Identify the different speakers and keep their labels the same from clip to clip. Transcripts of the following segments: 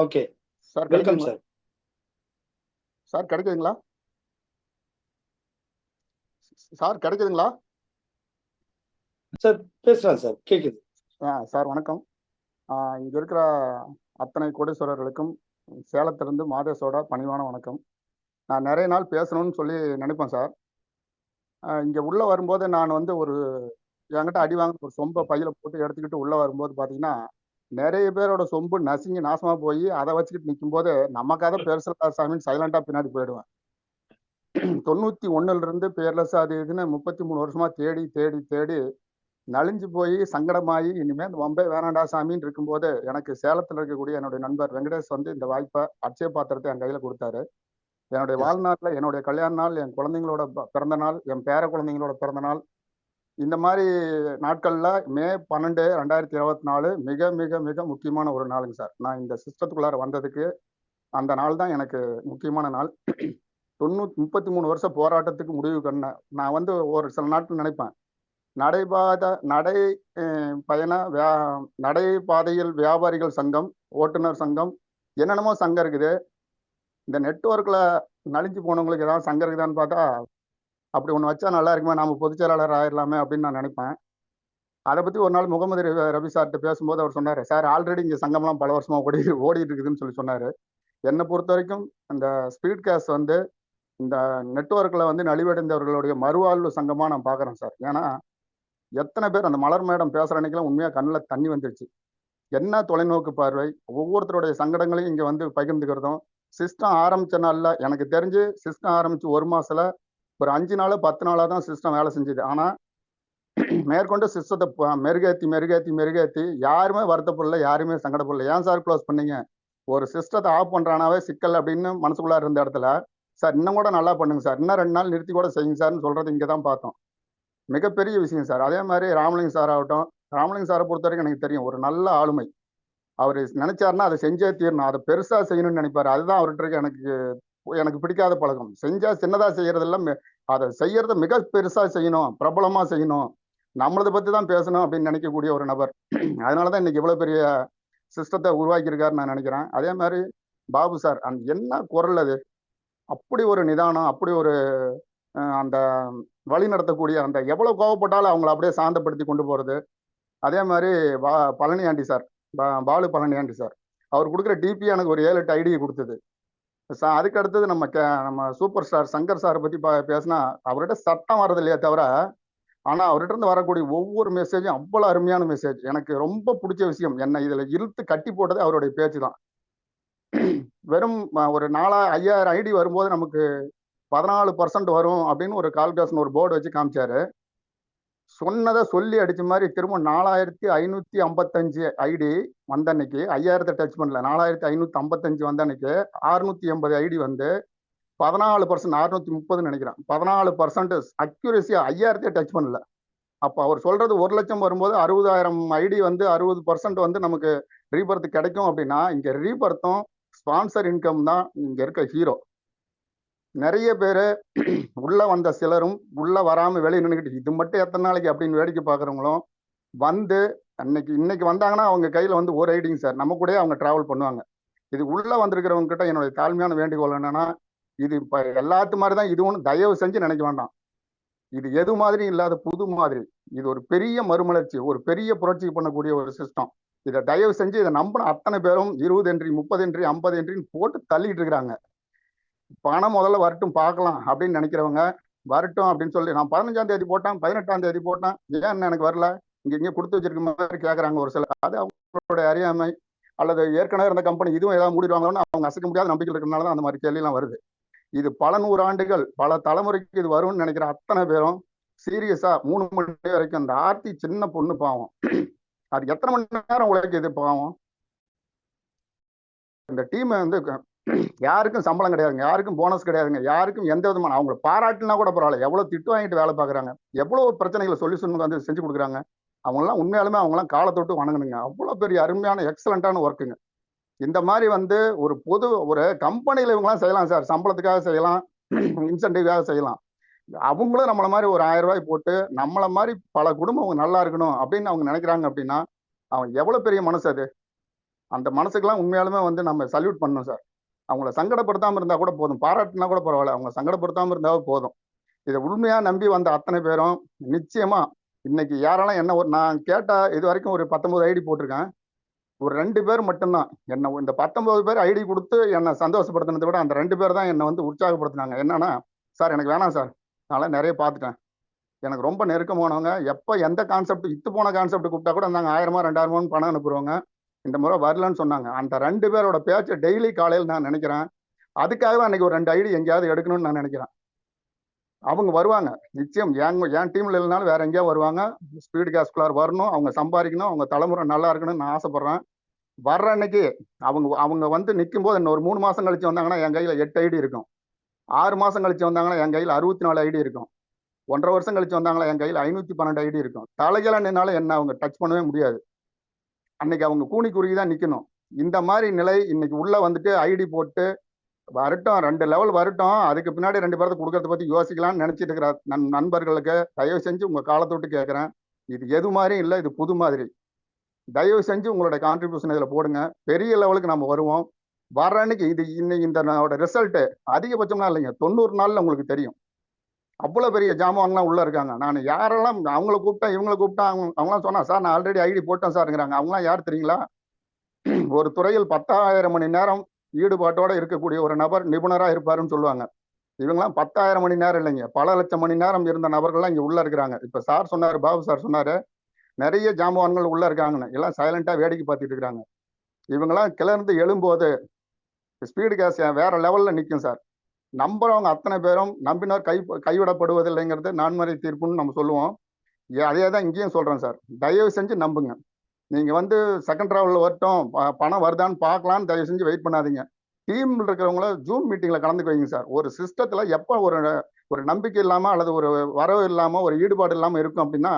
Speaker 1: Okay.
Speaker 2: Sir
Speaker 1: welcome
Speaker 2: கிடைக்குதுங்களா?
Speaker 1: Sir.
Speaker 2: Sir கிடைக்குதுங்களா? Sir கிடைக்குதுங்களா?
Speaker 1: சார் பேசலாம் சார். கேக்குது.
Speaker 2: சார் வணக்கம். இங்க இருக்கிற அத்தனை கோடீஸ்வரர்களுக்கும் சேலத்திலிருந்து மாதேஷோட பணிவான வணக்கம். நான் நிறைய நாள் பேசணும்னு சொல்லி நினைப்பேன் சார். இங்க உள்ள வரும்போது நான் வந்து என்கிட்ட அடி வாங்க ஒரு சொம்ப பையில போட்டு எடுத்துக்கிட்டு உள்ள வரும்போது பாத்தீங்கன்னா, நிறைய பேரோட சொம்பு நசுங்கி நாசமா போய் அதை வச்சுக்கிட்டு நிக்கும்போது நம்ம கதை பெருசா சாமின்னு சைலண்டா பின்னாடி போயிடுவேன். 91ல இருந்து பேர்லெஸ் அது இதுன்னு 33 வருஷமா தேடி தேடி தேடி நலிஞ்சு போய் சங்கடமாயி இனிமே இந்த வம்பே வேணாண்டா சாமின்னு இருக்கும்போது எனக்கு சேலத்துல இருக்கக்கூடிய என்னுடைய நண்பர் வெங்கடேஷ் வந்து இந்த வாய்ப்பை அட்சய பாத்திரத்தை என் கையில கொடுத்தாரு. என்னுடைய
Speaker 1: எஸ்.
Speaker 2: வாழ்நாள்ல என்னுடைய கல்யாண நாள், என் குழந்தைங்களோட பிறந்த நாள், என் பேர குழந்தைங்களோட பிறந்த நாள், இந்த மாதிரி நாட்கள்ல மே 12 2024 மிக மிக மிக முக்கியமான ஒரு நாளுங்க சார். நான் இந்த சிஸ்டத்துக்குள்ளார வந்ததுக்கு அந்த நாள் தான் எனக்கு முக்கியமான நாள். 33 வருஷ போராட்டத்துக்கு முடிவு கண்ண நான் வந்து ஒரு சில நாட்கள் நினைப்பேன், நடைபாத நடை பயண நடைபாதையில் வியாபாரிகள் சங்கம், ஓட்டுநர் சங்கம், என்னென்னமோ சங்கம் இருக்குது. இந்த நெட்வொர்க்ல நலிஞ்சு போனவங்களுக்கு ஏதாவது சங்கம் இருக்குதான்னு பார்த்தா அப்படி ஒன்று வச்சா நல்லா இருக்குமே, நாம பொதுச் செயலாளர் ஆயிடலாமே அப்படின்னு நான் நினைப்பேன். அதை பத்தி ஒரு நாள் முகமது ரவி சார்கிட்ட பேசும்போது அவர் சொன்னாரு, சார் ஆல்ரெடி இங்க சங்கம்லாம் பல வருஷமா ஓடிட்டு இருக்குதுன்னு சொல்லி சொன்னாரு. என்னை பொறுத்த வரைக்கும் இந்த ஸ்பீட் கேஸ் வந்து இந்த நெட்வொர்க்ல வந்து நலிவடைந்தவர்களுடைய மறுவாழ்வு சங்கமா நான் பாக்குறேன் சார். ஏன்னா எத்தனை பேர் அந்த மலர் மேடம் பேசுற அன்னைக்கெல்லாம் உண்மையா கண்ணில் தண்ணி வந்துருச்சு. என்ன தொலைநோக்கு பார்வை, ஒவ்வொருத்தருடைய சங்கடங்களையும் இங்க வந்து பகிர்ந்துக்கிறதும். சிஸ்டம் ஆரம்பிச்ச நாள்ல எனக்கு தெரிஞ்சு சிஸ்டம் ஆரம்பிச்சு ஒரு மாசத்துல ஒரு 5 நாள் 10 நாளா தான் சிஸ்டம் வேலை செஞ்சுது. ஆனா மேற்கொண்டு சிஸ்டத்தை மெருகேத்தி மெருகேத்தி மெருகேத்தி யாருமே வருத்தப்படல, யாருமே சங்கடப்படல. ஏன் சார் க்ளோஸ் பண்ணீங்க? ஒரு சிஸ்டத்தை ஆஃப் பண்றானாவே சிக்கல் அப்படின்னு மனசுக்குள்ளார இருந்த இடத்துல, சார் இன்னும் கூட நல்லா பண்ணுங்க சார், இன்னும் 2 நாள் நிறுத்தி கூட செய்யுங்க சார்ன்னு சொல்றது இங்கே தான் பார்த்தோம். மிகப்பெரிய விஷயம் சார். அதே மாதிரி ராமலிங்க சார் ஆகட்டும், ராமலிங்க சாரை பொறுத்த வரைக்கும் எனக்கு தெரியும், ஒரு நல்ல ஆளுமை. அவர் நினைச்சாருன்னா அதை செஞ்சே தீரணும், அதை பெருசா செய்யணும்னு நினைப்பாரு. அதுதான் அவர்கிட்ட எனக்கு எனக்கு பிடிக்காத பழக்கம். செஞ்சா சின்னதா செய்யறதெல்லாம் அதை செய்யறத மிக பெருசா செய்யணும், பிரபலமா செய்யணும், நம்மளதை பத்தி தான் பேசணும் அப்படின்னு நினைக்கக்கூடிய ஒரு நபர். அதனாலதான் இன்னைக்கு இவ்வளவு பெரிய சிஸ்டத்தை உருவாக்கியிருக்காருன்னு நான் நினைக்கிறேன். அதே மாதிரி பாபு சார், அந்த என்ன குரல் அது, அப்படி ஒரு நிதானம், அப்படி ஒரு அந்த வழி நடத்தக்கூடிய அந்த எவ்வளவு கோவப்பட்டாலும் அவங்கள அப்படியே சாந்தப்படுத்தி கொண்டு போறது. அதே மாதிரி பழனியாண்டி சார், பாலு பழனியாண்டி சார், அவர் கொடுக்குற டிபி எனக்கு ஒரு 7-8 ஐடியை கொடுத்தது. அதுக்கு அடுத்தது நம்ம சூப்பர் ஸ்டார் சங்கர் சாரை பத்தி பேசினா அவர்கிட்ட சட்டம் வர்றது இல்லையா தவிர, ஆனா அவர்கிட்ட இருந்து வரக்கூடிய ஒவ்வொரு மெசேஜும் அவ்வளவு அருமையான மெசேஜ். எனக்கு ரொம்ப பிடிச்ச விஷயம் என்ன இதுல இழுத்து கட்டி போட்டது அவருடைய பேச்சு தான். வெறும் ஒரு 5000 ஐடி வரும்போது நமக்கு 14% வரும் அப்படின்னு ஒரு கால்குலேஷன் ஒரு போர்டு வச்சு காமிச்சாரு. சொன்னதை சொல்லி அடிச்ச மாதிரி திரும்ப 4555 ஐடி வந்த அன்னைக்கு 5000 டச் பண்ணல, 4555 வந்த அன்னைக்கு 680 ஐடி வந்து 14%, 630 நினைக்கிறேன், 14% அக்யூரேசியா 5000 டச் பண்ணல. அப்ப அவர் சொல்றது 1 லட்சம் வரும்போது 60,000 ஐடி வந்து 60% வந்து நமக்கு ரீபர்த் கிடைக்கும் அப்படின்னா, இங்க ரீபர்த்தும் ஸ்பான்சர் இன்கம் தான் இங்க இருக்க ஹீரோ. நிறைய பேரு உள்ள வந்த சிலரும் உள்ள வராம வெளியே நின்றுக்கிட்டு இது மட்டும் எத்தனை நாளைக்கு அப்படின்னு வேடிக்கை பாக்குறவங்களும் வந்து இன்னைக்கு வந்தாங்கன்னா அவங்க கையில வந்து ஒரு ஐடிங்க சார், நம்ம கூட அவங்க டிராவல் பண்ணுவாங்க. இது உள்ள வந்திருக்கிறவங்க கிட்ட என்னுடைய தாழ்மையான வேண்டுகோள் என்னன்னா, இது இப்ப எல்லாத்து மாதிரி தான், இது ஒன்றும் தயவு செஞ்சு நினைக்க வேண்டாம். இது எது மாதிரி இல்லாத புது மாதிரி. இது ஒரு பெரிய மறுமலர்ச்சி, ஒரு பெரிய புரட்சி பண்ணக்கூடிய ஒரு சிஸ்டம். இதை தயவு செஞ்சு இதை நம்பின அத்தனை பேரும் 20 என்ட்ரி 30 என்ட்ரி 50 என்ட்ரின்னு போட்டு தள்ளிட்டு இருக்கிறாங்க. பணம் முதல்ல வரட்டும் பார்க்கலாம் அப்படின்னு நினைக்கிறவங்க வரட்டும் அப்படின்னு சொல்லி, நான் 15ஆம் தேதி போட்டேன், 18ஆம் தேதி போட்டேன், ஏன் எனக்கு வரல, இங்க கொடுத்து வச்சிருக்க மாதிரி கேட்கறாங்க ஒரு சிலர். அது அவங்களுடைய அறியாமை, அல்லது ஏற்கனவே இருந்த கம்பெனி இதுவும் ஏதாவது மூடிடுவாங்களோன்னு அவங்க அசைக்க முடியாத நம்பிக்கை இருக்கிறதுனால தான் அந்த மாதிரி கேள்வியெல்லாம் வருது. இது பல 100 ஆண்டுகள் பல தலைமுறைக்கு இது வரும்னு நினைக்கிற அத்தனை பேரும் சீரியஸா 3 மணி வரைக்கும் அந்த ஆர்த்தி சின்ன பொண்ணு பாவம், அது எத்தனை மணி நேரம் உழைக்குது பாவம். இந்த டீம் வந்து யாருக்கும் சம்பளம் கிடையாதுங்க, யாருக்கும் போனஸ் கிடையாதுங்க, யாருக்கும் எந்த விதமான, அவங்களை பாராட்டுனா கூட பரவாயில்ல, எவ்வளவு திட்டு வாங்கிட்டு வேலை பார்க்குறாங்க, எவ்வளவு பிரச்சனைகளை சொல்யூஷன் வந்து செஞ்சு கொடுக்குறாங்க. அவங்கெல்லாம் உண்மையாலுமே அவங்களாம் காலத்தொட்டு வணங்கணுங்க. அவ்வளவு பெரிய அருமையான எக்ஸலண்டான ஒர்க்குங்க. இந்த மாதிரி வந்து ஒரு கம்பெனியில இவங்கெல்லாம் செய்யலாம் சார், சம்பளத்துக்காக செய்யலாம், இன்சென்டிவ்காக செய்யலாம். அவங்களும் நம்மள மாதிரி ஒரு 1000 ரூபாய் போட்டு நம்மள மாதிரி பல குடும்பம் அவங்க நல்லா இருக்கணும் அப்படின்னு அவங்க நினைக்கிறாங்க அப்படின்னா அவன் எவ்வளவு பெரிய மனசு அது. அந்த மனசுக்கெல்லாம் உண்மையாலுமே வந்து நம்ம சல்யூட் பண்ணணும் சார். அவங்கள சங்கடப்படுத்தாம இருந்தா கூட போதும், பாராட்டினா கூட பரவாயில்ல, அவங்க சங்கடப்படுத்தாம இருந்தாவே போதும். இதை உண்மையா நம்பி வந்த அத்தனை பேரும் நிச்சயமா இன்னைக்கு யாரெல்லாம் என்ன நான் கேட்டா இது வரைக்கும் ஒரு 19 ஐடி போட்டிருக்கேன். ஒரு 2 பேர் மட்டும்தான் என்ன இந்த 19 பேர் ஐடி கொடுத்து என்னை சந்தோஷப்படுத்தினதை விட அந்த 2 பேர் தான் என்னை வந்து உற்சாகப்படுத்தினாங்க. என்னன்னா, சார் எனக்கு வேணாம் சார், நான் நிறைய பார்த்துட்டேன், எனக்கு ரொம்ப நெருக்கமானவங்க எப்போ எந்த கான்செப்ட் இத்து போன கான்செப்ட் கூப்பிட்டா கூட நாங்கள் 1000 2000 பணம் அனுப்புறவங்க, இந்த முறை வரலன்னு சொன்னாங்க. அந்த 2 பேரோட பேச்சை டெய்லி காலையில் நான் நினைக்கிறேன். அதுக்காகவே அன்னைக்கு ஒரு 2 ஐடி எங்கேயாவது எடுக்கணும்னு நான் நினைக்கிறேன். அவங்க வருவாங்க நிச்சயம், என் டீம்ல இல்லைனாலும் வேற எங்கேயாவது வருவாங்க. ஸ்பீடு கேஸ்குள்ளார் வரணும், அவங்க சம்பாதிக்கணும், அவங்க தலைமுறை நல்லா இருக்கணும்னு நான் ஆசைப்படுறேன். வர்ற அன்னைக்கு அவங்க அவங்க வந்து நிற்கும் போது இன்னும் ஒரு 3 மாசம் கழிச்சு வந்தாங்கன்னா என் கையில 8 ஐடி இருக்கும். 6 மாசம் கழிச்சு வந்தாங்கன்னா என் கையில் 64 ஐடி இருக்கும். 1.5 வருஷம் கழிச்சு வந்தாங்களா என் கையில் 512 ஐடி இருக்கும். தலைகளாக நின்னாலும் என்ன அவங்க டச் பண்ணவே முடியாது. அன்னைக்கு அவங்க கூனி குறுகி தான் நிற்கணும். இந்த மாதிரி நிலை இன்னைக்கு உள்ள வந்துட்டு ஐடி போட்டு வரட்டும், 2 லெவல் வரட்டும், அதுக்கு பின்னாடி 2 பேர்த்த கொடுக்கறத பத்தி யோசிக்கலாம்னு நினைச்சிட்டு இருக்கிற நண்பர்களுக்கு தயவு செஞ்சு உங்க காலத்தை விட்டு கேட்கிறேன், இது எது மாதிரி இல்லை, இது புது மாதிரி. தயவு செஞ்சு உங்களோட கான்ட்ரிபியூஷன் இதில் போடுங்க. பெரிய லெவலுக்கு நம்ம வருவோம். வர்ற அன்னைக்கு இது இன்னைக்கு இந்த ரிசல்ட் அதிகபட்சம்னா இல்லைங்க, 90 நாள்ல உங்களுக்கு தெரியும். அவ்வளோ பெரிய ஜாமான்லாம் உள்ள இருக்காங்க. நான் யாரெல்லாம் அவங்கள கூப்பிட்டேன் இவங்களை கூப்பிட்டேன், அவங்களாம் சொன்னா சார் நான் ஆல்ரெடி ஐடி போட்டேன் சார்ங்கிறாங்க. அவங்களாம் யார் தெரியுங்களா? ஒரு துறையில் 10,000 மணி நேரம் ஈடுபாட்டோட இருக்கக்கூடிய ஒரு நபர் நிபுணராக இருப்பாருன்னு சொல்லுவாங்க. இவங்கெல்லாம் 10,000 மணி நேரம் இல்லைங்க, பல லட்சம் மணி நேரம் இருந்த நபர்கள்லாம் இங்க உள்ள இருக்கிறாங்க. இப்ப சார் சொன்னாரு, பாபு சார் சொன்னாரு, நிறைய ஜாம்பவான்கள் உள்ள இருக்காங்கன்னு. எல்லாம் சைலண்டா வேடிக்கை பார்த்துட்டு இருக்கிறாங்க. இவங்கெல்லாம் கிளர்ந்து எழும்போது ஸ்பீடு கேஸ் வேற லெவல்ல நிற்கும் சார். நம்புறவங்க அத்தனை பேரும் நம்பினார் கைவிடப்படுவதில்லைங்கிறது நான்மறை தீர்ப்புன்னு நம்ம சொல்லுவோம். அதே தான் இங்கேயும் சொல்றேன் சார். தயவு செஞ்சு நம்புங்க. நீங்க வந்து செகண்ட் டிராவலில் வரட்டும், பணம் வருதான்னு பார்க்கலான்னு தயவு செஞ்சு வெயிட் பண்ணாதீங்க. டீம்ல இருக்கிறவங்கள ஜூம் மீட்டிங்ல கலந்துக்க வைங்க சார். ஒரு சிஸ்டத்துல எப்போ ஒரு நம்பிக்கை இல்லாம அல்லது ஒரு வரவு இல்லாம ஒரு ஈடுபாடு இல்லாம இருக்கும் அப்படின்னா,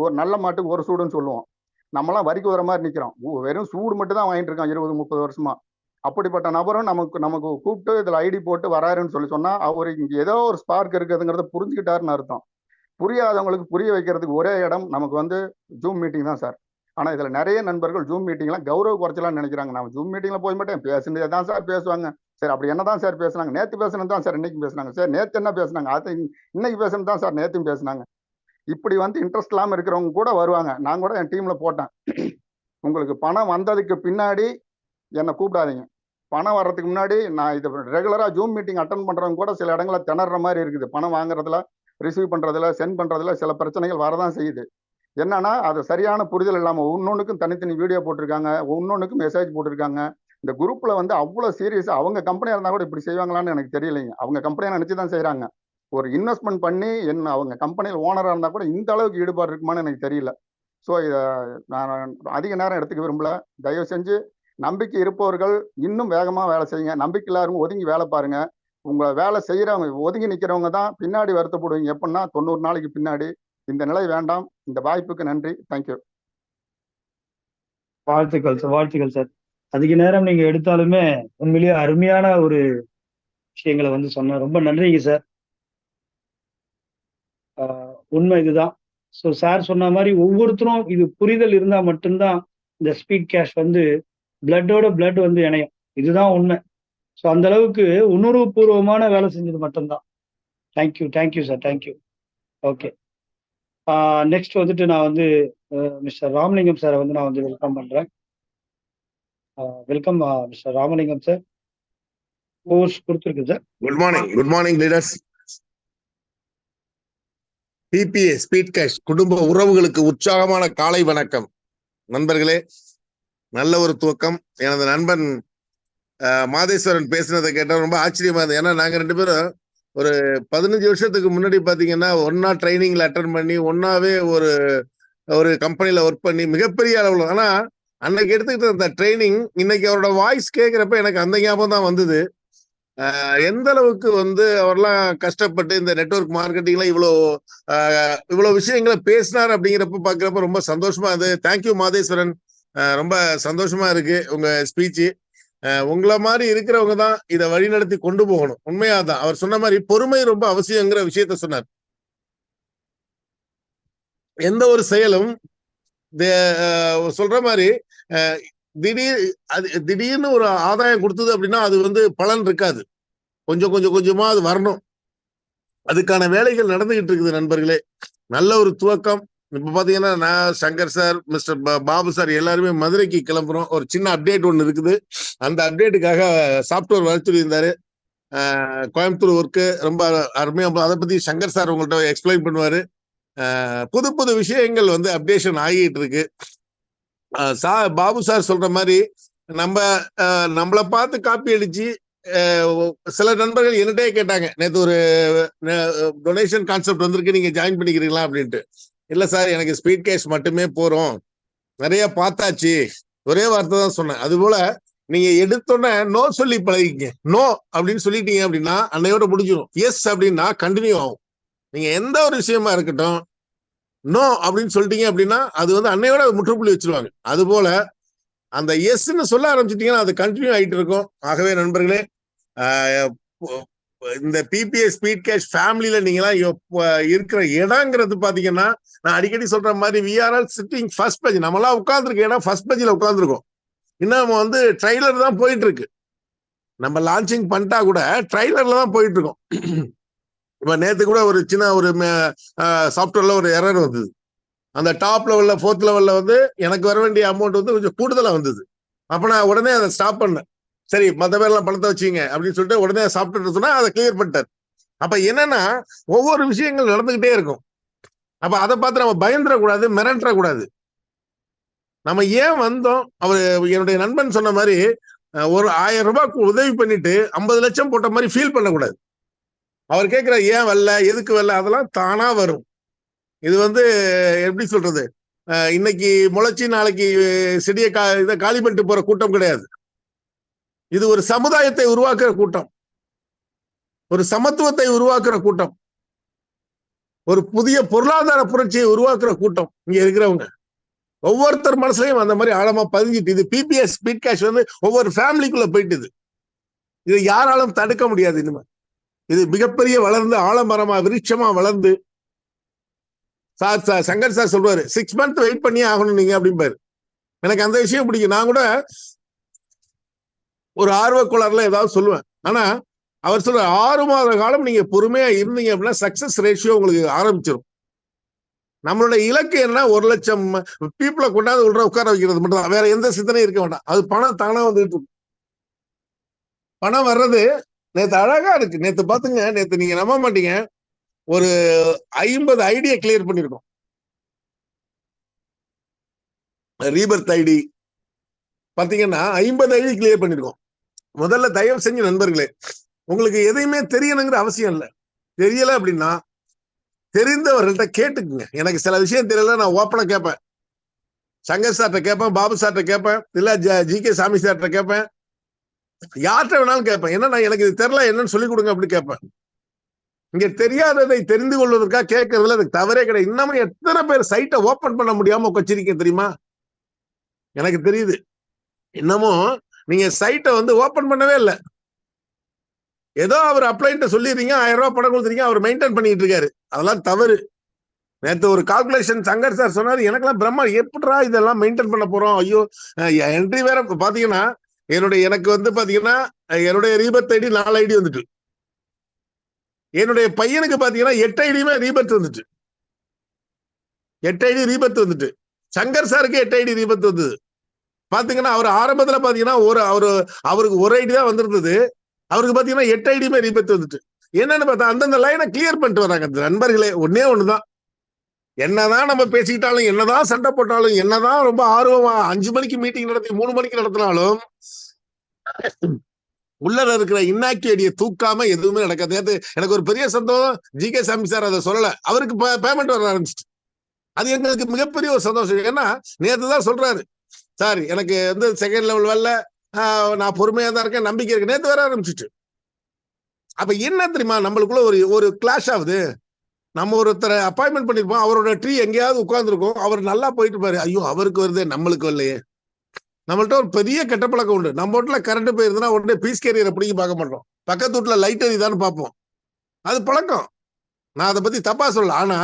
Speaker 2: ஒரு நல்ல மாட்டுக்கு ஒரு சூடுன்னு சொல்லுவோம். நம்மளாம் வரிக்கு வர மாதிரி நிற்கிறோம். வெறும் சூடு மட்டும் தான் வாங்கிட்டு இருக்கோம் 20-30 வருஷமா. அப்படிப்பட்ட நபரும் நமக்கு கூப்பிட்டு இதில் ஐடி போட்டு வராருன்னு சொன்னா அவர் இங்கே ஏதோ ஒரு ஸ்பார்க் இருக்குதுங்கிறத புரிஞ்சுக்கிட்டாருன்னு அர்த்தம். புரியாதவங்களுக்கு புரிய வைக்கிறதுக்கு ஒரே இடம் நமக்கு வந்து ஜூம் மீட்டிங் தான் சார். ஆனால் இதில் நிறைய நண்பர்கள் ஜூம் மீட்டிங்லாம் கௌரவ குறைச்சலாம்னு நினைக்கிறாங்க. நம்ம ஜூம் மீட்டிங்கில் போய் மாட்டேன், பேசுனதே தான் சார் பேசுவாங்க. சரி அப்படி என்ன தான் சார் பேசுனாங்க? நேற்று பேசுனது தான் சார் இன்னைக்கு பேசுனாங்க. சரி நேற்று என்ன பேசுனாங்க? அது இன்னைக்கு பேசுனது தான் சார் நேற்றும் பேசுனாங்க. இப்படி வந்து இன்ட்ரெஸ்ட் இல்லாமல் இருக்கிறவங்க கூட வருவாங்க. நான் கூட என் டீமில் போட்டேன், உங்களுக்கு பணம் வந்ததுக்கு பின்னாடி என்னை கூப்பிடாதீங்க. பணம் வர்றதுக்கு முன்னாடி நான் இது ரெகுலராக ஜூம் மீட்டிங் அட்டன் பண்ணுறவங்க கூட சில இடங்களில் திணற மாதிரி இருக்குது. பணம் வாங்குறதுல, ரிசீவ் பண்ணுறதுல, சென்ட் பண்ணுறதுல சில பிரச்சனைகள் வரதான் செய்யுது. என்னன்னா அது சரியான புரிதல் இல்லாமல் ஒன்னொன்றுக்கும் தனித்தனி வீடியோ போட்டிருக்காங்க, ஒன்னொன்றுக்கும் மெசேஜ் போட்டிருக்காங்க. இந்த குரூப்பில் வந்து அவ்வளோ சீரியஸாக அவங்க கம்பெனியாக இருந்தால் கூட இப்படி செய்வாங்களான்னு எனக்கு தெரியலைங்க. அவங்க கம்பெனியாக நினச்சி தான் செய்கிறாங்க. ஒரு இன்வெஸ்ட்மெண்ட் பண்ணி அவங்க கம்பெனியில் ஓனராக இருந்தால் கூட இந்த அளவுக்கு ஈடுபாடு இருக்குமான்னு எனக்கு தெரியல. ஸோ இதை நான் அதிக நேரம் எடுத்துக்க விரும்பல. தயவு செஞ்சு நம்பிக்கை இருப்பவர்கள் இன்னும் வேகமாக வேலை செய்யுங்க. நம்பிக்கை இல்லாதவங்க ஒதுங்கி வேலை பாருங்க. உங்களை வேலை செய்கிறவங்க ஒதுங்கி நிற்கிறவங்க தான் பின்னாடி வருத்தப்படுவீங்க. எப்படின்னா 90 நாளைக்கு பின்னாடி. இந்த நிலை வேண்டாம். இந்த வாய்ப்புக்கு நன்றி. தேங்க்யூ.
Speaker 1: வாழ்த்துக்கள் சார், வாழ்த்துக்கள் சார். அதிக நேரம் நீங்க எடுத்தாலுமே உண்மையிலேயே அருமையான ஒரு விஷயங்களை வந்து சொன்ன, ரொம்ப நன்றிங்க சார். உண்மை இதுதான். ஸோ சார் சொன்ன மாதிரி ஒவ்வொருத்தரும் இது புரிதல் இருந்தால் மட்டும்தான் இந்த ஸ்பீட் கேஷ் வந்து பிளட்டோட பிளட் வந்து இணையும். இதுதான் உண்மை. ஸோ அந்த அளவுக்கு உணர்வுபூர்வமான வேலை செஞ்சது மட்டும்தான். Thank you, thank you sir, thank you. Okay, next வந்துட்டு நான் வந்து மிஸ்டர் ராமலிங்கம் சாரை வந்து நான் வந்து வெல்கம் பண்றேன். Welcome mister Ramalingam sir. Course கொடுத்துருக்கு sir.
Speaker 3: Good morning, good morning leaders. பிபிஏ ஸ்பீட் கேஷ் குடும்ப உறவுகளுக்கு உற்சாகமான காலை வணக்கம். நண்பர்களே, நல்ல ஒரு துவக்கம். எனது நண்பன் மாதேஸ்வரன் பேசினதை கேட்டால் ரொம்ப ஆச்சரியமா இருந்தது. ஏன்னா நாங்கள் 2 பேரும் ஒரு 15 வருஷத்துக்கு முன்னாடி பார்த்தீங்கன்னா ஒன்னா ட்ரைனிங்ல அட்டன் பண்ணி ஒன்னாவே ஒரு கம்பெனில ஒர்க் பண்ணி மிகப்பெரிய அளவில். ஆனா அன்னைக்கு எடுத்துக்கிட்ட அந்த ட்ரைனிங் இன்னைக்கு அவரோட வாய்ஸ் கேட்கிறப்ப எனக்கு அந்த ஞாபகம் தான் வந்தது. எந்த அளவுக்கு வந்து அவர்லாம் கஷ்டப்பட்டு இந்த நெட்வொர்க் மார்க்கெட்டிங்ல இவ்வளவு விஷயங்களை பேசினார் அப்படிங்கிறப்ப பாக்குறப்ப ரொம்ப சந்தோஷமா இருந்தது. தேங்க்யூ மாதேஸ்வரன், ரொம்ப சந்தோஷமா இருக்கு உங்க ஸ்பீச்சு. உங்களை மாதிரி இருக்கிறவங்க தான் இதை வழிநடத்தி கொண்டு போகணும். உண்மையாதான் அவர் சொன்ன மாதிரி பொறுமை ரொம்ப அவசியங்கிற விஷயத்த சொன்னார். எந்த ஒரு செயலும் சொல்ற மாதிரி திடீர்னு ஒரு ஆதாயம் கொடுத்தது அப்படின்னா அது வந்து பலன் இருக்காது. கொஞ்சம் கொஞ்சமா அது வரணும். அதுக்கான வேலைகள் நடந்துகிட்டு இருக்குது நண்பர்களே. நல்ல ஒரு துவக்கம். இப்ப பாத்தீங்கன்னா நான், Shankar sir, mister Babu sir எல்லாருமே மதுரைக்கு கிளம்புறோம். ஒரு சின்ன அப்டேட் ஒண்ணு இருக்குது. அந்த அப்டேட்டுக்காக சாப்ட்வேர் வர சொல்லியிருந்தாரு. கோயம்புத்தூர் ஒர்க்கு ரொம்ப அருமையா. அதை பத்தி சங்கர் சார் உங்கள்கிட்ட எக்ஸ்பிளைன் பண்ணுவாரு. புது புது விஷயங்கள் வந்து அப்டேஷன் ஆகிட்டு இருக்கு. பாபு சார் சொல்ற மாதிரி நம்மளை பார்த்து காப்பி அடிச்சு சில நண்பர்கள் என்கிட்டே கேட்டாங்க, நேற்று ஒரு டொனேஷன் கான்செப்ட் வந்திருக்கு, நீங்க ஜாயின் பண்ணிக்கிறீங்களா அப்படின்ட்டு. இல்ல சார், எனக்கு ஸ்பீட் கேஷ் மட்டுமே போறோம், நிறைய பார்த்தாச்சு, ஒரே வார்த்தை தான் சொன்னேன். அது போல நீங்க எடுத்தோன்னே நோ சொல்லி பழகிங்க. நோ அப்படின்னு சொல்லிட்டீங்க அப்படின்னா அன்னையோட முடிஞ்சிடும். எஸ் அப்படின்னா கண்டினியூ ஆகும். நீங்க எந்த ஒரு விஷயமா இருக்கட்டும், நோ அப்படின்னு சொல்லிட்டீங்க அப்படின்னா அது வந்து அன்னையோட முற்றுப்புள்ளி வச்சிருவாங்க. அது போல அந்த எஸ்ன்னு சொல்ல ஆரம்பிச்சிட்டீங்கன்னா அது கண்டினியூ ஆகிட்டு இருக்கும். ஆகவே நண்பர்களே, இந்த பிபிஎஸ் ஸ்பீட் கேஷ் ஃபேமிலியில நீங்களாம் இருக்கிற இடங்கிறது பாத்தீங்கன்னா, நான் அடிக்கடி சொல்ற மாதிரி we are all sitting first page. நம்மளாம் உட்கார்ந்துருக்க இடம் ஃபர்ஸ்ட் பேஜ்ல உட்கார்ந்துருக்கோம். இன்னும் வந்து ட்ரைலர் தான் போயிட்டு இருக்கு. நம்ம லான்ச்சிங் பண்ணிட்டா கூட ட்ரைலர்ல தான் போயிட்டு இருக்கோம். இப்ப நேத்து கூட ஒரு சின்ன ஒரு சாஃப்ட்வேர்ல ஒரு எரர் வந்தது. அந்த டாப் லெவல்ல 4th லெவல்ல வந்து எனக்கு வர வேண்டிய அமௌண்ட் வந்து கொஞ்சம் கூடுதலா வந்தது. அப்ப நான் உடனே அதை ஸ்டாப் பண்ணேன். சரி, மற்ற பேர்லாம் பணத்தை வச்சுங்க அப்படின்னு சொல்லிட்டு உடனே சாப்பிட்டு சொன்னா அதை கிளியர் பண்ணிட்டார். அப்ப என்னன்னா, ஒவ்வொரு விஷயங்கள் நடந்துகிட்டே இருக்கும். அப்ப அதை பார்த்து நம்ம பயந்துடக்கூடாது, மிரண்டக்கூடாது. நம்ம ஏன் வந்தோம்? அவர் என்னுடைய நண்பன் சொன்ன மாதிரி ஒரு 1000 ரூபாய்க்கு உதவி பண்ணிட்டு 50 லட்சம் போட்ட மாதிரி ஃபீல் பண்ணக்கூடாது. அவர் கேட்கிற ஏன் வரல, எதுக்கு வரல, அதெல்லாம் தானா வரும். இது வந்து எப்படி சொல்றது, இன்னைக்கு முளைச்சி நாளைக்கு செடியை இதை காலி பண்ணிட்டு போற கூட்டம் கிடையாது. இது ஒரு சமுதாயத்தை உருவாக்குற கூட்டம், ஒரு சமத்துவத்தை உருவாக்குற கூட்டம், ஒரு புதிய பொருளாதார புரட்சியை உருவாக்குற கூட்டம். இங்க இருக்கிறவங்க ஒவ்வொருத்தர் மனசுலயும் அந்த மாதிரி ஆழமா பதிஞ்சிட்டு, இது பிபிஎஸ் ஸ்பீட் கேஷ் வந்து ஒவ்வொரு ஃபேமிலிக்குள்ள போயிட்டுது. இதை யாராலும் தடுக்க முடியாது. இனிமே இது மிகப்பெரிய வளர்ந்து ஆலமரமா விருட்சமா வளர்ந்து, சங்கர் சார் சொல்றாரு 6 மந்த் வெயிட் பண்ணியே ஆகணும் நீங்க அப்படிம்பாரு. எனக்கு அந்த விஷயம் பிடிக்கும். நான் கூட ஒரு ஆர்வக்குளர்ல ஏதாவது சொல்லுவேன். ஆனா அவர் சொல்ற 6 மாத காலம் நீங்க பொறுமையா இருந்தீங்க அப்படின்னா சக்சஸ் ரேஷியோ உங்களுக்கு ஆரம்பிச்சிடும். நம்மளுடைய இலக்கு என்ன, 1 லட்சம் பீப்புளை கொண்டாந்து உட்கார வைக்கிறது மட்டும் தான். வேற எந்த சிந்தனையும் இருக்க வேண்டாம். அது பணம் தானா வந்துட்டு இருக்கும். பணம் வர்றது நேத்து அழகா இருக்கு. நேத்து பாத்துங்க, நேத்து நீங்க நம்ப மாட்டீங்க, ஒரு 50 ஐடியை கிளியர் பண்ணிருக்கோம். ரீபர்த் ஐடி பாத்தீங்கன்னா 50 ஐடி கிளியர் பண்ணிருக்கோம். முதல்ல தயவு செஞ்சு நண்பர்களே, உங்களுக்கு எதையுமே தெரியணுங்கிற அவசியம் இல்லை. தெரியல அப்படின்னா தெரிந்தவர்கள்ட்ட கேட்டுக்குங்க. எனக்கு சில விஷயம் தெரியல, நான் ஓப்பனா கேட்பேன். சங்கர் சார்ட்ட கேட்பேன், பாபு சார்ட்ட கேட்பேன், இல்ல ஜி.கே. சாமி சார்ட்ட கேட்பேன், யார்கிட்ட வேணாலும் கேட்பேன். ஏன்னா எனக்கு இது தெரியல, என்னன்னு சொல்லிக் கொடுங்க அப்படின்னு கேட்பேன். இங்க தெரியாததை தெரிந்து கொள்வதற்காக கேட்கறதுல அதுக்கு தவறே கிடையாது. இன்னமும் எத்தனை பேர் சைட்டை ஓபன் பண்ண முடியாம வச்சிருக்கீங்க தெரியுமா? எனக்கு தெரியுது. இன்னமும் நீங்க சைட்டை வந்து ஓபன் பண்ணவே இல்லை. ஏதோ அவர் அப்ளைன்ட்ட சொல்லிடுறீங்க, 1000 ரூபாய் பணம் கொடுத்துறீங்க, அவர் மெயின்டைன் பண்ணிட்டு இருக்காரு. அதெல்லாம் தவறு. நேற்று ஒரு கால்குலேஷன் சங்கர் சார் சொன்னாரு, எனக்கெல்லாம் பிரம்மா, எப்படா இதெல்லாம் மெயின்டைன் பண்ண போறோம்? ஐயோ, என்ட்ரி வேற பாத்தீங்கன்னா எனக்கு வந்து பாத்தீங்கன்னா என்னுடைய ரீபர்த் ஐடி 4 ஐடி வந்துட்டு, என்னுடைய பையனுக்கு பாத்தீங்கன்னா 8 ஐடியுமே ரீபர்த் வந்துட்டு, 8 ஐடி ரீபர்த் வந்துட்டு. சங்கர் சாருக்கு 8 ஐடி ரீபர்த் வந்தது. பாத்தீங்கன்னா அவர் ஆரம்பத்துல பாத்தீங்கன்னா அவருக்கு ஒரு ஐடி தான் வந்திருந்தது. அவருக்கு பாத்தீங்கன்னா 8 ஐடியுமே ரீபர்த் வந்துட்டு. என்னன்னு பார்த்தா அந்தந்த லைனை கிளியர் பண்ணிட்டு வராங்க நண்பர்களே. ஒன்னே ஒண்ணுதான், என்னதான் நம்ம பேசிக்கிட்டாலும், என்னதான் சண்டை போட்டாலும், என்னதான் ரொம்ப ஆர்வமா 5 மணிக்கு மீட்டிங் நடத்தி 3 மணிக்கு நடத்தினாலும் உள்ள இருக்கிற இன்னாக்கி அடியை தூக்காம எதுவுமே நடக்காது. நேற்று எனக்கு ஒரு பெரிய சந்தோஷம், ஜி.கே. சாமி சார் அதை சொல்லல, அவருக்கு பேமெண்ட் வர ஆரம்பிச்சிட்டு. அது எங்களுக்கு மிகப்பெரிய ஒரு சந்தோஷம். ஏன்னா நேற்று தான் சொல்றாரு, சார் எனக்கு வந்து செகண்ட் லெவல் வரல, நான் பொறுமையா தான் இருக்கேன், நம்பிக்கை இருக்கு. நேற்று வர ஆரம்பிச்சிட்டு. அப்ப என்ன தெரியுமா, நம்மளுக்குள்ள ஒரு கிளாஷ் ஆகுது. நம்ம ஒருத்தரை அப்பாயின்மெண்ட் பண்ணிருப்போம், அவரோட ட்ரீ எங்கேயாவது உட்கார்ந்துருக்கோம், அவர் நல்லா போயிட்டு இருப்பாரு, ஐயோ அவருக்கு வருது நம்மளுக்கு வரலையே. நம்மள்ட்ட ஒரு பெரிய கெட்ட பழக்கம் உண்டு. நம்ம வீட்டுல கரண்ட் போயிருந்தா உடனே பீஸ் கேரியரை பிடிக்க பார்க்க மாட்டோம், பக்கத்து வீட்டுல லைட் எரியுதான்னு பார்ப்போம். அது பழக்கம். நான் அதை பத்தி தப்பா சொல்லல. ஆனா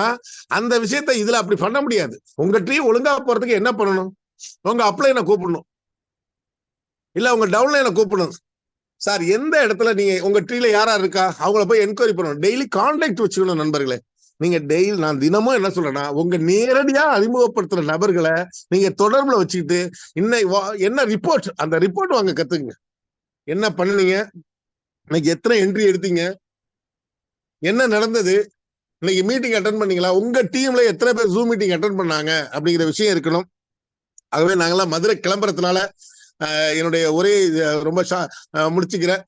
Speaker 3: அந்த விஷயத்த இதுல அப்படி பண்ண முடியாது. உங்க ட்ரீ ஒழுங்கா போறதுக்கு என்ன பண்ணணும்? உங்க அப்ளைனை கூப்பிடணும். இல்ல உங்க டவுன்லைனை கூப்பிடணும். சார் எந்த இடத்துல நீங்க உங்க ட்ரீல யாரா இருக்கா அவங்கள போய் என்கொயரி பண்ணணும். டெய்லி கான்டாக்ட் வச்சுக்கணும் நண்பர்களே. நீங்க டெய்லி நான் தினமும் என்ன சொல்றேன்னா உங்க நேரடியா அறிமுகப்படுத்துற நபர்களை நீங்க தொடர்புல வச்சுக்கிட்டு என்ன ரிப்போர்ட், அந்த ரிப்போர்ட் வாங்க கத்துக்குங்க. என்ன பண்ணுனீங்க, இன்னைக்கு எத்தனை என்ட்ரி எடுத்தீங்க, என்ன நடந்தது, இன்னைக்கு மீட்டிங் அட்டன் பண்ணீங்களா, உங்க டீம்ல எத்தனை பேர் ஜூம் மீட்டிங் அட்டன் பண்ணாங்க அப்படிங்கிற விஷயம் இருக்கணும். ஆகவே நாங்கெல்லாம் மதுரை கிளம்புறதுனால என்னுடைய ஒரே ரொம்ப முடிச்சுக்கிறேன்.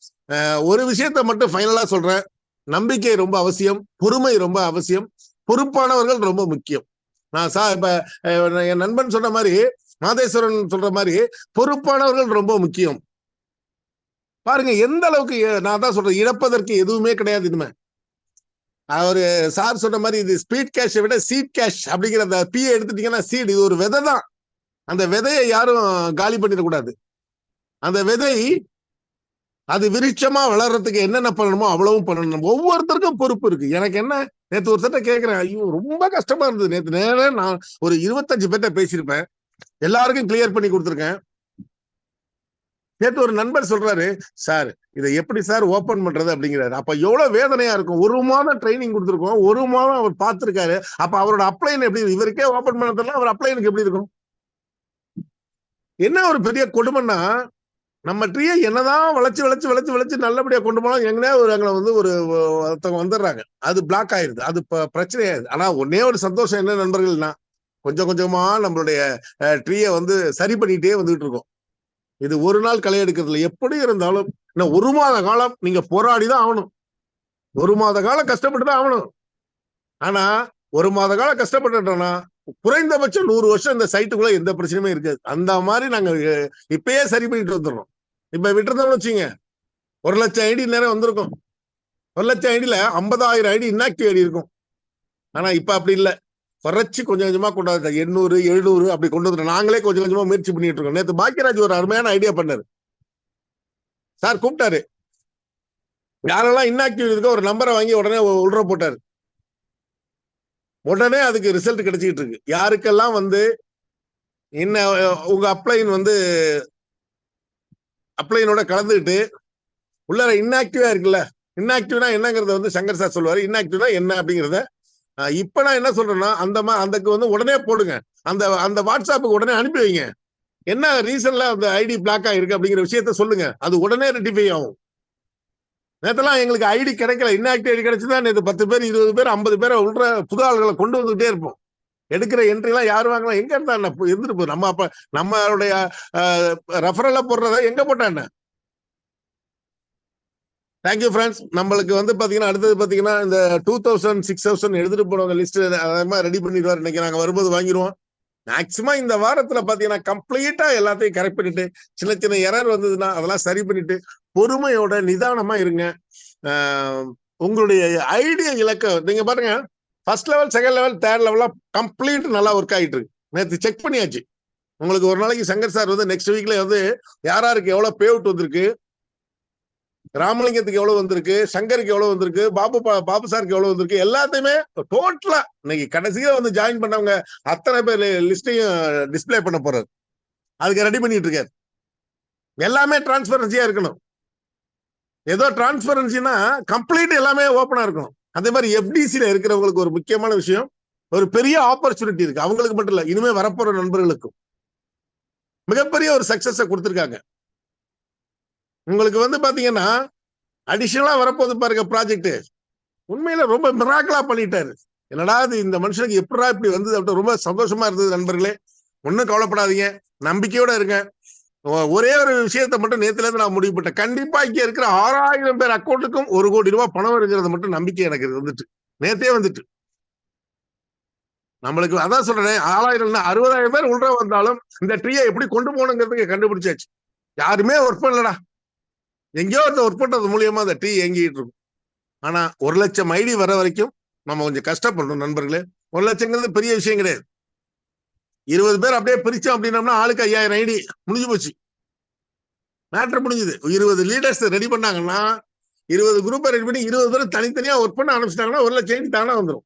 Speaker 3: ஒரு விஷயத்த மட்டும் ஃபைனலா சொல்றேன். நம்பிக்கை ரொம்ப அவசியம், பொறுமை ரொம்ப அவசியம், பொறுப்பானவர்கள் ரொம்ப முக்கியம். நான் இப்ப என் நண்பன் சொன்ன மாதிரி, மாதேஸ்வரன் சொல்ற மாதிரி பொறுப்பானவர்கள் ரொம்ப முக்கியம். பாருங்க எந்த அளவுக்கு நான் தான் சொல்றேன், இழப்பதற்கு எதுவுமே கிடையாது. இனிமே அவரு சார் சொன்ன மாதிரி இது ஸ்பீட் கேஷை விட சீட் கேஷ் அப்படிங்கிற அந்த பிஏ எடுத்துட்டீங்கன்னா சீட், இது ஒரு விதை தான். அந்த விதையை யாரும் காலி பண்ணிடக்கூடாது. அந்த விதை அது விருட்சமா வளர்றதுக்கு என்னென்ன பண்ணணுமோ அவ்வளவும் பண்ணணும். ஒவ்வொருத்தருக்கும் பொறுப்பு இருக்கு. எனக்கு என்ன, நேற்று ஒரு சட்ட கேட்கிறேன், ஐயோ ரொம்ப கஷ்டமா இருந்தது. நேற்று நேரம் நான் ஒரு 25 பேர்ட்ட பேசியிருப்பேன், எல்லாருக்கும் கிளியர் பண்ணி கொடுத்துருக்கேன். நேற்று ஒரு நண்பர் சொல்றாரு, சார் இதை எப்படி சார் ஓபன் பண்றது அப்படிங்கிறாரு. அப்ப எவ்வளவு வேதனையா இருக்கும். 1 மாதம் ட்ரைனிங் கொடுத்துருக்கோம், 1 மாதம் அவர் பார்த்திருக்காரு. அப்ப அவரோட அப்ளைன் எப்படி, இவருக்கே ஓபன் பண்ணதெல்லாம் அவர் அப்ளைனுக்கு எப்படி இருக்கும். என்ன ஒரு பெரிய கொடுமைன்னா, நம்ம ட்ரீயை என்னதான் வளைச்சு நல்லபடியா கொண்டு போனா எங்கனே அங்கே வந்து ஒருத்தவங்க வந்துடுறாங்க, அது பிளாக் ஆயிருது, அது பிரச்சனை ஆயிருது. ஆனா ஒன்னே ஒரு சந்தோஷம் என்ன நண்பர்கள்னா, கொஞ்சம் கொஞ்சமா நம்மளுடைய ட்ரீயை வந்து சரி பண்ணிட்டே வந்துகிட்டு இருக்கோம். இது ஒரு நாள் களை எடுக்கிறதுல எப்படி இருந்தாலும் இன்னும் 1 மாத காலம் நீங்க போராடிதான் ஆகணும். 1 மாத காலம் கஷ்டப்பட்டு தான் ஆகணும். ஆனா 1 மாத காலம் கஷ்டப்பட்டுட்டோம்னா குறைந்தபட்சம் 100 வருஷம் இந்த சைட்டுக்குள்ள எந்த பிரச்சனையுமே இருக்காது. அந்த மாதிரி நாங்க இப்பயே சரி பண்ணிட்டு வந்துடுறோம். இப்ப விட்டுறதோம்னு வச்சுங்க, 1 லட்சம் ஐடி நேரம் வந்திருக்கும். 1 லட்சம் ஐடியில 50,000 ஐடி இன்ஆக்டிவ் ஐடி இருக்கும். ஆனா இப்ப அப்படி இல்லை, குறைச்சி கொஞ்சம் கொஞ்சமா கொண்டாந்து 800 700 அப்படி கொண்டு வந்து நாங்களே கொஞ்சம் கொஞ்சமா முயற்சி பண்ணிட்டு இருக்கோம். நேற்று பாக்கியராஜ் ஒரு அருமையான ஐடியா பண்ணாரு. சார் கூப்பிட்டாரு, யாரெல்லாம் இன்ஆக்டிவ் இருக்கோ ஒரு நம்பரை வாங்கி உடனே உள்ள போட்டாரு. உடனே அதுக்கு ரிசல்ட் கிடைச்சிட்டு இருக்கு. யாருக்கெல்லாம் வந்து என்ன உங்க அப்ளைன் வந்து அப்ளைனோட கலந்துக்கிட்டு உள்ளார இன்ஆக்டிவா இருக்குல்ல, இன்ஆக்டிவ்னா என்னங்கிறத வந்து சங்கர் சார் சொல்லுவாரு. இன்ஆக்டிவ்னா என்ன அப்படிங்கிறத இப்ப நான் என்ன சொல்றேன்னா, அதுக்கு வந்து உடனே போடுங்க, அந்த வாட்ஸ்அப்புக்கு உடனே அனுப்பி வைங்க. என்ன ரீசன்ல அந்த ஐடி பிளாக் ஆயிருக்கு அப்படிங்கிற விஷயத்த சொல்லுங்க, அது உடனே ரெட்டிஃபை ஆகும். நேத்தெல்லாம் எங்களுக்கு ஐடி கிடைக்கல, இன்ஆக்டிவ் ஐடி கிடைச்சுதான் நேற்று 10 பேர் 20 பேர் 50 பேரை உள்ள புது ஆளுகளை கொண்டு வந்துகிட்டே இருப்போம். எடுக்கிற என்ட்ரி எல்லாம் யாரு வாங்கலாம், எங்க இருந்தா என்ன இருந்துட்டு போகுது. நம்ம அப்ப நம்மளுடைய ரெஃபரலா போடுறத எங்க போட்டா என்ன. Thank you friends. நம்மளுக்கு வந்து பாத்தீங்கன்னா அடுத்தது பாத்தீங்கன்னா இந்த 2000 6000 எடுத்துட்டு போனவங்க லிஸ்ட் அதே ரெடி பண்ணிடுவார். இன்னைக்கு நாங்க வரும்போது வாங்கிடுவோம். மேக்சிமம் இந்த வாரத்துல பாத்தீங்கன்னா கம்ப்ளீட்டா எல்லாத்தையும் கரெக்ட் பண்ணிட்டு, சின்ன சின்ன எரர் வந்ததுன்னா அதெல்லாம் சரி பண்ணிட்டு பொறுமையோட நிதானமா இருங்க. உங்களுடைய ஐடியா இலக்க நீங்க பாருங்க, first level, second level, third லெவல்லாம் கம்ப்ளீட் நல்லா ஒர்க் ஆகிட்டு இருக்கு. நேற்று செக் பண்ணியாச்சு. உங்களுக்கு ஒரு நாளைக்கு சங்கர் சார் வந்து நெக்ஸ்ட் வீக்ல வந்து யாருக்கு எவ்வளவு பே அவுட் வந்திருக்கு, ராமலிங்கத்துக்கு எவ்வளவு வந்திருக்கு, சங்கருக்கு எவ்வளவு வந்திருக்கு, பாபு சாருக்கு எவ்வளவு வந்திருக்கு, எல்லாத்தையுமே டோட்டலா இன்னைக்கு கடைசியில வந்து ஜாயின் பண்ணவங்க அத்தனை பேர் லிஸ்டையும் டிஸ்பிளே பண்ண போறாரு. அதுக்கு ரெடி பண்ணிட்டு இருக்காரு. எல்லாமே டிரான்ஸ்பரன்சியா இருக்கணும். ஏதோ டிரான்ஸ்பரன்சினா கம்ப்ளீட் எல்லாமே ஓப்பனா இருக்கணும். அதே மாதிரி எஃப்டிசில இருக்கிறவங்களுக்கு ஒரு முக்கியமான விஷயம், ஒரு பெரிய ஆப்பர்ச்சுனிட்டி இருக்கு. அவங்களுக்கு மட்டும் இல்ல, இனிமே வரப்போற நண்பர்களுக்கும் மிகப்பெரிய ஒரு சக்சஸ கொடுத்திருக்காங்க. உங்களுக்கு வந்து பாத்தீங்கன்னா அடிஷனலா வரப்போது பாருங்க ப்ராஜெக்ட். உண்மையில ரொம்ப மிராக்கிளா பண்ணிட்டாரு. என்னடா இந்த மனுஷனுக்கு எப்படா இப்படி வந்தது அப்படின்னு ரொம்ப சந்தோஷமா இருந்தது. நண்பர்களே, ஒன்னும் கவலைப்படாதீங்க, நம்பிக்கையோட இருங்க. ஒரே ஒரு விஷயத்த மட்டும் நேத்துல இருந்து நான் முடிவு பண்ணேன், கண்டிப்பா இங்க இருக்கிற 6000 பேர் அக்கௌண்ட்டுக்கும் 1 கோடி ரூபாய் பணம் இருக்கிறது மட்டும் நம்பிக்கை எனக்கு வந்துட்டு, நேத்தே வந்துட்டு. நம்மளுக்கு அதான் சொல்றேன், 6000 60,000 பேர் உள்ள வந்தாலும் இந்த ட்ரீயை எப்படி கொண்டு போகணுங்கிறதுக்கு கண்டுபிடிச்சாச்சு. யாருமே ஒர்க் பண்ணலடா, எங்கேயோ ஒருத்த ஒர்க் பண்றது மூலியமா அந்த ட்ரீ இயங்கிட்டு இருக்கும். ஆனா 1 லட்சம் ஐடி வர வரைக்கும் நம்ம கொஞ்சம் கஷ்டப்படணும் நண்பர்களே. 1 லட்சங்கிறது பெரிய விஷயம் கிடையாது. 20 பேர் அப்படியே பிரிச்சோம் அப்படின்னோம்னா ஆளுக்கு 5000 ஐடி முடிஞ்சு போச்சு, மேட்டர் முடிஞ்சது. 20 லீடர்ஸ் ரெடி பண்ணாங்கன்னா, 20 குரூப்பை ரெடி பண்ணி 20 பேர் தனித்தனியா ஒர்க் பண்ண ஆரம்பிச்சிட்டாங்கன்னா 1 லட்சம் ஐடி தானே வந்துடும்.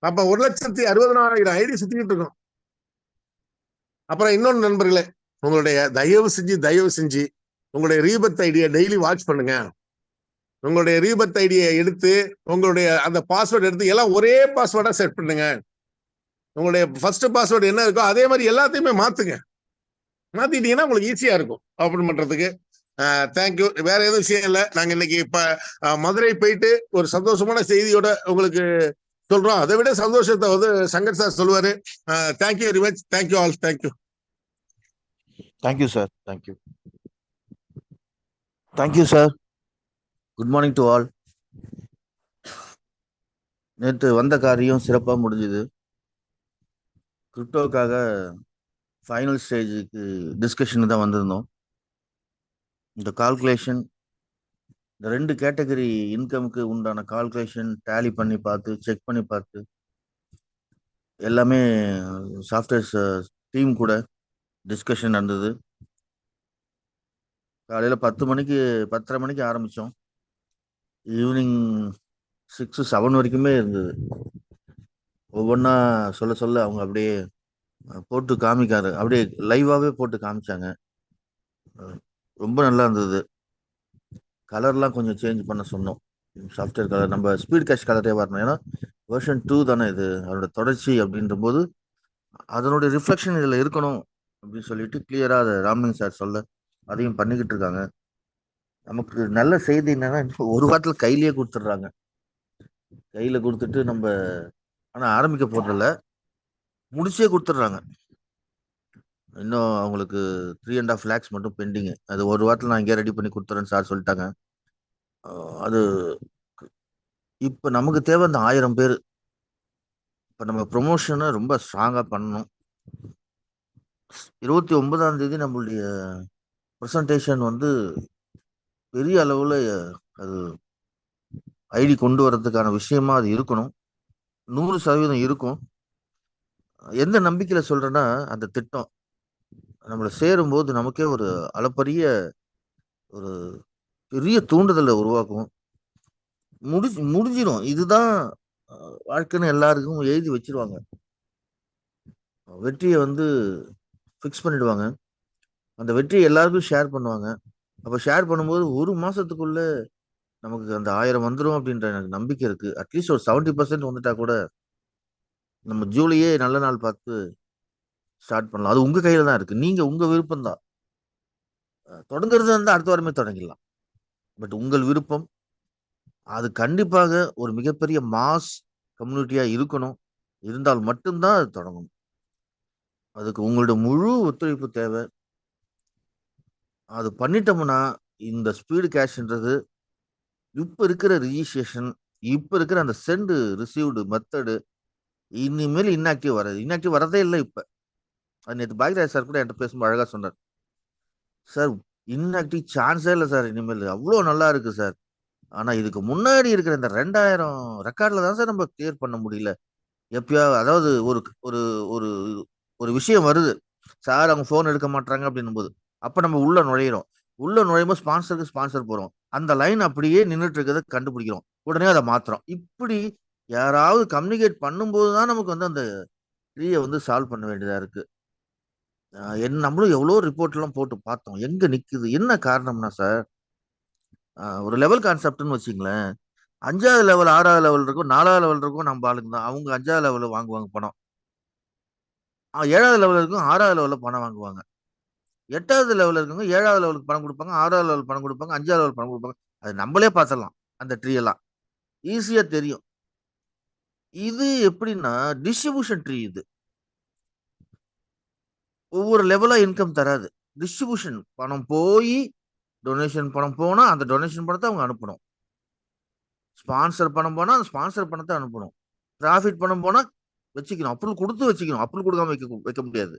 Speaker 3: அப்ப 1,60,60,000 ஐடி சுத்திக்கிட்டு இருக்கோம். அப்புறம் இன்னொன்னு நண்பர்களே, உங்களுடைய தயவு செஞ்சு உங்களுடைய ரீபத் ஐடியை டெய்லி வாட்ச் பண்ணுங்க. உங்களுடைய ரீபத் ஐடியை எடுத்து உங்களுடைய அந்த பாஸ்வேர்டு எடுத்து எல்லாம் ஒரே பாஸ்வேர்டா செட் பண்ணுங்க. உங்களுடைய ஃபர்ஸ்ட் பாஸ்வேர்டு என்ன இருக்கோ அதே மாதிரி எல்லாத்தையுமே மாத்துங்க. மாத்திட்டீங்கன்னா உங்களுக்கு ஈஸியா இருக்கும் ஓபன் பண்றதுக்கு. தேங்க்யூ. வேற எதுவும் விஷயம் இல்லை. நாங்க இன்னைக்கு இப்ப மதுரை போயிட்டு ஒரு சந்தோஷமான செய்தியோட உங்களுக்கு சொல்றோம். அதை விட சந்தோஷத்தை வந்து சங்கர் சார் சொல்லுவாரு. Thank you very much. Thank you all. Thank you.
Speaker 4: Thank you sir. Thank you. Thank you sir. Good morning to all. நேற்று வந்த காரியம் சிறப்பாக முடிஞ்சுது. கிரிப்டோக்காக ஃபைனல் ஸ்டேஜுக்கு டிஸ்கஷன் தான் வந்திருந்தோம். இந்த கால்குலேஷன், இந்த 2 கேட்டகரி இன்கமுக்கு உண்டான கால்குலேஷன் டேலி பண்ணி பார்த்து, செக் பண்ணி பார்த்து, எல்லாமே சாஃப்ட்வேர்ஸ் டீம் கூட டிஸ்கஷன் நடந்தது. காலையில் 10 மணிக்கு 10:30 மணிக்கு ஆரம்பித்தோம். ஈவினிங் 6, 7 வரைக்குமே இருந்தது. ஒவ்வொன்றா சொல்ல சொல்ல அவங்க அப்படியே போட்டு காமிக்காரு, அப்படியே லைவாகவே போட்டு காமிச்சாங்க. ரொம்ப நல்லா இருந்தது. கலர்லாம் கொஞ்சம் சேஞ்ச் பண்ண சொன்னோம். சாஃப்ட்வேர் கலர் நம்ம ஸ்பீட் கேஷ் கலரே வரணும். ஏன்னா வெர்ஷன் 2 தானே இது, அதோட தொடர்ச்சி அப்படின்ற போது அதனுடைய ரிஃப்ளெக்ஷன் இதில் இருக்கணும் அப்படின்னு சொல்லிட்டு கிளியராக அதை ராம்லிங் சார் சொல்ல அதையும் பண்ணிக்கிட்டு இருக்காங்க. நமக்கு நல்ல செய்தி என்னன்னா, ஒரு வாரத்தில் கையிலேயே கொடுத்துட்றாங்க. கையில் கொடுத்துட்டு நம்ம ஆனால் ஆரம்பிக்க போகிறதில்ல, முடிச்சே கொடுத்துட்றாங்க. இன்னும் அவங்களுக்கு 3.5 lakhs மட்டும் பெண்டிங்கு. அது ஒரு வாரத்தில் நான் இங்கே ரெடி பண்ணி கொடுத்துறேன்னு சார் சொல்லிட்டாங்க. அது இப்போ நமக்கு தேவை அந்த 1000 பேர். இப்போ நம்ம ப்ரொமோஷனை ரொம்ப ஸ்ட்ராங்காக பண்ணணும். 29ஆம் தேதி நம்மளுடைய ப்ரெசன்டேஷன் வந்து பெரிய அளவில் அது ஐடி கொண்டு வர்றதுக்கான விஷயமா அது இருக்கணும். 100% இருக்கும். எந்த நம்பிக்கையில் சொல்கிறேன்னா, அந்த திட்டம் நம்மளை சேரும்போது நமக்கே ஒரு அளப்பரிய ஒரு பெரிய தூண்டுதலை உருவாக்கும். முடிஞ்சிடும். இதுதான் வாழ்க்கைன்னு எல்லாருக்கும் எழுதி வச்சிருவாங்க. வெற்றியை வந்து ஃபிக்ஸ் பண்ணிடுவாங்க. அந்த வெற்றியை எல்லாருக்கும் ஷேர் பண்ணுவாங்க. அப்போ ஷேர் பண்ணும்போது ஒரு மாசத்துக்குள்ள நமக்கு அந்த 1000 வந்துடும் அப்படின்ற எனக்கு நம்பிக்கை இருக்கு. அட்லீஸ்ட் ஒரு 70% வந்துட்டா கூட நம்ம ஜூலையே நல்ல நாள் பார்த்து ஸ்டார்ட் பண்ணலாம். அது உங்க கையில தான் இருக்கு. நீங்க உங்க விருப்பம் தான். தொடங்குறது வந்து அடுத்த வாரமே தொடங்கிடலாம். பட் உங்கள் விருப்பம். அது கண்டிப்பாக ஒரு மிகப்பெரிய மாஸ் கம்யூனிட்டியா இருக்கணும். இருந்தால் மட்டும்தான் அது தொடங்கணும். அதுக்கு உங்களோட முழு ஒத்துழைப்பு தேவை. அது பண்ணிட்டோம்னா இந்த ஸ்பீடு கேஷ்ன்றது இப்ப இருக்கிற ரிஜிஸ்ட்ரேஷன், இப்ப இருக்கிற அந்த சென்ட் ரிசீவ்டு மெத்தடு இனிமேல் இன்ஆக்டிவ் வரதே இல்லை. இப்ப அது நேற்று பாக்யராஜ் சார் கூட என்கிட்ட பேசும்போது அழகா சொன்னார். சார் இன்ஆக்டிவ் சான்ஸே இல்லை சார், இனிமேல் அவ்வளோ நல்லா இருக்கு சார். ஆனா இதுக்கு முன்னாடி இருக்கிற இந்த 2000 ரெக்கார்ட்ல தான் சார் நம்ம கிளியர் பண்ண முடியல. எப்பயாவது அதாவது ஒரு ஒரு ஒரு ஒரு விஷயம் வருது சார், அவங்க ஃபோன் எடுக்க மாட்டாங்க அப்படின்னும் போது அப்ப நம்ம உள்ள நுழையிறோம். உள்ள நுழையும்போது ஸ்பான்சர் போறோம். அந்த லைன் அப்படியே நின்றுட்டு இருக்கிறத கண்டுபிடிக்கிறோம். உடனே அதை மாத்துறோம். இப்படி யாராவது கம்யூனிகேட் பண்ணும்போது தான் நமக்கு வந்து அந்த ட்ரீயை வந்து சால்வ் பண்ண வேண்டியதா இருக்கு. நம்மளும் எவ்வளோ ரிப்போர்ட் எல்லாம் போட்டு பார்த்தோம். எங்க நிக்குது, என்ன காரணம்னா சார், ஒரு லெவல் கான்செப்ட்னு வச்சுங்களேன். 5வது லெவல் 6வது லெவல் இருக்கும், 4வது லெவல் இருக்கும். நம்ம ஆளுங்க தான் அவங்க 5வது லெவலில் வாங்குவாங்க பணம். 7வது லெவல் இருக்கும், 6வது லெவலில் பணம் வாங்குவாங்க. 8வது லெவலில் இருக்கவங்க 7வது லெவலுக்கு பணம் கொடுப்பாங்க, 6வது லெவல் பணம் கொடுப்பாங்க, 5வது லெவல் பணம் கொடுப்பாங்க. அது நம்மளே பார்த்துடலாம். அந்த ட்ரீ எல்லாம் ஈஸியா தெரியும். இது எப்படின்னா டிஸ்ட்ரிபியூஷன் ட்ரீ. இது ஒவ்வொரு லெவலா இன்கம் தராது. டிஸ்ட்ரிபியூஷன் பணம் போய் டொனேஷன் பணம் போனா அந்த டொனேஷன் பணத்தை அவங்க அனுப்பணும். ஸ்பான்சர் பணம் போனா அந்த ஸ்பான்சர் பணத்தை அனுப்பணும். ப்ராஃபிட் பணம் போனா வச்சுக்கணும், அப்ரூவல் கொடுத்து வச்சுக்கணும். அப்ரூவல் கொடுக்காம வைக்க முடியாது.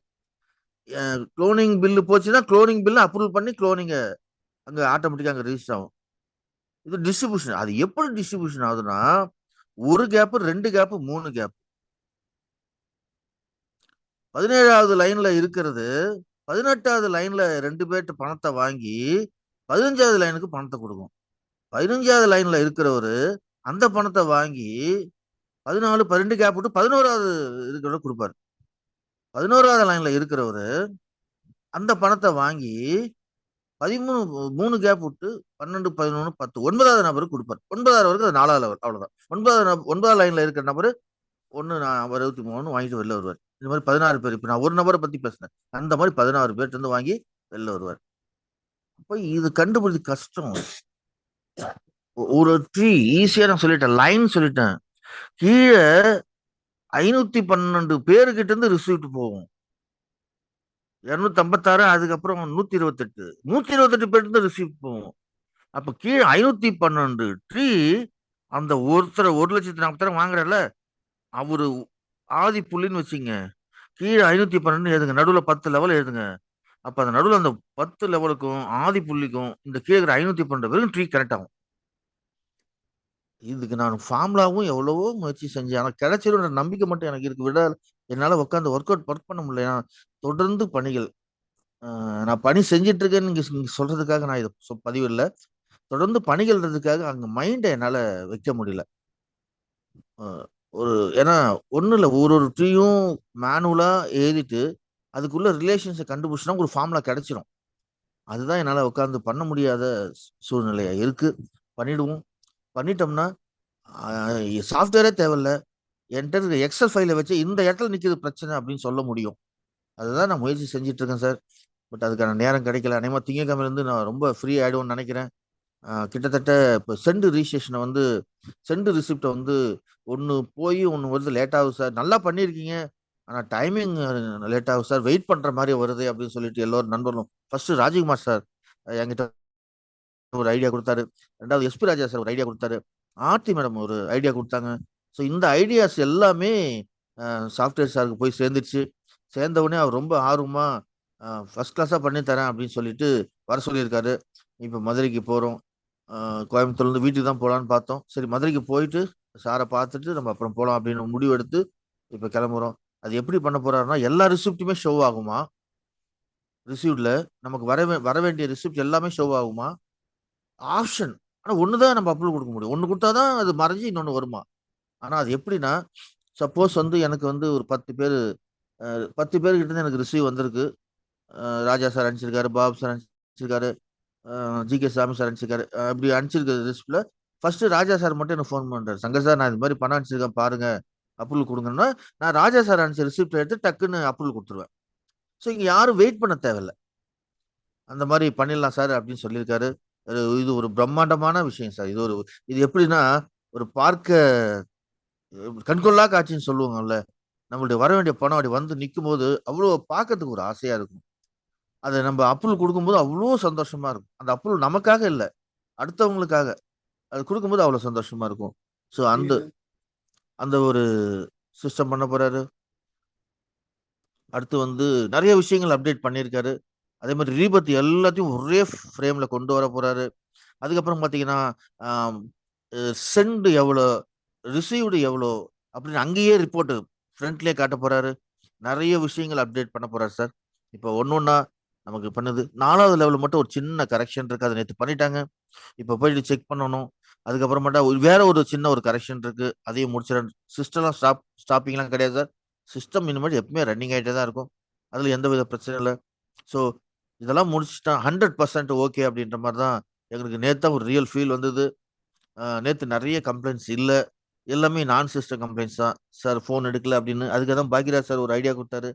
Speaker 4: குளோனிங் பில்லு போச்சுன்னா குளோனிங் பில்லு அப்ரூவல் பண்ணி குளோனிங்க அங்க ஆட்டோமேட்டிக்கா அங்க ரெஜிஸ்டர் ஆகும். இது டிஸ்ட்ரிபியூஷன். அது எப்படி டிஸ்ட்ரிபியூஷன் ஆகுதுன்னா, 1 கேப், 2 கேப், 3 கேப். 17வது லைன்ல இருக்கிறது 18வது லைன்ல 2 பேர்ட்ட பணத்தை வாங்கி 15வது லைனுக்கு பணத்தை கொடுக்கும். 15வது லைன்ல இருக்கிறவரு அந்த பணத்தை வாங்கி 14, 12 கேப் விட்டு 11வது இருக்கிறவரை கொடுப்பாரு. 11வது லைன்ல இருக்கிறவரு அந்த பணத்தை வாங்கி 3 கேப் விட்டு 12, 11, 10 9வது நபருக்கு கொடுப்பார். 9வது வரைக்கும் அது 4வது லெவல், அவ்வளவுதான். 9வது லைன்ல இருக்கிற நபரு 1 வாங்கிட்டு வெளில வருவார். இந்த மாதிரி 16 பேர். இப்ப நான் ஒரு நபரை பத்தி பேசுனேன். அந்த மாதிரி 16 பேர்ட்ட இருந்து வாங்கி வெளில வருவார். அப்ப இது கண்டுபிடிச்சு கஷ்டம். ஒரு ட்ரீ ஈஸியா நான் சொல்லிட்டேன், லைன் சொல்லிட்டேன். கீழே 512 பேருக்கிட்ட இருந்து ரிசீவ்ட் போகும். 256, அதுக்கப்புறம் 128 பேர் இருந்து ரிசீவ் போகும். அப்ப கீழே 512 ட்ரீ அந்த ஒருத்தர் 1,40,000 வாங்குறல, அவரு ஆதி புள்ளின்னு வச்சுங்க. கீழே 512 எழுதுங்க, நடுவுல 10 லெவல் எழுதுங்க. அப்ப அந்த நடுவுல அந்த 10 லெவலுக்கும் ஆதி புள்ளிக்கும் இந்த கீழே 512 பேரும் ட்ரீ கனெக்ட் ஆகும். இதுக்கு நான் ஃபார்முலாவும் எவ்வளவோ முயற்சி செஞ்சேன். ஆனா கிடைச்சிருன்ற நம்பிக்கை மட்டும் எனக்கு இருக்கு. விட என்னால உட்காந்து ஒர்க் பண்ண முடியல. ஏன்னா தொடர்ந்து பணிகள், நான் பணி செஞ்சிட்டு இருக்கேன்னு நீங்க சொல்றதுக்காக நான் இதை பதிவு இல்லை. தொடர்ந்து பணிகள்ன்றதுக்காக அங்க மைண்டை என்னால வைக்க முடியல. ஏன்னா ஒண்ணும் இல்லை, ஒரு ட்ரீயும் மேனுவலா எழுதிட்டு அதுக்குள்ள ரிலேஷன்ஸை கண்டுபிடிச்சுனா ஒரு ஃபார்முலா கிடைச்சிடும். அதுதான் என்னால உட்காந்து பண்ண முடியாத சூழ்நிலையா இருக்கு. பண்ணிட்டோம்னா சாஃப்ட்வேரே தேவையில்ல, என்கிட்ட எக்ஸல் ஃபைலை வச்சு இந்த இடத்துல நிற்கிறது பிரச்சனை அப்படின்னு சொல்ல முடியும். அதுதான் நான் முயற்சி செஞ்சுட்டு இருக்கேன் சார். பட் அதுக்கான நேரம் கிடைக்கல. அநேகமா திங்கக்கிழமையிலேருந்து நான் ரொம்ப ஃப்ரீ ஆகிடுவோம்னு நினைக்கிறேன். கிட்டத்தட்ட இப்போ சென்ட் ரிசிப்டை வந்து ஒன்று போய் ஒன்று வருது, லேட் ஆகுது சார். நல்லா பண்ணியிருக்கீங்க, ஆனால் டைமிங் லேட் ஆகுது சார், வெயிட் பண்ணுற மாதிரி வருது அப்படின்னு சொல்லிட்டு எல்லோரும் நண்பர்களும், ஃபர்ஸ்ட் ராஜ்குமார் சார் என்கிட்ட ஒரு ஐடியா கொடுத்தாரு. 2வது எஸ்பி ராஜா சார் ஒரு ஐடியா கொடுத்தாரு. ஆர்த்தி மேடம் ஒரு ஐடியா கொடுத்தாங்க. ஸோ இந்த ஐடியாஸ் எல்லாமே சாஃப்ட்வேர் சாருக்கு போய் சேர்ந்துச்சு. சேர்ந்தவுடனே அவர் ரொம்ப ஆர்வமா ஃபர்ஸ்ட் கிளாஸாக பண்ணி தரேன் அப்படின்னு சொல்லிட்டு வர சொல்லியிருக்காரு. இப்போ மதுரைக்கு போகிறோம். கோயம்புத்தூர்லேருந்து வீட்டுக்கு தான் போகலான்னு பார்த்தோம். சரி, மதுரைக்கு போயிட்டு சாரை பார்த்துட்டு நம்ம அப்புறம் போகலாம் அப்படின்னு முடிவு எடுத்து இப்போ கிளம்புறோம். அது எப்படி பண்ண போறாருன்னா, எல்லா ரிசிப்ட்டுமே ஷோ ஆகுமா, ரிசீவ்ட்ல நமக்கு வர வேண்டிய ரிசிப்ட் எல்லாமே ஷோ ஆகுமா, ஆப்ஷன். ஆனால் ஒன்று தான் நம்ம அப்ரூவல் கொடுக்க முடியும். ஒன்று கொடுத்தா தான் அது மறைஞ்சு இன்னொன்று வருமா. ஆனால் அது எப்படின்னா, சப்போஸ் வந்து எனக்கு வந்து ஒரு 10 பேர்கிட்ட இருந்து எனக்கு ரிசீவ் வந்திருக்கு. ராஜா சார் அனுப்பிச்சிருக்காரு, பாபு சார் அனுப்பிச்சிருக்காரு, ஜிகே சாமி சார் அனுப்பிச்சிருக்காரு. அப்படி அனுப்பிச்சிருக்க ரிசிப்ட்ல ஃபர்ஸ்ட் ராஜா சார் மட்டும் எனக்கு ஃபோன் பண்றாரு. சங்கர் சார், நான் இது மாதிரி பணம் அனுப்பிச்சிருக்கேன் பாருங்க, அப்ரூவல் கொடுங்கன்னா நான் ராஜா சார் அனுப்பிச்ச ரிசிப்ட் எடுத்து டக்குன்னு அப்ரூவல் கொடுத்துருவேன். ஸோ இங்க யாரும் வெயிட் பண்ண தேவையில்லை. அந்த மாதிரி பண்ணிடலாம் சார் அப்படின்னு சொல்லியிருக்காரு. இது ஒரு பிரம்மாண்டமான விஷயம் சார். இது எப்படின்னா, ஒரு பார்க்க கண்கொள்ளா காட்சின்னு சொல்லுவாங்கல்ல, நம்மளுடைய வர வேண்டிய பணம் அப்படி வந்து நிற்கும் போது அவ்வளோ பார்க்கறதுக்கு ஒரு ஆசையா இருக்கும். அதை நம்ம அப்ரூவல் கொடுக்கும்போது அவ்வளோ சந்தோஷமா இருக்கும். அந்த அப்ரூவல் நமக்காக இல்லை, அடுத்தவங்களுக்காக. அது கொடுக்கும்போது அவ்வளோ சந்தோஷமா இருக்கும். ஸோ அந்த ஒரு சிஸ்டம் பண்ண போறாரு. அடுத்து வந்து நிறைய விஷயங்கள் அப்டேட் பண்ணியிருக்காரு. அதே மாதிரி ரீபத் எல்லாத்தையும் ஒரே ஃப்ரேம்ல கொண்டு வர போறாரு. அதுக்கப்புறம் பார்த்தீங்கன்னா, சென்ட் எவ்வளோ, ரிசீவ்டு எவ்வளோ அப்படின்னு அங்கேயே ரிப்போர்ட் ஃப்ரண்ட்லேயே காட்ட போறாரு. நிறைய விஷயங்கள் அப்டேட் பண்ண போறாரு சார். இப்போ ஒன்னொன்னா நமக்கு பண்ணுது. 4வது லெவல் மட்டும் ஒரு சின்ன கரெக்ஷன் இருக்கு, அதை நேற்று பண்ணிட்டாங்க. இப்போ போயிட்டு செக் பண்ணணும். அதுக்கப்புறமேட்டா வேற ஒரு சின்ன ஒரு கரெக்ஷன் இருக்கு, அதையும் முடிச்சிடறேன். சிஸ்டம்லாம் ஸ்டாப்பிங்லாம் கிடையாது சார். சிஸ்டம் இனிமேல் எப்பவுமே ரன்னிங் ஆகிட்டே தான் இருக்கும். அதில் எந்த வித பிரச்சனை இல்லை. ஸோ இதெல்லாம் முடிச்சுட்டா 100% ஓகே அப்படின்ற மாதிரி தான் எங்களுக்கு நேற்று ஒரு ரியல் ஃபீல் வந்தது. நேற்று நிறைய கம்ப்ளைண்ட்ஸ் இல்லை, எல்லாமே நான் சிஸ்டம் கம்ப்ளைண்ட்ஸ் தான் சார். ஃபோன் எடுக்கல அப்படின்னு. அதுக்கு தான் பாக்யராஜ் சார் ஒரு ஐடியா கொடுத்தாரு.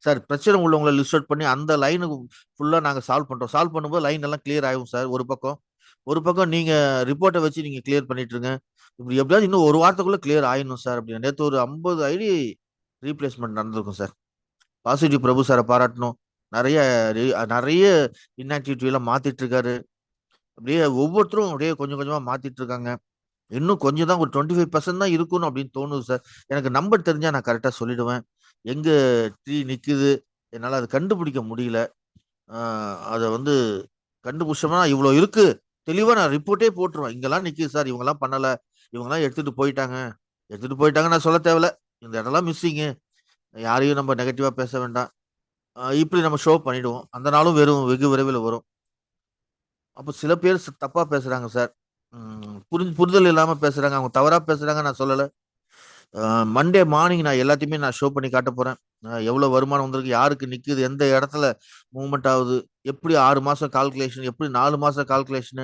Speaker 4: சார், பிரச்சனை உள்ளவங்களை லிஸ்ட் அவுட் பண்ணி அந்த லைனுக்கு ஃபுல்லாக நாங்கள் சால்வ் பண்ணுறோம். சால்வ் பண்ணும்போது லைன் எல்லாம் கிளியர் ஆகும் சார். ஒரு பக்கம் நீங்கள் ரிப்போர்ட்டை வச்சு நீங்கள் கிளியர் பண்ணிட்டு இருங்க. இப்படி எப்படியாவது இன்னும் ஒரு வாரத்துக்குள்ளே கிளியர் ஆயிடணும் சார் அப்படின்னு. நேற்று ஒரு 50 ஐடி ரீப்ளேஸ்மெண்ட் நடந்திருக்கும் சார். பாசிட்டிவ் பிரபு சாரை பாராட்டணும். நிறைய இன்ஆக்டிவிட்டியெல்லாம் மாத்திட்டு இருக்காரு. அப்படியே ஒவ்வொருத்தரும் அப்படியே கொஞ்சம் கொஞ்சமாக மாத்திட்டு இருக்காங்க. இன்னும் கொஞ்சம் தான், ஒரு 25% தான் இருக்கணும் அப்படின்னு தோணுது சார். எனக்கு நம்பர் தெரிஞ்சா நான் கரெக்டாக சொல்லிடுவேன். எங்க ட்ரீ நிற்குது, என்னால் அதை கண்டுபிடிக்க முடியல. அதை வந்து கண்டுபிடிச்சோம்னா இவ்வளோ இருக்கு தெளிவாக நான் ரிப்போர்ட்டே போட்டுருவேன். இங்கெல்லாம் நிற்குது சார், இவங்கெல்லாம் பண்ணலை, இவங்கெல்லாம் எடுத்துட்டு போயிட்டாங்க நான் சொல்ல தேவையில்ல. இந்த இடம்லாம் மிஸ்ஸிங்கு, யாரையும் நம்ம நெகட்டிவாக பேச வேண்டாம். இப்படி நம்ம ஷோ பண்ணிடுவோம். அந்த நாளும் வெகு விரைவில் வரும். அப்போ சில பேர் தப்பாக பேசுகிறாங்க சார், புரிதல் இல்லாமல் பேசுகிறாங்க, அவங்க தவறாக பேசுகிறாங்க, நான் சொல்லலை. மண்டே மார்னிங் நான் எல்லாத்தையுமே நான் ஷோ பண்ணி காட்ட போகிறேன். எவ்வளவு வருமானம் வந்திருக்கு, யாருக்கு நிக்குது, எந்த இடத்துல மூவ்மெண்ட் ஆகுது, எப்படி 6 மாசம் கால்குலேஷன், எப்படி 4 மாசம் கால்குலேஷன்,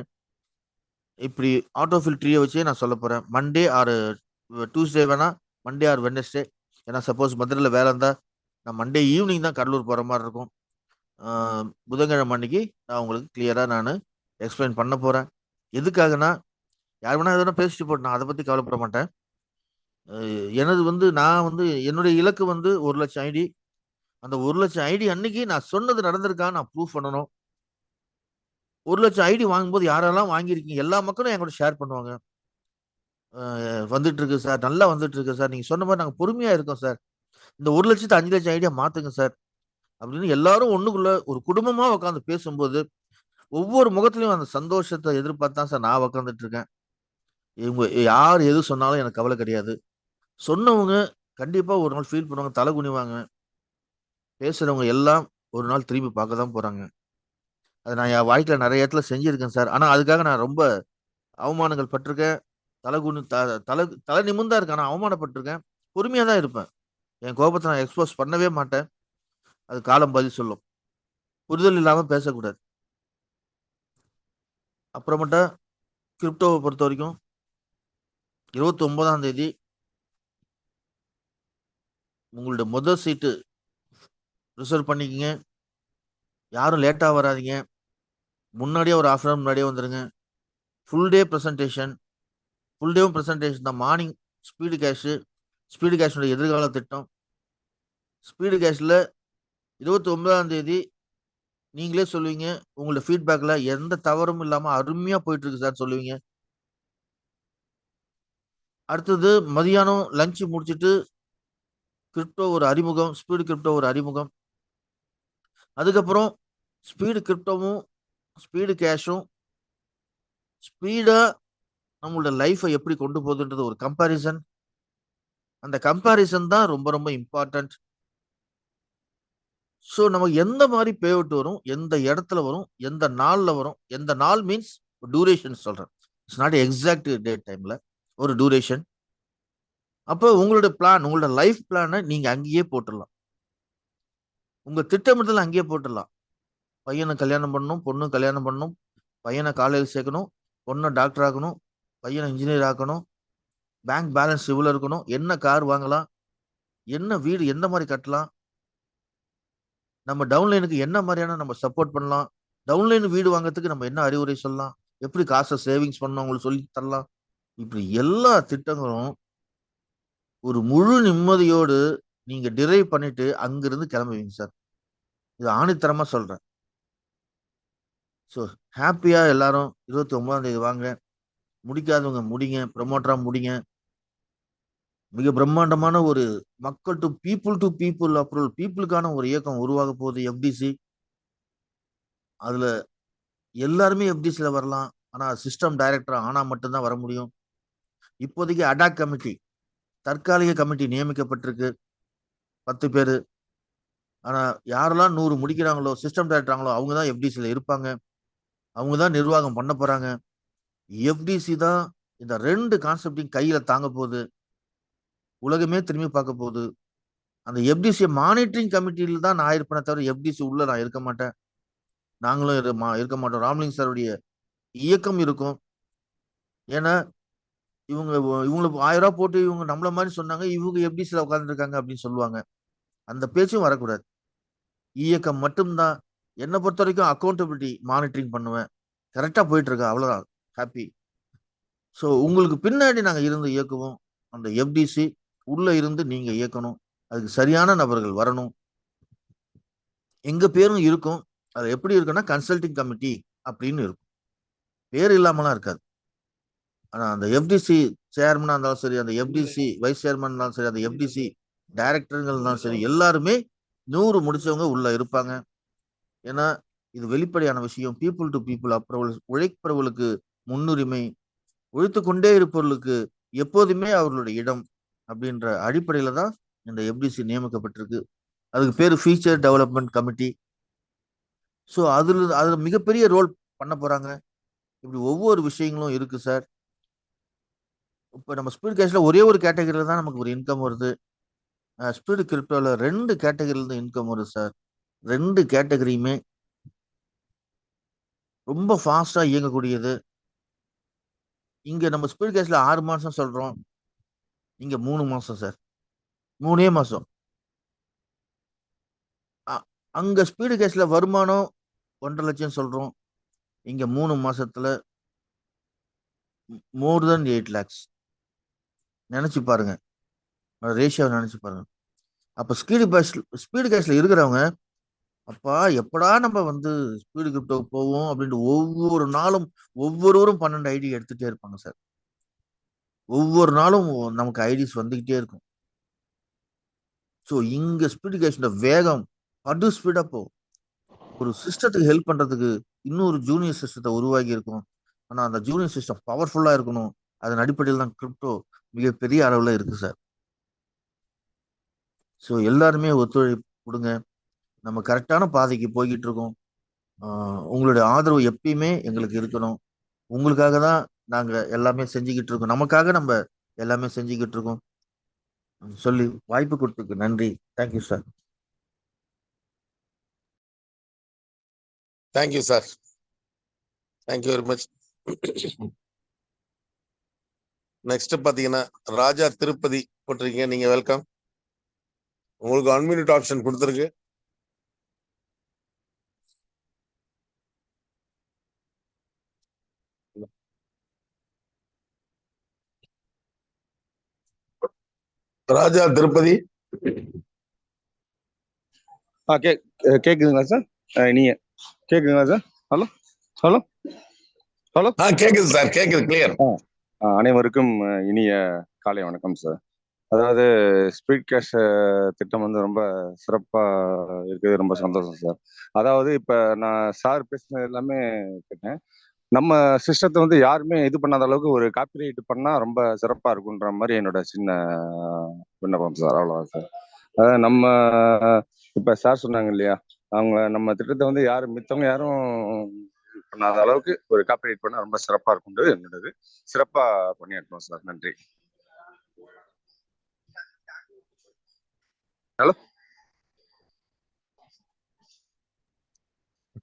Speaker 4: இப்படி ஆட்டோஃபில் ட்ரீயை வச்சே நான் சொல்ல போறேன். மண்டே ஆர் டியூஸ்டே வேணா, மண்டே ஆர் வெட்னஸ்டே. ஏன்னா சப்போஸ் மதுரையில் வேலை இருந்தா நான் மண்டே ஈவினிங் தான் கடலூர் போற மாதிரி இருக்கும். புதன்கிழமை அன்னைக்கு நான் உங்களுக்கு கிளியரா நான் எக்ஸ்பிளைன் பண்ண போறேன். எதுக்காகனா யார் வேணா எதனா பேசிட்டு போட்டு, நான் அதை பத்தி கவலைப்பட மாட்டேன். எனது நான் என்னுடைய இலக்கு 1 லட்சம் ஐடி. அந்த 1 லட்சம் ஐடி அன்னைக்கு நான் சொன்னது நடந்திருக்கா நான் ப்ரூஃப் பண்ணணும். 1 லட்சம் ஐடி வாங்கும்போது யாரெல்லாம் வாங்கியிருக்கீங்க எல்லா மக்களும் என் கூட ஷேர் பண்ணுவாங்க. வந்துட்டு இருக்கு சார், நல்லா வந்துட்டு இருக்கு சார், நீங்க சொன்ன மாதிரி நாங்க பொறுமையா இருக்கோம் சார், இந்த 1 லட்சத்தை 5 லட்சம் ஐடியா மாத்துங்க சார் அப்படின்னு எல்லாரும் ஒண்ணுக்குள்ள ஒரு குடும்பமா உட்காந்து பேசும்போது ஒவ்வொரு முகத்திலையும் அந்த சந்தோஷத்தை எதிர்பார்த்து தான் சார் நான் உட்காந்துட்டு இருக்கேன். இவங்க யார் எது சொன்னாலும் எனக்கு கவலை கிடையாது. சொன்னவங்க கண்டிப்பா ஒரு நாள் ஃபீல் பண்ணுவாங்க, தலை குனிவாங்க. பேசுறவங்க எல்லாம் ஒரு நாள் திரும்பி பார்க்க தான் போறாங்க. அதை நான் என் வாழ்க்கையில நிறைய இடத்துல செஞ்சிருக்கேன் சார். ஆனா அதுக்காக நான் ரொம்ப அவமானங்கள் பட்டிருக்கேன். தலை நிமிர்ந்தா இருக்கேன், ஆனா அவமானப்பட்டிருக்கேன். பொறுமையா தான் இருப்பேன். என் கோபத்தை நான் எக்ஸ்போஸ் பண்ணவே மாட்டேன். அது காலம் பதில் சொல்லும். புரிதல் இல்லாம பேசக்கூடாது. அப்புறமேட்டா கிரிப்டோவை பொறுத்த வரைக்கும் 29ஆம் தேதி உங்களுடைய முதல் சீட்டு ரிசர்வ் பண்ணிக்கங்க. யாரும் லேட்டா வராதீங்க. முன்னாடியே ஒரு ஹாஃப் அன் அவர் முன்னாடியே வந்துருங்க. Full day presentation. ஃபுல் டேவும் ப்ரெசன்டேஷன் தான். மார்னிங் ஸ்பீடு கேஷுடைய எதிர்கால திட்டம். ஸ்பீடு கேஷில் 29ஆம் தேதி நீங்களே சொல்லுவீங்க, உங்களோட ஃபீட்பேக்ல எந்த தவறும் இல்லாம அருமையா போயிட்டு இருக்கு சார் சொல்லுவீங்க. அடுத்தது மதியானம் லஞ்ச் முடிச்சுட்டு கிரிப்டோ ஒரு அறிமுகம், ஸ்பீடு கிரிப்டோ ஒரு அறிமுகம். அதுக்கப்புறம் ஸ்பீடு கிரிப்டோவும் ஸ்பீடு கேஷும் ஸ்பீடா நம்மளோட லைஃபை எப்படி கொண்டு போகுதுன்றது ஒரு கம்பாரிசன். அந்த கம்பாரிசன் தான் ரொம்ப ரொம்ப இம்பார்ட்டன்ட். ஸோ நமக்கு எந்த மாதிரி பேவுட்டு வரும், எந்த இடத்துல வரும், எந்த நாள்ல வரும், எந்த நாள் மீன்ஸ் டூரேஷன் சொல்றேன். இட்ஸ் நாட் எக்ஸாக்ட் டேட் டைம்ல ஒரு டூரேஷன். அப்போ உங்களோட பிளான், உங்களோட லைஃப் பிளானை நீங்க அங்கேயே போட்டுடலாம். உங்க திட்டமிட்டல் அங்கேயே போட்டுடலாம். பையனை கல்யாணம் பண்ணணும், பொண்ணு கல்யாணம் பண்ணணும், பையனை காலேஜ் சேர்க்கணும், பொண்ணை டாக்டர் ஆக்கணும், பையனை இன்ஜினியர் ஆக்கணும், பேங்க் பேலன்ஸ் இவ்வளோ இருக்கணும், என்ன கார் வாங்கலாம், என்ன வீடு எந்த மாதிரி கட்டலாம், நம்ம டவுன்லைனுக்கு என்ன மாதிரியான நம்ம சப்போர்ட் பண்ணலாம், டவுன்லைன் வீடு வாங்குறதுக்கு நம்ம என்ன அறிவுரை சொல்லலாம், எப்படி காசை சேவிங்ஸ் பண்ணணும் உங்களுக்கு சொல்லி தரலாம். இப்படி எல்லா திட்டங்களும் ஒரு முழு நிம்மதியோடு நீங்க டிரைவ் பண்ணிட்டு அங்கிருந்து கிளம்புவீங்க சார். இது ஆணித்தரமா சொல்றேன். ஸோ ஹாப்பியா எல்லாரும் 29ஆம் தேதி வாங்க. முடிக்காதவங்க முடிங்க, ப்ரமோட்டரா முடிங்க. மிக பிரம்மாண்டமான ஒரு மக்கள் டு பீப்புள் அப்ரூவல், பீப்புளுக்கான ஒரு இயக்கம் உருவாக போகுது எஃப்டிசி. அதுல எல்லாருமே எஃப்டிசில வரலாம். ஆனா சிஸ்டம் டைரக்டர் ஆனா மட்டும்தான் வர முடியும். இப்போதைக்கு அடாக் கமிட்டி, தற்காலிக கமிட்டி நியமிக்கப்பட்டிருக்கு 10 பேரு. ஆனா யாரெல்லாம் 100 முடிக்கிறாங்களோ, சிஸ்டம் டைரக்டராங்களோ அவங்க தான் எஃப்டிசில இருப்பாங்க. அவங்க தான் நிர்வாகம் பண்ண போறாங்க. எஃப்டிசி தான் இந்த 2 கான்செப்டையும் கையில தாங்க போகுது. உலகமே திரும்பி பார்க்க போகுது. அந்த எஃப்டிசி மானிட்டரிங் கமிட்டியில தான் நான் இருப்பேனே தவிர எஃப்டிசி உள்ள நான் இருக்க மாட்டேன். நாங்களும் இருக்க மாட்டோம். ராம்லிங் சாருடைய இயக்கம் இருக்கும். ஏன்னா இவங்களுக்கு 1000 ரூபாய் போட்டு இவங்க நம்மள மாதிரி சொன்னாங்க, இவங்க எஃப்டிசில உட்காந்துருக்காங்க அப்படின்னு சொல்லுவாங்க. அந்த பேச்சும் வரக்கூடாது. இயக்கம் மட்டும்தான். என்னை பொறுத்த வரைக்கும் அக்கௌண்டபிலிட்டி மானிட்டரிங் பண்ணுவேன். கரெக்டா போயிட்டு இருக்கா, அவ்வளவுதான். ஹாப்பி. ஸோ உங்களுக்கு பின்னாடி நாங்க இருந்து இயக்குவோம். அந்த எஃப்டிசி உள்ள இருந்து நீங்க இயக்கணும். அதுக்கு சரியான நபர்கள் வரணும். எங்க பேரும் இருக்கும். அது எப்படி இருக்குன்னா கன்சல்டிங் கமிட்டி அப்படின்னு இருக்கும். பேர் இல்லாமலாம் இருக்காது. ஆனா அந்த எஃப்டிசி சேர்மனா இருந்தாலும் சரி, அந்த எஃப்டிசி வைஸ் சேர்மன் இருந்தாலும் சரி, அந்த எஃப்டிசி டைரக்டர்கள் இருந்தாலும் சரி, எல்லாருமே 100 முடிச்சவங்க உள்ள இருப்பாங்க. ஏன்னா இது வெளிப்படையான விஷயம். பீப்புள் டு பீப்புள் அப்ரூவல், உழைப்பவர்களுக்கு முன்னுரிமை, உழைத்து கொண்டே இருப்பவர்களுக்கு எப்போதுமே அவர்களுடைய இடம் அப்படின்ற அடிப்படையில தான் இந்த எஃப்டிசி நியமிக்கப்பட்டிருக்கு. அதுக்கு பேர் ஃபியூச்சர் டெவலப்மெண்ட் கமிட்டி. ஸோ அதுல மிகப்பெரிய ரோல் பண்ண போறாங்க. இப்படி ஒவ்வொரு விஷயங்களும் இருக்கு சார். இப்போ நம்ம ஸ்பீட் கேஷ்ல ஒரே ஒரு கேட்டகரியில தான் நமக்கு ஒரு இன்கம் வருது. ஸ்பீடு கிரிப்டோல 2 கேட்டகரியில இருந்து இன்கம் வரும் சார். 2 கேட்டகரியுமே ரொம்ப ஃபாஸ்டா இயங்கக்கூடியது. இங்க நம்ம ஸ்பீடு கேஷ்ல 6 மாசம் சொல்றோம், இங்க 3 மாசம் சார். 3 மாசம். அங்க ஸ்பீடு கேஷ்ல வருமானம் 1.5 லட்சம் சொல்றோம், இங்க 3 மாசத்துல மோர் தென் 8 lakhs. நினைச்சு பாருங்க, ரேஷியோ நினைச்சு பாருங்க. அப்ப ஸ்பீடு கேஷ்ல இருக்கிறவங்க அப்பா எப்படா நம்ம வந்து ஸ்பீடு கிரிப்டோ போவோம் அப்படின்ட்டு ஒவ்வொரு நாளும் ஒவ்வொருவரும் 12 ஐடி எடுத்துட்டே இருப்பாங்க சார். ஒவ்வொரு நாளும் நமக்கு ஐடிஸ் வந்துகிட்டே இருக்கும். ஸோ இங்க ஸ்பீடு கேஷோட வேகம் படு ஸ்பீடா போகும். ஒரு சிஸ்டத்துக்கு ஹெல்ப் பண்றதுக்கு இன்னொரு ஜூனியர் சிஸ்டத்தை உருவாக்கி இருக்கும். ஆனா அந்த ஜூனியர் சிஸ்டம் பவர்ஃபுல்லா இருக்கணும். அதன் அடிப்படையில் தான் கிரிப்டோ மிகப்பெரிய அளவுல இருக்கு சார். ஸோ எல்லாருமே ஒத்துழைப்பு கொடுங்க. நம்ம கரெக்டான பாதைக்கு போய்கிட்டு இருக்கோம். உங்களுடைய ஆதரவு எப்பயுமே எங்களுக்கு இருக்கணும். உங்களுக்காக தான் நாங்க எல்லாமே செஞ்சுக்கிட்டு இருக்கோம். நமக்காக நம்ம எல்லாமே செஞ்சுக்கிட்டு இருக்கோம். சொல்லி வாய்ப்பு கொடுத்ததுக்கு நன்றி. Thank you sir.
Speaker 3: Thank you sir. Thank you very much. Next பாத்தீங்கன்னா ராஜா திருப்பதி போட்டிருக்கீங்க. நீங்க வெல்கம். உங்களுக்கு அன்மியூட் ஆப்ஷன் கொடுத்துருக்கு. ராஜா திருப்பதி.
Speaker 5: கேக்குதுங்களா சார்? நீங்க கேக்குதுங்களா சார்? Hello hello hello.
Speaker 3: கேக்குது சார், கேக்குது கிளியர்.
Speaker 5: அனைவருக்கும் இனிய காலை வணக்கம் சார். அதாவது ஸ்பீட் கேஷ் திட்டம் வந்து ரொம்ப சிறப்பா இருக்குது, ரொம்ப சந்தோஷம் சார். அதாவது இப்ப நான் சார் பேசினது எல்லாமே கேட்டேன். நம்ம சிஸ்டத்தை வந்து யாருமே இது பண்ணாத அளவுக்கு ஒரு காப்பிரைட் பண்ணா ரொம்ப சிறப்பா இருக்குன்ற மாதிரி என்னோட சின்ன விண்ணப்பம் சார். அவ்வளவுதான் சார். அதாவது நம்ம இப்ப சார் சொன்னாங்க இல்லையா, அவங்க நம்ம திட்டத்தை வந்து யாரும் மித்தவங்க யாரும் பண்ணாத அளவுக்கு ஒரு காப்பிரைட் பண்ணா ரொம்ப சிறப்பா இருக்கும்ன்றது என்னோடது. சிறப்பா பண்ணியாட்டோம் சார். நன்றி. ஹலோ.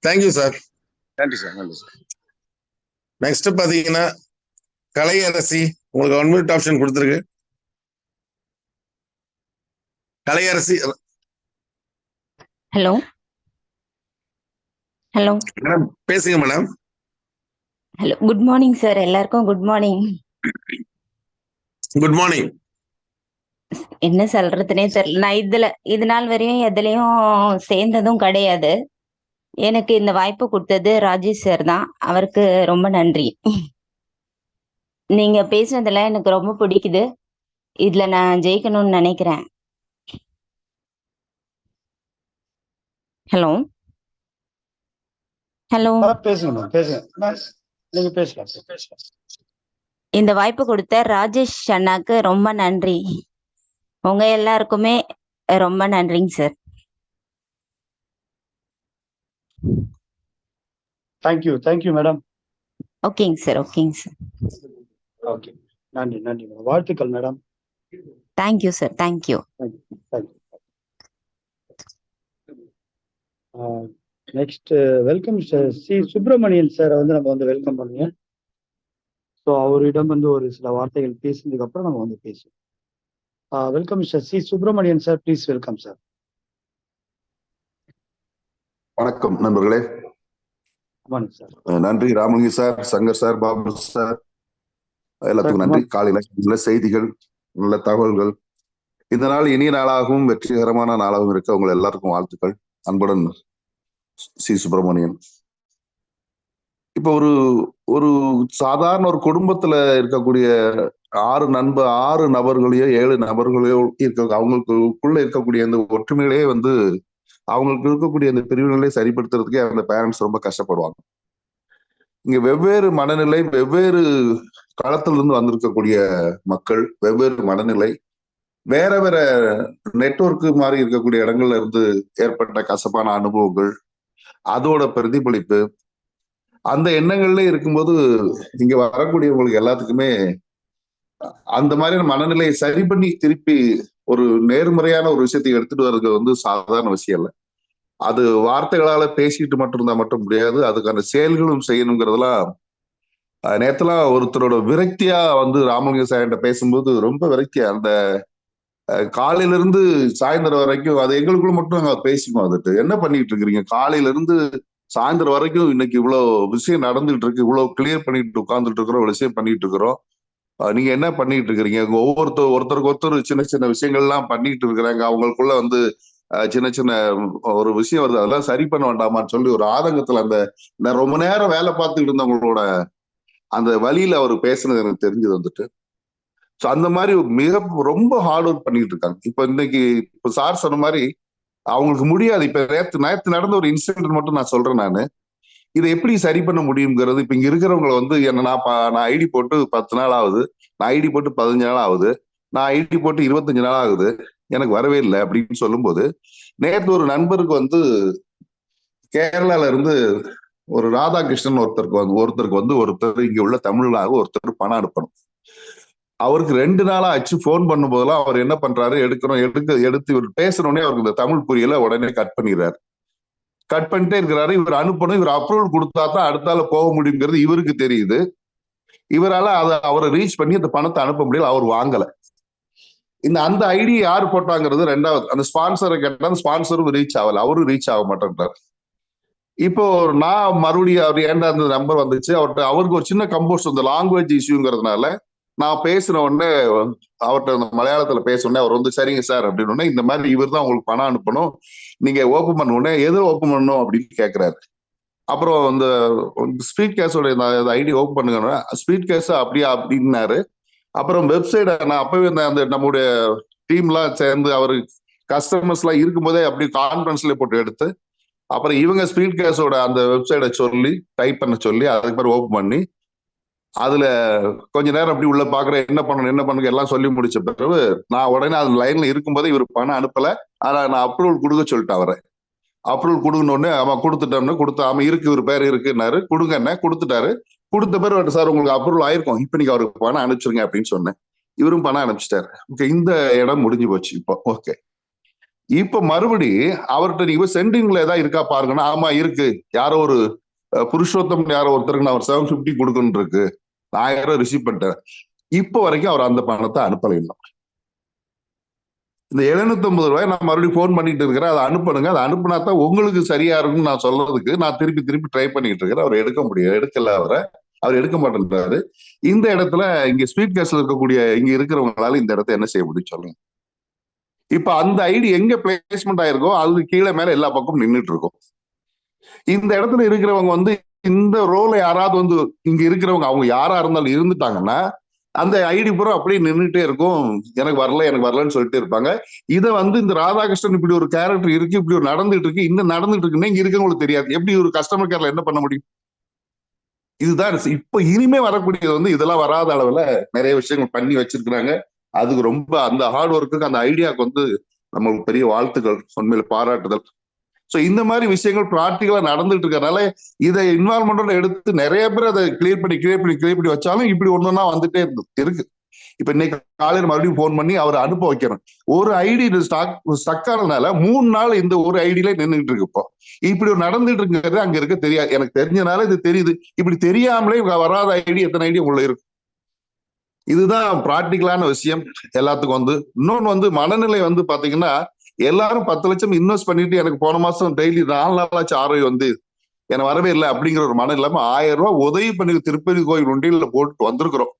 Speaker 3: Thank you sir.
Speaker 5: நன்றி சார். நன்றி சார்.
Speaker 3: நெக்ஸ்ட் பாத்தீங்கன்னா கலையரசி. உங்களுக்கு அன்மியூட் ஆப்ஷன் கொடுத்துருக்கு. கலையரசி.
Speaker 6: ஹலோ ஹலோ
Speaker 3: மேடம் பேசுங்க madam.
Speaker 6: Hello, good morning sir. எல்லாருக்கும் குட் மார்னிங்.
Speaker 3: Good morning.
Speaker 6: என்ன சொல்றதுனே தெரியல. நான் இது நாள் வரையும் எதுலயும் சேர்ந்ததும் கிடையாது. எனக்கு இந்த வாய்ப்பு கொடுத்தது ராஜேஷ் சார் தான். அவருக்கு ரொம்ப நன்றி. நீங்க பேசுனதெல்லாம் எனக்கு ரொம்ப பிடிக்குது. இதுல நான் ஜெயிக்கணும்னு நினைக்கிறேன். Hello hello.
Speaker 1: பேசுங்க பேசுங்க, நீங்க பேசலாம்.
Speaker 6: இந்த வாய்ப்பு கொடுத்த ராஜேஷ் அண்ணாக்கு ரொம்ப நன்றி. உங்க எல்லாருக்குமே ரொம்ப நன்றிங்க சார்.
Speaker 1: Thank you madam.
Speaker 6: ஓகேங்க சார். ஓகேங்க சார்.
Speaker 1: ஓகே, நன்றி மேடம். வாழ்த்துக்கள் madam.
Speaker 6: Thank you sir. Thank you.
Speaker 1: Next welcome C Subramanian சாரை வந்து நம்ம வந்து வெல்கம் பண்ணுங்க. ஸோ அவரிடம் வந்து ஒரு சில வார்த்தைகள் பேசினதுக்கு அப்புறம் நம்ம வந்து பேசுவோம். Welcome mister C Subramanian sir, please welcome sir.
Speaker 7: வணக்கம் நண்பர்களே. நன்றி Ramalinga sir, Shankar sir, Babu sir, எல்லாத்துக்கும் நன்றி. காலையில நல்ல செய்திகள், நல்ல தகவல்கள். இந்த நாள் இனிய நாளாகவும் வெற்றிகரமான நாளாகவும் இருக்க உங்களை எல்லாருக்கும் வாழ்த்துக்கள். அன்புடன் சி சுப்பிரமணியன். இப்ப ஒரு சாதாரண ஒரு குடும்பத்துல இருக்கக்கூடிய 6 நபர்களையோ 7 நபர்களையோ அவங்களுக்குள்ள இருக்கக்கூடிய அந்த ஒற்றுமைகளே வந்து அவங்களுக்கு இருக்கக்கூடிய அந்த பிரிவுகளே சரிப்படுத்துறதுக்கே அந்த பேரண்ட்ஸ் ரொம்ப கஷ்டப்படுவாங்க. இங்க வெவ்வேறு மனநிலை, வெவ்வேறு களத்துல இருந்து வந்திருக்கக்கூடிய மக்கள், வெவ்வேறு மனநிலை, வேற வேற நெட்வொர்க் மாதிரி இருக்கக்கூடிய இடங்கள்ல இருந்து ஏற்பட்ட கசப்பான அனுபவங்கள், அதோட பிரதிபலிப்பு, அந்த எண்ணங்கள்ல இருக்கும்போது இங்க வரக்கூடியவங்களுக்கு எல்லாத்துக்குமே அந்த மாதிரியான மனநிலையை சரி பண்ணி திருப்பி ஒரு நேர்மறையான ஒரு விஷயத்தை எடுத்துட்டு வர்றது வந்து சாதாரண விஷயம் இல்லை. அது வார்த்தைகளால பேசிட்டு மட்டும் இருந்தா மட்டும் முடியாது, அதுக்கான செயல்களும் செய்யணுங்கிறதெல்லாம். நேத்துலாம் ஒருத்தரோட விரக்தியா வந்து ராமலிங்க சார்கிட்ட பேசும்போது ரொம்ப விரக்தியா, அந்த காலையில இருந்து சாயந்தரம் வரைக்கும் அது எங்களுக்குள்ள மட்டும் நாங்க பேசிக்குவோம். அதுட்டு என்ன பண்ணிட்டு இருக்கிறீங்க, காலையில இருந்து சாயந்தரம் வரைக்கும் இன்னைக்கு இவ்வளவு விஷயம் நடந்துட்டு இருக்கு, இவ்வளவு கிளியர் பண்ணிட்டு உட்கார்ந்துட்டு இருக்கிறோம், இவ்வளவு விஷயம் பண்ணிட்டு இருக்கிறோம், நீங்க என்ன பண்ணிட்டு இருக்கிறீங்க, ஒருத்தருக்கு ஒருத்தர் சின்ன சின்ன விஷயங்கள்லாம் பண்ணிட்டு இருக்கிறாங்க, அவங்களுக்குள்ள வந்து சின்ன சின்ன ஒரு விஷயம் வருது, அதெல்லாம் சரி பண்ண வேண்டாமான்னு சொல்லி ஒரு ஆதங்கத்துல அந்த ரொம்ப நேரம் வேலை பார்த்துட்டு இருந்தவங்களோட அந்த வழியில அவர் பேசுனது எனக்கு தெரிஞ்சது வந்துட்டு. ஸோ அந்த மாதிரி ரொம்ப ஹார்ட் ஒர்க் பண்ணிட்டு இருக்காங்க. இப்ப இன்னைக்கு இப்ப சார் சொன்ன மாதிரி அவங்களுக்கு முடியாது. இப்ப நேத்து நடந்த ஒரு இன்சிடென்ட் மட்டும் நான் சொல்றேன். இதை எப்படி சரி பண்ண முடியுங்கிறது, இப்ப இங்க இருக்கிறவங்களை வந்து என்ன நான் ஐடி போட்டு 10 நாள் ஆகுது, நான் ஐடி போட்டு 15 நாள் ஆகுது, நான் ஐடி போட்டு 25 நாள் ஆகுது, எனக்கு வரவே இல்லை அப்படின்னு சொல்லும்போது, நேற்று ஒரு நண்பருக்கு வந்து கேரளால இருந்து ஒரு ராதாகிருஷ்ணன் ஒருத்தர் இங்க உள்ள தமிழ்நாக ஒருத்தர் பணம் அனுப்பணும். அவருக்கு 2 நாளா ஆச்சு. போன் பண்ணும் போதெல்லாம் அவர் என்ன பண்றாரு, எடுத்து இவர் பேசுறோடனே அவருக்கு இந்த தமிழ் புரியல, உடனே கட் பண்ணிடுறாரு. கட் பண்ணிட்டே இருக்கிறாரு. இவர் அனுப்பணும், இவர் அப்ரூவல் கொடுத்தா தான் அடுத்தால போக முடியுங்கிறது இவருக்கு தெரியுது. இவரால அவரை ரீச் பண்ணி அந்த பணத்தை அனுப்ப முடியல, அவர் வாங்கல. அந்த ஐடி யார் போட்டாங்கிறது ரெண்டாவது. அந்த ஸ்பான்சரை கேட்டா அந்த ஸ்பான்சரும் ரீச் ஆகல, அவரும் ரீச் ஆக மாட்டேன்றார். இப்போ நான் மறுபடியும் அவர் ஏன்டா அந்த நம்பர் வந்துச்சு, அவருக்கு ஒரு சின்ன கம்போஸ் இந்த லாங்குவேஜ் இஷ்யூங்கிறதுனால நான் பேசின உடனே அவர்கிட்ட மலையாளத்துல பேச அவர் வந்து சரிங்க சார் அப்படின்னு, இந்த மாதிரி இவர் தான் உங்களுக்கு பணம் அனுப்பணும், நீங்க ஓப்பன் பண்ண உடனே எது ஓப்பன் பண்ணணும் அப்படின்னு கேட்கிறாரு. அப்புறம் இந்த ஸ்பீட் கேஸோட ஐடி ஓப்பன் பண்ணுங்க, ஸ்பீட் கேஸ் அப்படியா அப்படின்னாரு. அப்புறம் வெப்சைட் நான் அப்பவே அந்த நம்முடைய டீம்லாம் சேர்ந்து அவர் கஸ்டமர்ஸ் எல்லாம் இருக்கும்போதே அப்படி கான்ஃபரன்ஸ்ல போட்டு எடுத்து, அப்புறம் இவங்க ஸ்பீட் கேஸோட அந்த வெப்சைட்டை சொல்லி டைப் பண்ண சொல்லி அதுக்கு பிறகு ஓப்பன் பண்ணி அதுல கொஞ்ச நேரம் அப்படி உள்ள பாக்குறேன், என்ன பண்ணணும் எல்லாம் சொல்லி முடிச்ச பிறகு நான் உடனே அது லைன்ல இருக்கும்போதே இவர் பணம் அனுப்பல, ஆனா நான் அப்ரூவல் கொடுக்க சொல்லிட்டேன். அவரை அப்ரூவல் கொடுக்கணும்னு அவன் கொடுத்துட்டோம்னு ஆமா இருக்கு, இவர் பேர் இருக்குன்னாரு, கொடுங்க என்ன கொடுத்துட்டாரு. கொடுத்த பிறகு சார் உங்களுக்கு அப்ரூவல் ஆயிருக்கும், இப்ப நீங்க அவருக்கு பணம் அனுப்பிச்சிருங்க அப்படின்னு சொன்னேன். இவரும் பணம் அனுப்பிச்சிட்டாரு. ஓகே, இந்த இடம் முடிஞ்சு போச்சு. இப்போ ஓகே, இப்ப மறுபடி அவர்கிட்ட நீங்க சென்டிங்ல ஏதாவது இருக்கா பாருங்கன்னா, ஆமா இருக்கு, யாரோ ஒரு புருஷோத்தம் யாரோ ஒருத்தருக்கு நான் ஒரு 750 கொடுக்கணும் இருக்கு, 1000 ரிசீவ் பண்ணிட்டேன். இப்போ வரைக்கும் அவர் அந்த பணத்தை அனுப்பல. இல்லை, இந்த 750 ரூபாய் நான் மறுபடியும் போன் பண்ணிட்டு இருக்கிறேன், அதை அனுப்பணுங்க, அதை அனுப்புனா தான் உங்களுக்கு சரியா இருக்கும்னு நான் சொல்றதுக்கு நான் திருப்பி ட்ரை பண்ணிட்டு இருக்கிறேன். அவர் எடுக்கல, அவர் எடுக்க மாட்டேன்றாரு. இந்த இடத்துல இங்க ஸ்பீட் கேஸ்ல இருக்கக்கூடிய இங்க இருக்கிறவங்களால இந்த இடத்த என்ன செய்ய முடியும் சொல்லுங்க. இப்ப அந்த ஐடி எங்க பிளேஸ்மெண்ட் ஆயிருக்கோ அது கீழே மேல எல்லா பக்கமும் நின்றுட்டு இருக்கும். இந்த இடத்துல இருக்கிறவங்க வந்து இந்த ரோலை யாராவது வந்து இங்க இருக்கிறவங்க அவங்க யாரா இருந்தாலும் இருந்துட்டாங்கன்னா அந்த ஐடி பூரா அப்படியே நின்றுட்டே இருக்கும், எனக்கு வரலன்னு சொல்லிட்டு இருப்பாங்க. இதை வந்து இந்த ராதாகிருஷ்ணன் இப்படி ஒரு கேரக்டர் இருக்கு, இப்படி ஒரு நடந்துட்டு இருக்கு, இன்னும் நடந்துட்டு இருக்குன்னு இங்க இருக்கவங்களுக்கு தெரியாது. எப்படி ஒரு கஸ்டமர் கேர்ல என்ன பண்ண முடியும்? இதுதான் இப்ப இனிமே வரக்கூடியது. வந்து இதெல்லாம் வராத அளவுல நிறைய விஷயங்கள் பண்ணி வச்சிருக்கிறாங்க. அதுக்கு ரொம்ப அந்த ஹார்ட் ஒர்க்குக்கு அந்த ஐடியாவுக்கு வந்து நம்மளுக்கு பெரிய வாழ்த்துக்கள், உண்மையில பாராட்டுதல். சோ இந்த மாதிரி விஷயங்கள் பிராக்டிகலா நடந்துட்டு இருக்கறனால இதை இன்வால்மெண்டோட எடுத்து நிறைய பேர் அதை கிளியர் பண்ணி வச்சாலும் இப்படி ஒண்ணுன்னா வந்துட்டே இருக்கு. இப்ப இன்னைக்கு காலையில் மறுபடியும் போன் பண்ணி அவர் அனுப்ப வைக்கிறேன். ஒரு ஐடி ஸ்டக் ஆனதுனால 3 நாள் இந்த ஒரு ஐடியில நின்றுட்டு இருக்கு. இப்போ இப்படி ஒரு நடந்துட்டு இருக்கிறது அங்க இருக்க தெரியாது, எனக்கு தெரிஞ்சனால இது தெரியுது. இப்படி தெரியாமலே வராத ஐடி எத்தனை ஐடி உள்ள இருக்கு. இதுதான் பிராக்டிகலான விஷயம் எல்லாத்துக்கும். வந்து இன்னொன்னு வந்து மனநிலை வந்து பாத்தீங்கன்னா, எல்லாரும் 10 லட்சம் இன்வெஸ்ட் பண்ணிட்டு எனக்கு போன மாசம் டெய்லி 4 நாளாச்சு ஆர்ஐ வந்து எனக்கு வரவே இல்லை அப்படிங்கிற ஒரு மனம் இல்லாம 1000 ரூபாய் உதவி பண்ணி திருப்பதி கோயில் உண்டியல்ல போட்டு வந்திருக்கிறோம்.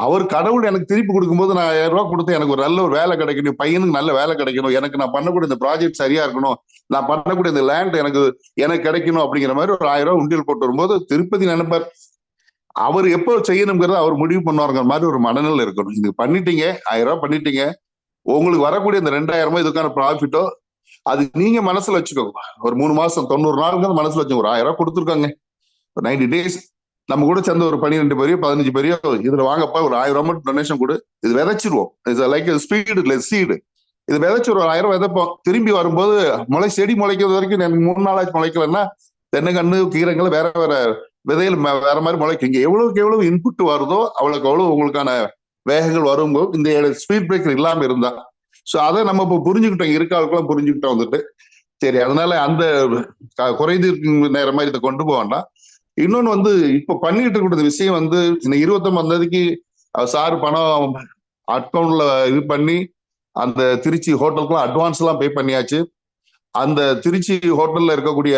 Speaker 7: அவர் கடவுள் எனக்கு திருப்பி கொடுக்கும்போது நான் 1000 ரூபாய் கொடுத்து எனக்கு ஒரு நல்ல ஒரு வேலை கிடைக்கணும், பையனுக்கு நல்ல வேலை கிடைக்கணும், எனக்கு நான் பண்ணக்கூடிய இந்த ப்ராஜெக்ட் சரியா இருக்கணும், நான் பண்ணக்கூடிய இந்த லேண்ட் எனக்கு கிடைக்கணும் அப்படிங்கிற மாதிரி ஒரு 1000 ரூபாய் உண்டியல் போட்டு வரும்போது திருப்பதி நினைப்பார், அவர் எப்போ செய்யணுங்கிறத அவர் முடிவு பண்ணுவாருங்கிற மாதிரி ஒரு மனநிலை இருக்கணும். இது பண்ணிட்டீங்க, 1000 ரூபாய் பண்ணிட்டீங்க, உங்களுக்கு வரக்கூடிய இந்த 2000 இதுக்கான ப்ராஃபிட்டோ அது நீங்க மனசுல வச்சுக்கோங்க. ஒரு 3 மாசம் 90 நாளுக்கு மனசுல வச்சுக்கோங்க. ஒரு 1000 ரூபாய் கொடுத்துருக்காங்க, 90 days நம்ம கூட சேர்ந்த ஒரு 12 பேரையோ 15 பேரையோ இதுல வாங்கப்பா ஒரு 1000 ரூபாய் மட்டும் டொனேஷன் கொடு, இது விதைச்சிருவோம். லைக் சீடு, இது விதைச்சு ஒரு 1000 விதைப்போம். திரும்பி வரும்போது செடி முளைக்கிறது வரைக்கும் எனக்கு 3 நாளாச்சு முளைக்கலன்னா தென்னங்கண்ணு கீரைங்களை வேற விதையில் வேற மாதிரி முளைக்கும். இங்க எவ்வளவுக்கு எவ்வளவு இன்புட் வருதோ அவ்வளவுக்கு அவ்வளவு உங்களுக்கான வேகங்கள் வரும்போது இந்த ஸ்பீட் பிரேக்கர் இல்லாம இருந்தா ஸோ அதை நம்ம இப்போ புரிஞ்சுக்கிட்டோம், இருக்காளுக்கெல்லாம் புரிஞ்சுக்கிட்டோம் வந்துட்டு. சரி, அதனால அந்த குறைந்து நேரம் மாதிரி இதை கொண்டு போக வேண்டாம். இன்னொன்னு வந்து இப்ப பண்ணிட்டு இருக்கிற விஷயம் வந்து இந்த 29 தேதிக்கு சார் பணம் அக்கௌண்ட்ல இது பண்ணி அந்த திருச்சி ஹோட்டலுக்குலாம் அட்வான்ஸ் எல்லாம் பே பண்ணியாச்சு. அந்த திருச்சி ஹோட்டல்ல இருக்கக்கூடிய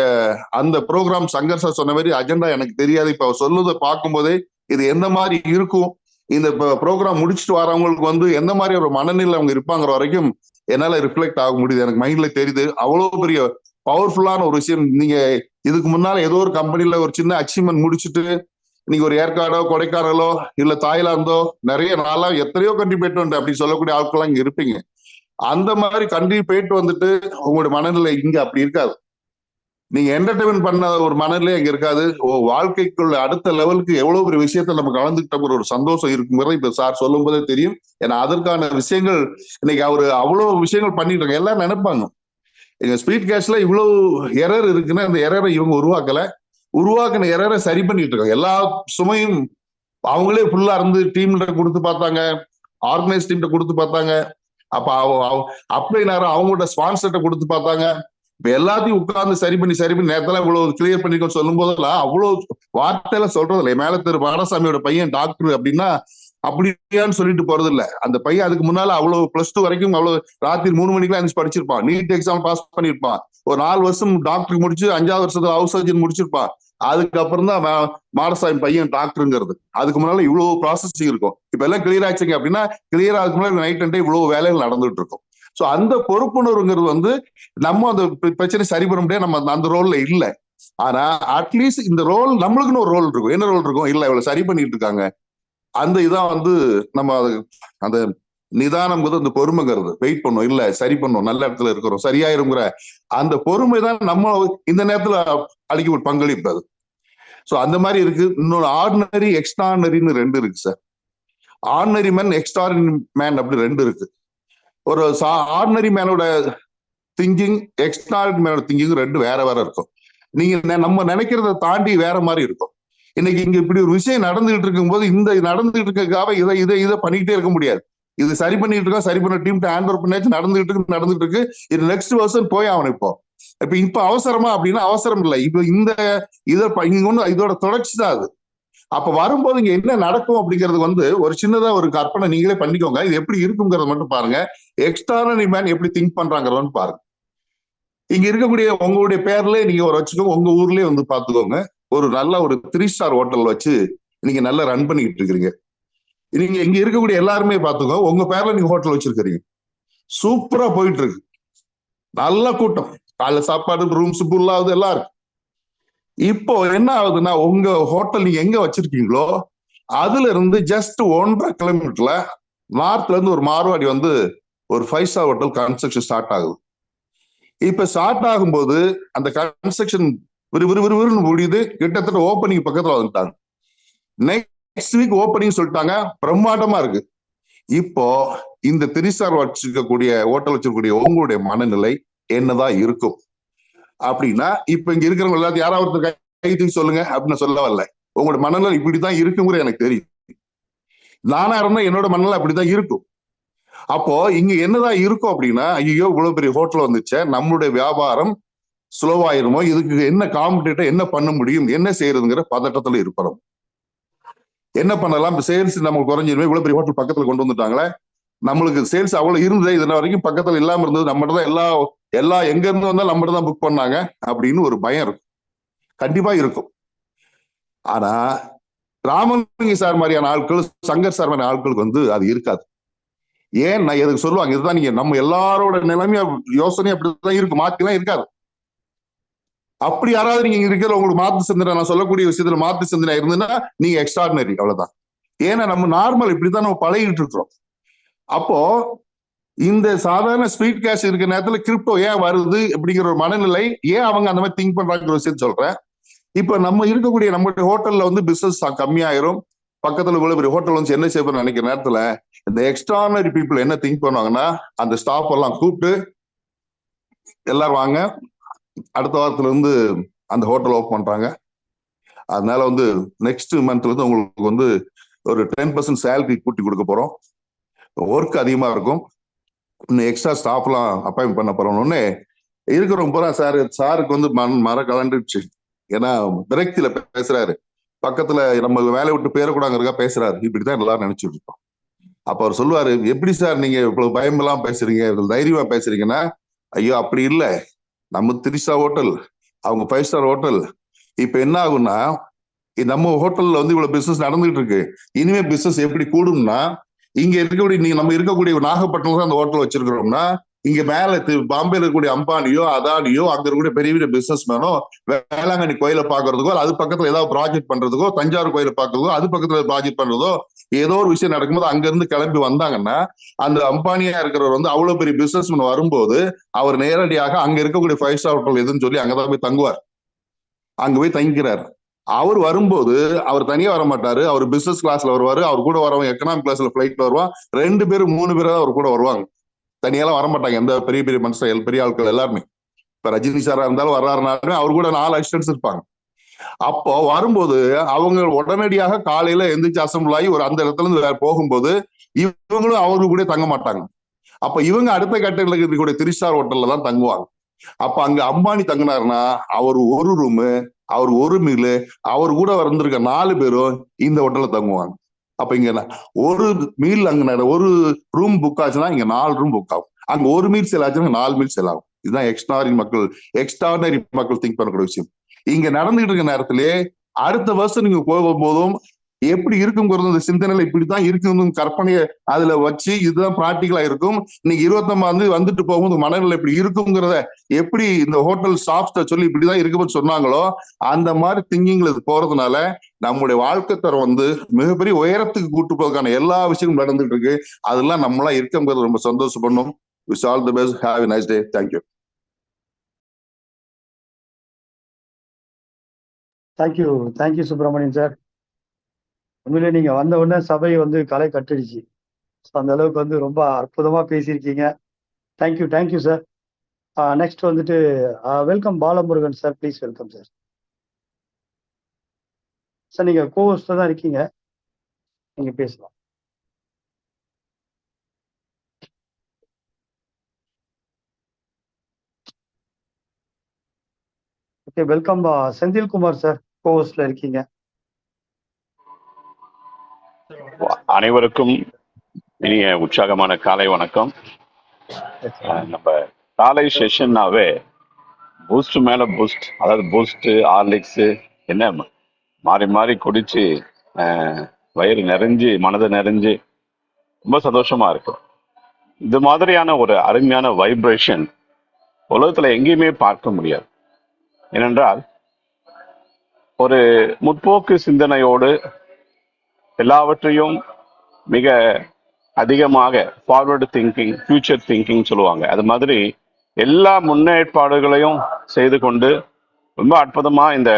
Speaker 7: அந்த ப்ரோக்ராம் சங்கர் சார் சொன்ன மாதிரி அஜெண்டா எனக்கு தெரியாது. இப்ப அவர் சொல்லுவதை பார்க்கும்போதே இது எந்த மாதிரி இருக்கும், இந்த ப்ரோக்ராம் முடிச்சுட்டு வரவங்களுக்கு வந்து எந்த மாதிரி ஒரு மனநிலை அவங்க இருப்பாங்கிற வரைக்கும் என்னால ரிஃப்ளெக்ட் ஆக முடியுது. எனக்கு மைண்ட்ல தெரியுது அவ்வளவு பெரிய பவர்ஃபுல்லான ஒரு விஷயம். நீங்க இதுக்கு முன்னால ஏதோ ஒரு கம்பெனில ஒரு சின்ன அச்சீவ்மெண்ட் முடிச்சுட்டு நீங்க ஒரு ஏற்காடோ கொடைக்கானலோ இல்ல தாய்லாந்தோ நிறைய நாளா எத்தனையோ கண்ட்ரி போயிட்டு வந்து அப்படி சொல்லக்கூடிய ஆட்கள்லாம் இங்க இருப்பீங்க. அந்த மாதிரி கண்ட்ரி போயிட்டு வந்துட்டு உங்களுடைய மனநிலை இங்க அப்படி இருக்காது. நீங்க என்டர்டைன்மெண்ட் பண்ண ஒரு மனநிலை இங்க இருக்காது. வாழ்க்கைக்குள்ள அடுத்த லெவலுக்கு எவ்வளவு பெரிய விஷயத்த நம்ம கலந்துக்கிட்ட ஒரு சந்தோஷம் இருக்குங்கிறது இப்ப சார் சொல்லும் போதே தெரியும். ஏன்னா அதற்கான விஷயங்கள் இன்னைக்கு அவரு அவ்வளவு விஷயங்கள் பண்ணிட்டு இருக்காங்க. எல்லாம் நினைப்பாங்க எங்க ஸ்பீட் கேஷ்ல இவ்வளவு எரர் இருக்குன்னா அந்த எரரை இவங்க உருவாக்கின எரரை சரி பண்ணிட்டு இருக்காங்க. எல்லா சுமையும் அவங்களே ஃபுல்லா இருந்து டீம்ல கொடுத்து பார்த்தாங்க, ஆர்கனைஸ் டீம்கிட்ட கொடுத்து பார்த்தாங்க. அப்ப அப்ளை நேரம் அவங்களோட ஸ்பான்சர்ட்ட கொடுத்து பார்த்தாங்க. இப்ப எல்லாத்தையும் உட்கார்ந்து சரி பண்ணி நேரத்துல இவ்வளவு கிளியர் பண்ணிக்கோ சொல்லும் போதெல்லாம் அவ்வளவு வார்த்தையில சொல்றது இல்லை. மேல திரு பாடசாமியோட பையன் டாக்டர் அப்படின்னா அப்படியான்னு சொல்லிட்டு போறது இல்ல. அந்த பையன் அதுக்கு முன்னால அவ்வளவு +2 வரைக்கும் அவ்வளவு ராத்திரி 3 மணிக்கெல்லாம் எழுந்து படிச்சிருப்பான். நீட் எக்ஸாம் பாஸ் பண்ணிருப்பான். ஒரு 4 வருஷம் டாக்டருக்கு முடிச்சு 5வது வருஷத்துல ஹவுஸ் சர்ஜன் முடிச்சிருப்பான். அதுக்கப்புறம் தான் மாடசாமி பையன் டாக்டருங்கிறது. அதுக்கு முன்னால இவ்வளவு ப்ராசஸிங் இருக்கும். இப்ப எல்லாம் கிளியர் ஆச்சுங்க அப்படின்னா கிளியர் ஆகுது முன்னாடி நைட் அண்ட் டே இவ்வளவு வேலைகள் நடந்துட்டு இருக்கும். சோ அந்த பொறுப்புணர்வுங்கிறது வந்து நம்ம அந்த பிரச்சனை சரி பண்ண முடியாது. நம்ம அந்த ரோல்ல இல்லை. ஆனா அட்லீஸ்ட் இந்த ரோல் நம்மளுக்குன்னு ஒரு ரோல் இருக்கும். என்ன ரோல் இருக்கும்? இல்ல இவ்வளவு சரி பண்ணிட்டு இருக்காங்க. அந்த இதான் வந்து நம்ம அந்த நிதானம்ங்கிறது அந்த பொறுமைங்கிறது. வெயிட் பண்ணும், இல்ல சரி பண்ணும், நல்ல இடத்துல இருக்கிறோம், சரியாயிருங்கிற அந்த பொறுமை தான் நம்ம இந்த நேரத்துல அளிக்க ஒரு பங்களிப்பு அது. சோ அந்த மாதிரி இருக்கு. இன்னொரு ஆர்டினரி எக்ஸ்ட்ரானரின்னு 2 இருக்கு sir. Ordinary man extraordinary man அப்படி 2 இருக்கு. ஒரு ஆர்டினரி மேனோட திங்கிங் எக்ஸ்ட்ரானரி மேனோட திங்கிங் 2 வேற இருக்கும். நீங்க நம்ம நினைக்கிறத தாண்டி வேற மாதிரி இருக்கும். இன்னைக்கு இங்க இப்படி ஒரு விஷயம் நடந்துகிட்டு இருக்கும் போது இந்த நடந்துகிட்டு இருக்கிறதுக்காக இதை பண்ணிக்கிட்டே இருக்க முடியாது. இது சரி பண்ணிட்டு இருக்கோம், சரி பண்ண டீம் ஹேண்ட் ஓவர் பண்ணியாச்சு, நடந்துகிட்டு இருக்கு. இது நெக்ஸ்ட் வருஷம் போய் ஆகணும். இப்ப அவசரமா அப்படின்னா அவசரம் இல்லை. இப்ப இதோட தொடர்ச்சி தான் அது. அப்ப வரும்போது இங்க என்ன நடக்கும் அப்படிங்கிறது வந்து ஒரு சின்னதா ஒரு கற்பனை நீங்களே பண்ணிக்கோங்க. இது எப்படி இருக்குங்கிறத மட்டும் பாருங்க. எக்ஸ்ட்ரானரி மேன் எப்படி திங்க் பண்றாங்கிறத பாருங்க. இங்க இருக்கக்கூடிய உங்களுடைய பேர்ல நீங்க ஒரு வச்சுக்கோங்க. உங்க ஊர்லயே வந்து பாத்துக்கோங்க. ஒரு நல்ல ஒரு 3 ஸ்டார் ஹோட்டல் வச்சு நீங்க நல்லா ரன் பண்ணிக்கிட்டு இருக்கிறீங்க. நீங்க இங்க இருக்கக்கூடிய எல்லாருமே பாத்துக்கோ, உங்க பேர்ல நீங்க ஹோட்டல் வச்சிருக்கிறீங்க. சூப்பரா போயிட்டு இருக்கு. நல்ல கூட்டம், காலைல சாப்பாடு, ரூம்ஸ் ஃபுல்லாவது எல்லாம் இருக்கு. இப்போ என்ன ஆகுதுன்னா உங்க ஹோட்டல் நீங்க எங்க வச்சிருக்கீங்களோ அதுல இருந்து ஜஸ்ட் 1.5 கிலோமீட்டர்ல நார்த்ல இருந்து ஒரு மார்வாடி வந்து ஒரு 5 ஸ்டார் ஹோட்டல் கன்ஸ்ட்ரக்ஷன் ஸ்டார்ட் ஆகுது. இப்ப ஸ்டார்ட் ஆகும்போது அந்த கன்ஸ்ட்ரக்ஷன் விறுவிறுன்னு முடியுது. கிட்டத்தட்ட ஓப்பனிங் பக்கத்துல வந்துட்டாங்க. நெக்ஸ்ட் வீக் ஓப்பனிங் சொல்லிட்டாங்க. பிரம்மாண்டமா இருக்கு. இப்போ இந்த 3 ஸ்டார் வச்சிருக்கக்கூடிய ஹோட்டல் வச்சிருக்கக்கூடிய உங்களுடைய மனநிலை என்னதான் இருக்கும் அப்படின்னா, இப்ப இங்க இருக்கிறவங்க எல்லாத்தையும் யாராவது ஒருத்தர் கை தூக்கி சொல்லுங்க அப்படின்னு சொல்ல வரல. உங்களோட மனநிலை இப்படிதான் இருக்குங்கிற எனக்கு தெரியும். நானா இருந்தா என்னோட மனநிலை அப்படிதான் இருக்கும். அப்போ இங்க என்னதான் இருக்கும் அப்படின்னா, ஐயோ இவ்வளவு பெரிய ஹோட்டல் வந்துச்சு, நம்மளுடைய வியாபாரம் ஸ்லோவாயிருமோ, இதுக்கு என்ன காம்படிட்டர் என்ன பண்ண முடியும், என்ன செய்யறதுங்கிற பதட்டத்துல இருப்போம். என்ன பண்ணலாம், சேல்ஸ் நமக்கு குறைஞ்சிருமே, இவ்வளவு பெரிய ஹோட்டல் பக்கத்துல கொண்டு வந்துட்டாங்களே, நம்மளுக்கு சேல்ஸ் அவ்வளவு இருந்தது, இதன வரைக்கும் பக்கத்துல இல்லாம இருந்தது, நம்மகிட்ட தான் எல்லா எங்க இருந்து வந்தா நம்மகிட்ட தான் புக் பண்ணாங்க அப்படின்னு ஒரு பயம் இருக்கும். கண்டிப்பா இருக்கும். ஆனா ராமலிங்க சார் மாதிரியான ஆட்கள், சங்கர் சார் மாதிரியான ஆட்களுக்கு வந்து அது இருக்காது. ஏன் நான் எதுக்கு சொல்லுவாங்க, இதுதான் நீங்க நம்ம எல்லாரோட நிலைமையா யோசனை அப்படிதான் இருக்கும், மாத்திலாம் இருக்காது. அப்படி யாராவது நீங்க இருக்கிற உங்களுக்கு மாத்து சிந்தனை, நான் சொல்லக்கூடிய விஷயத்துல மாத்து சிந்தனை இருந்ததுன்னா நீங்க எக்ஸ்ட்ராடினரி, அவ்வளவுதான். ஏன்னா நம்ம நார்மல் இப்படித்தான் நம்ம பழகிட்டு இருக்கிறோம். அப்போ இந்த சாதாரண ஸ்பீட் கேஷ் இருக்கிற நேரத்துல கிரிப்டோ ஏன் வருது அப்படிங்கிற ஒரு மனநிலை, ஏன் அவங்க அந்த மாதிரி திங்க் பண்றாங்கிற விஷயம் சொல்றேன். இப்ப நம்ம இருக்கக்கூடிய நம்மளுடைய ஹோட்டல்ல வந்து பிசினஸ் கம்மியாயிரும். பக்கத்துல இவ்வளவு பெரிய ஹோட்டல் வந்து என்ன செய்ய நினைக்கிற நேரத்துல இந்த எக்ஸ்ட்ரானரி பீப்புள் என்ன திங்க் பண்ணுவாங்கன்னா, அந்த ஸ்டாஃப் எல்லாம் கூப்பிட்டு எல்லாரும் வாங்க, அடுத்த வாரத்துல இருந்து அந்த ஹோட்டல் ஓப்பன் பண்றாங்க. அதனால வந்து நெக்ஸ்ட் மந்த்ல இருந்து உங்களுக்கு வந்து ஒரு 10% சேலரி கூட்டி கொடுக்க போறோம். ஒர்க் அதிகமா இருக்கும், இன்னும் எக்ஸ்ட்ரா ஸ்டாஃப்லாம் அப்பாயிண்ட் பண்ண போறோம்னு இருக்கிறவங்க பூரா சாருக்கு வந்து மர கலண்டுச்சு. ஏன்னா விரக்தியில பேசுறாரு, பக்கத்துல நம்ம வேலை விட்டு பேரக்கூடாங்கிறதுக்காக பேசுறாரு. இப்படிதான் எல்லாரும் நினைச்சுட்டு இருக்கோம். அப்ப அவர் சொல்லுவாரு, எப்படி சார் நீங்க இவ்வளவு பயம் எல்லாம் பேசுறீங்க, இவ்வளவு தைரியமா பேசுறீங்கன்னா, ஐயோ அப்படி இல்லை, நம்ம 3 ஸ்டார் ஹோட்டல், அவங்க 5 ஸ்டார் ஹோட்டல். இப்ப என்ன ஆகும்னா, நம்ம ஹோட்டல்ல வந்து இவ்வளவு பிசினஸ் நடந்துகிட்டு இருக்கு, இனிமே பிசினஸ் எப்படி கூடும்னா, இங்க இருக்கக்கூடிய நம்ம இருக்கக்கூடிய நாகப்பட்டினம் அந்த ஹோட்டல் வச்சிருக்கிறோம்னா, இங்க மேல பாம்பேல இருக்கக்கூடிய அம்பானியோ அதானியோ அங்க இருக்கக்கூடிய பெரிய பெரிய பிசினஸ் மேனோ வேளாங்கண்ணி கோயிலை பாக்குறதுக்கோ, அது பக்கத்துல ஏதாவது ப்ராஜெக்ட் பண்றதுக்கோ, தஞ்சாவூர் கோயிலை பாக்குறதுக்கோ, அது பக்கத்துல ப்ராஜெக்ட் பண்றதோ, ஏதோ ஒரு விஷயம் நடக்கும்போது அங்க இருந்து கிளம்பி வந்தாங்கன்னா, அந்த அம்பானியா இருக்கிறவர் வந்து அவ்வளவு பெரிய பிசினஸ் வரும்போது அவர் நேரடியாக அங்க இருக்கக்கூடிய 5 ஸ்டார் ஹோட்டல் எதுன்னு சொல்லி அங்கதான் போய் தங்குவார். அங்க போய் தங்கிக்கிறார். அவர் வரும்போது அவர் தனியா வர மாட்டாரு, அவர் பிசினஸ் கிளாஸ்ல வருவாரு, அவர் கூட வரவங்க எக்கனாமிக் கிளாஸ்ல பிளைட்ல வருவான். 2 பேரும் 3 பேரும் அவர் கூட வருவாங்க, தனியாலாம் வரமாட்டாங்க. எந்த பெரிய பெரிய மனுஷன் பெரிய ஆட்கள் எல்லாருமே, இப்ப ரஜினி சாரா இருந்தாலும் வர்றாருனாலுமே அவர் கூட 4 அசிஸ்டன்ட்ஸ் இருப்பாங்க. அப்போ வரும்போது அவங்க உடனடியாக காலையில எந்திரிச்சு அசம்பிள் ஆகி ஒரு அந்த இடத்துல இருந்து போகும்போது இவங்களும் அவங்களுக்கு கூட தங்க மாட்டாங்க. அப்ப இவங்க அடுத்த கட்டத்தில் இருக்கக்கூடிய 3 ஸ்டார் ஹோட்டல்ல தான் தங்குவாங்க. அப்ப அங்க அம்பானி தங்கினாருன்னா அவர் ஒரு ரூமு, அவர் ஒரு மீலு, அவர் கூட வந்திருக்க 4 பேரும் இந்த ஹோட்டல்ல தங்குவாங்க. அப்ப இங்க ஒரு மீல் அங்க ஒரு ரூம் புக் ஆச்சுன்னா இங்க 4 ரூம் புக் ஆகும். அங்க ஒரு மீல் செல் ஆச்சுன்னா 4 மீல் செல் ஆகும். இதுதான் எக்ஸ்ட்ராடனரி மக்கள் திங்க் பண்ணக்கூடிய விஷயம். இங்க நடந்துகிட்டு இருக்க நேரத்திலே அடுத்த வருஷம் நீங்க போகும்போதும் எப்படி இருக்குங்கிறது இந்த சிந்தனையில இப்படித்தான் இருக்குன்னு கற்பனையை அதுல வச்சு இதுதான் பிராக்டிகலா இருக்கும். இன்னைக்கு 29 வந்துட்டு போகும்போது மனநிலை இப்படி இருக்குங்கிறத எப்படி இந்த ஹோட்டல் ஸ்டாஃப்ட சொல்லி இப்படிதான் இருக்குன்னு சொன்னாங்களோ அந்த மாதிரி திங்கிங்ல இது போறதுனால நம்முடைய வாழ்க்கை தரம் வந்து மிகப்பெரிய உயரத்துக்கு கூட்டு போவதற்கான எல்லா விஷயங்களும் நடந்துட்டு இருக்கு. அதெல்லாம் நம்மளாம் இருக்குங்கிறது ரொம்ப சந்தோஷப்படணும். Wish all the best. Have a nice day. Thank you.
Speaker 1: Thank you Subramanian sir. உண்மையிலே நீங்க வந்த உடனே சபை வந்து களை கட்டிடுச்சு. அந்த அளவுக்கு வந்து ரொம்ப அற்புதமா பேசியிருக்கீங்க. Thank you sir. நெக்ஸ்ட் வந்துட்டு welcome Balamurugan sir, please welcome sir. Sir நீங்க கோஹோஸ்ட்ல தான் இருக்கீங்க, நீங்க பேசலாம். ஓகே, வெல்கம் செந்தில்குமார் சார், கோஹோஸ்ட்ல இருக்கீங்க.
Speaker 8: அனைவருக்கும் இனிய உற்சாகமான காலை வணக்கம். நம்ம காலை செஷன்னாவே பூஸ்ட் மேல பூஸ்ட், அதாவது பூஸ்ட் ஹார்லிக்ஸ் என்ன மாறி மாறி குடிச்சு வயிறு நிறைஞ்சு மனது நிறைஞ்சு ரொம்ப சந்தோஷமா இருக்கும். இது மாதிரியான ஒரு அருமையான வைப்ரேஷன் உலகத்துல எங்கேயுமே பார்க்க முடியாது. ஏனென்றால் ஒரு முற்போக்கு சிந்தனையோடு எல்லாவற்றையும் மிக அதிகமாக ஃபார்வர்டு திங்கிங், ஃபியூச்சர் திங்கிங் சொல்லுவாங்க. அது மாதிரி எல்லா முன்னேற்பாடுகளையும் செய்து கொண்டு ரொம்ப அற்புதமா இந்த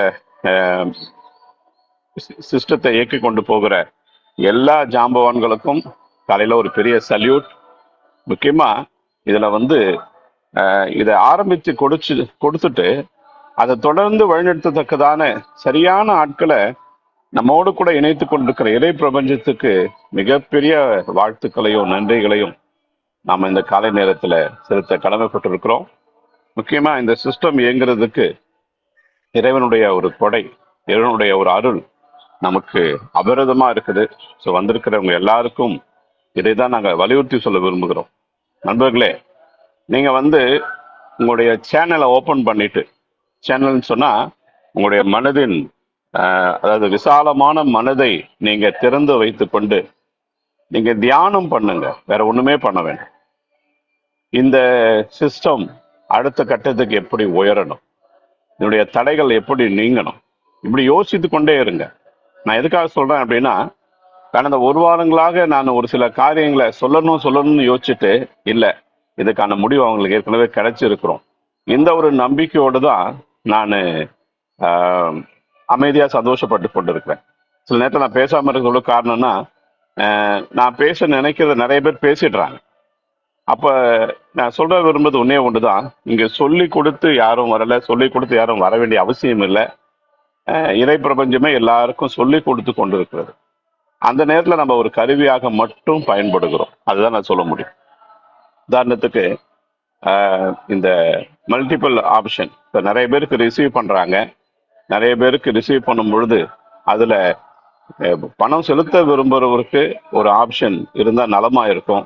Speaker 8: சிஸ்டத்தை இயக்கி கொண்டு போகிற எல்லா ஜாம்பவான்களுக்கும் காலையில ஒரு பெரிய சல்யூட். முக்கியமா இதுல வந்து இதை ஆரம்பித்து கொடுத்துட்டு அதை தொடர்ந்து வழிநடத்தத்தக்கதான சரியான ஆட்களை நம்மோடு கூட இணைத்து கொண்டிருக்கிற இறை பிரபஞ்சத்துக்கு மிகப்பெரிய வாழ்த்துக்களையும் நன்றிகளையும் நாம் இந்த காலை நேரத்தில் செலுத்த கடமைப்பட்டிருக்கிறோம். முக்கியமா இந்த சிஸ்டம் இயங்குறதுக்கு இறைவனுடைய ஒரு கொடை, இறைவனுடைய ஒரு அருள் நமக்கு அபரிதமா இருக்குது. ஸோ வந்திருக்கிறவங்க எல்லாருக்கும் இதை தான் நாங்கள் வலியுறுத்தி சொல்ல விரும்புகிறோம். நண்பர்களே, நீங்க வந்து உங்களுடைய சேனலை ஓபன் பண்ணிட்டு, சேனல்னு சொன்னா உங்களுடைய மனதின் அதாவது விசாலமான மனதை நீங்க திறந்து வைத்து கொண்டு நீங்க தியானம் பண்ணுங்க, வேற ஒண்ணுமே பண்ண வேண்டாம். இந்த சிஸ்டம் அடுத்த கட்டத்துக்கு எப்படி உயரணும், இதனுடைய தடைகள் எப்படி நீங்கணும், இப்படி யோசித்து கொண்டே இருங்க. நான் எதுக்காக சொல்றேன் அப்படின்னா, கடந்த 1 வாரங்களாக நான் ஒரு சில காரியங்களை சொல்லணும்னு யோசிச்சுட்டு இல்லை, இதுக்கான முடிவு அவங்களுக்கு ஏற்கனவே கிடைச்சிருக்கிறோம். இந்த ஒரு நம்பிக்கையோடு தான் நான் அமைதியா சந்தோஷப்பட்டு கொண்டிருக்கிறேன். சில நேரத்தில் நான் பேசாம இருக்கிற காரணம்னா, நான் பேச நினைக்கிறத நிறைய பேர் பேசிடுறாங்க. அப்ப நான் சொல்ல விரும்புறது ஒன்னே ஒன்றுதான், இங்க சொல்லி கொடுத்து யாரும் வரல, சொல்லி கொடுத்து யாரும் வர வேண்டிய அவசியம் இல்லை. இறை பிரபஞ்சமே எல்லாருக்கும் சொல்லி கொடுத்து கொண்டிருக்கிறது. அந்த நேரத்துல நம்ம ஒரு கருவியாக மட்டும் பயன்படுகிறோம். அதுதான் நான் சொல்ல முடியும். உதாரணத்துக்கு இந்த மல்டிபிள் ஆப்ஷன் இப்போ நிறைய பேருக்கு ரிசீவ் பண்ணுறாங்க. நிறைய பேருக்கு ரிசீவ் பண்ணும் பொழுது அதில் பணம் செலுத்த விரும்புகிறவருக்கு ஒரு ஆப்ஷன் இருந்தால் நலமாக இருக்கும்.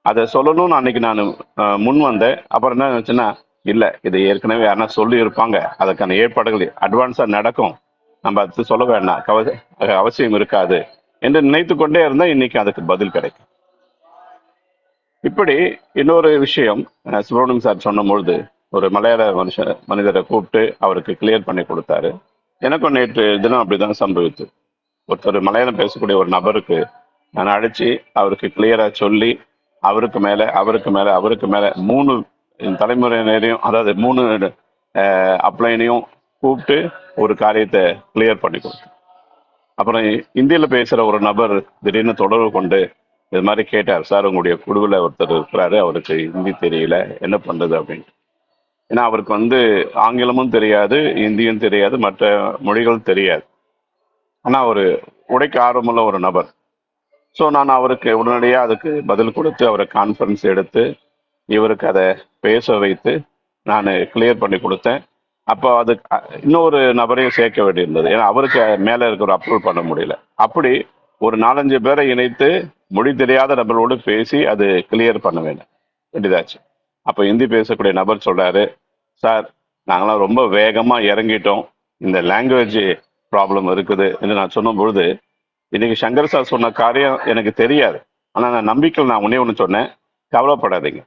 Speaker 8: அதை சொல்லணும்னு அன்னைக்கு நான் முன் வந்தேன். அப்புறம் என்ன நினச்சேன்னா, இல்லை இது ஏற்கனவே யாருன்னா சொல்லி இருப்பாங்க, அதுக்கான ஏற்பாடுகள் அட்வான்ஸாக நடக்கும், நம்ம அது சொல்ல வேண்டாம், அவசியம் இருக்காது என்று நினைத்து கொண்டே இருந்தால் இன்னைக்கு அதுக்கு பதில் கிடைக்கும். இப்படி இன்னொரு விஷயம் சுப்பிரமணியம் சார் சொன்ன பொழுது ஒரு மலையாள மனிதரை கூப்பிட்டு அவருக்கு கிளியர் பண்ணி கொடுத்தாரு. எனக்கும் நேற்று தினம் அப்படிதான் சம்பவித்து. ஒருத்தர் மலையாளம் பேசக்கூடிய ஒரு நபருக்கு நான் அழைச்சி அவருக்கு கிளியரா சொல்லி அவருக்கு மேல 3 தலைமுறையினரையும், அதாவது 3 அப்ளைனையும் கூப்பிட்டு ஒரு காரியத்தை கிளியர் பண்ணி கொடுத்தேன். அப்புறம் இந்தியில பேசுற ஒரு நபர் திடீர்னு தொடர்பு கொண்டு இது மாதிரி கேட்டார், சார் உங்களுடைய குழுவில் ஒருத்தர் இருக்கிறாரு, அவருக்கு ஹிந்தி தெரியல, என்ன பண்றது அப்படின்னு. ஏன்னா அவருக்கு ஆங்கிலமும் தெரியாது, இந்தியும் தெரியாது, மற்ற மொழிகளும் தெரியாது. ஆனா ஒரு உடைக்க ஆர்வமுள்ள ஒரு நபர். ஸோ நான் அவருக்கு உடனடியாக அதுக்கு பதில் கொடுத்து அவரை கான்ஃபரன்ஸ் எடுத்து இவருக்கு அதை பேச வைத்து நான் கிளியர் பண்ணி கொடுத்தேன். அப்போ அது இன்னொரு நபரையும் சேர்க்க வேண்டியிருந்தது, ஏன்னா அவருக்கு மேலே இருக்கிற அப்ரூவல் பண்ண முடியல. அப்படி ஒரு 4-5 பேரை இணைத்து மொழி தெரியாத நபரோடு பேசி அது கிளியர் பண்ண வேண்டியதாச்சு. அப்போ ஹிந்தி பேசக்கூடிய நபர் சொல்றாரு, சார் நாங்களாம் ரொம்ப வேகமாக இறங்கிட்டோம், இந்த லாங்குவேஜ் ப்ராப்ளம் இருக்குது என்று நான் சொன்ன பொழுது, இன்னைக்கு சங்கர் சார் சொன்ன காரியம் எனக்கு தெரியாது, ஆனால் நான் நம்பிக்கையில் நான் ஒன்று சொன்னேன், கவலைப்படாதீங்க,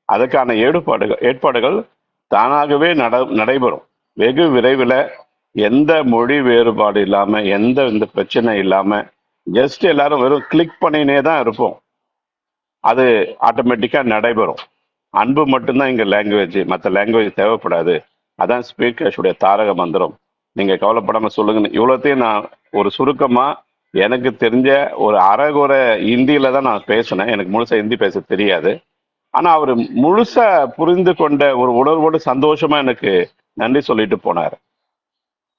Speaker 8: அதுக்கான ஏற்பாடுகள் தானாகவே நடைபெறும். வெகு விரைவில் எந்த மொழி வேறுபாடு இல்லாமல், எந்த பிரச்சனை இல்லாமல், ஜஸ்ட் எல்லாரும் வெறும் கிளிக் பண்ணினே தான் இருப்போம், அது ஆட்டோமேட்டிக்காக நடைபெறும். அன்பு மட்டும்தான் இங்கே லாங்குவேஜ், மற்ற லாங்குவேஜ் தேவைப்படாது. அதான் ஸ்பீட் கேஷுடைய தாரக மந்திரம். நீங்கள் கவலைப்படாமல் சொல்லுங்க. இவ்வளோத்தையும் நான் ஒரு சுருக்கமாக எனக்கு தெரிஞ்ச ஒரு அரைகுறை ஹிந்தியில தான் நான் பேசினேன், எனக்கு முழுசா ஹிந்தி பேச தெரியாது. ஆனால் அவர் முழுசா புரிந்து கொண்ட ஒரு உணர்வோடு சந்தோஷமா எனக்கு நன்றி சொல்லிட்டு போனார்.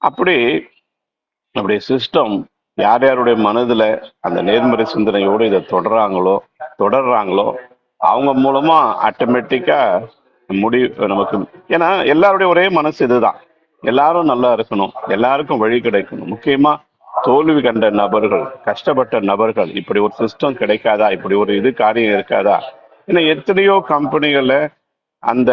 Speaker 8: அப்படி நம்முடைய சிஸ்டம் யார் யாருடைய மனதில் அந்த நேர்மறை சிந்தனையோடு இதை தொடர்றாங்களோ அவங்க மூலமா ஆட்டோமேட்டிக்கா நமக்கு, ஏன்னா எல்லாருடைய ஒரே மனசு இதுதான், எல்லாரும் நல்லா இருக்கணும், எல்லாருக்கும் வழி கிடைக்கணும். முக்கியமா தோல்வி கண்ட நபர்கள், கஷ்டப்பட்ட நபர்கள், இப்படி ஒரு சிஸ்டம் கிடைக்காதா, இப்படி ஒரு காரியம் இருக்காதா. ஏன்னா எத்தனையோ கம்பெனிகள்ல அந்த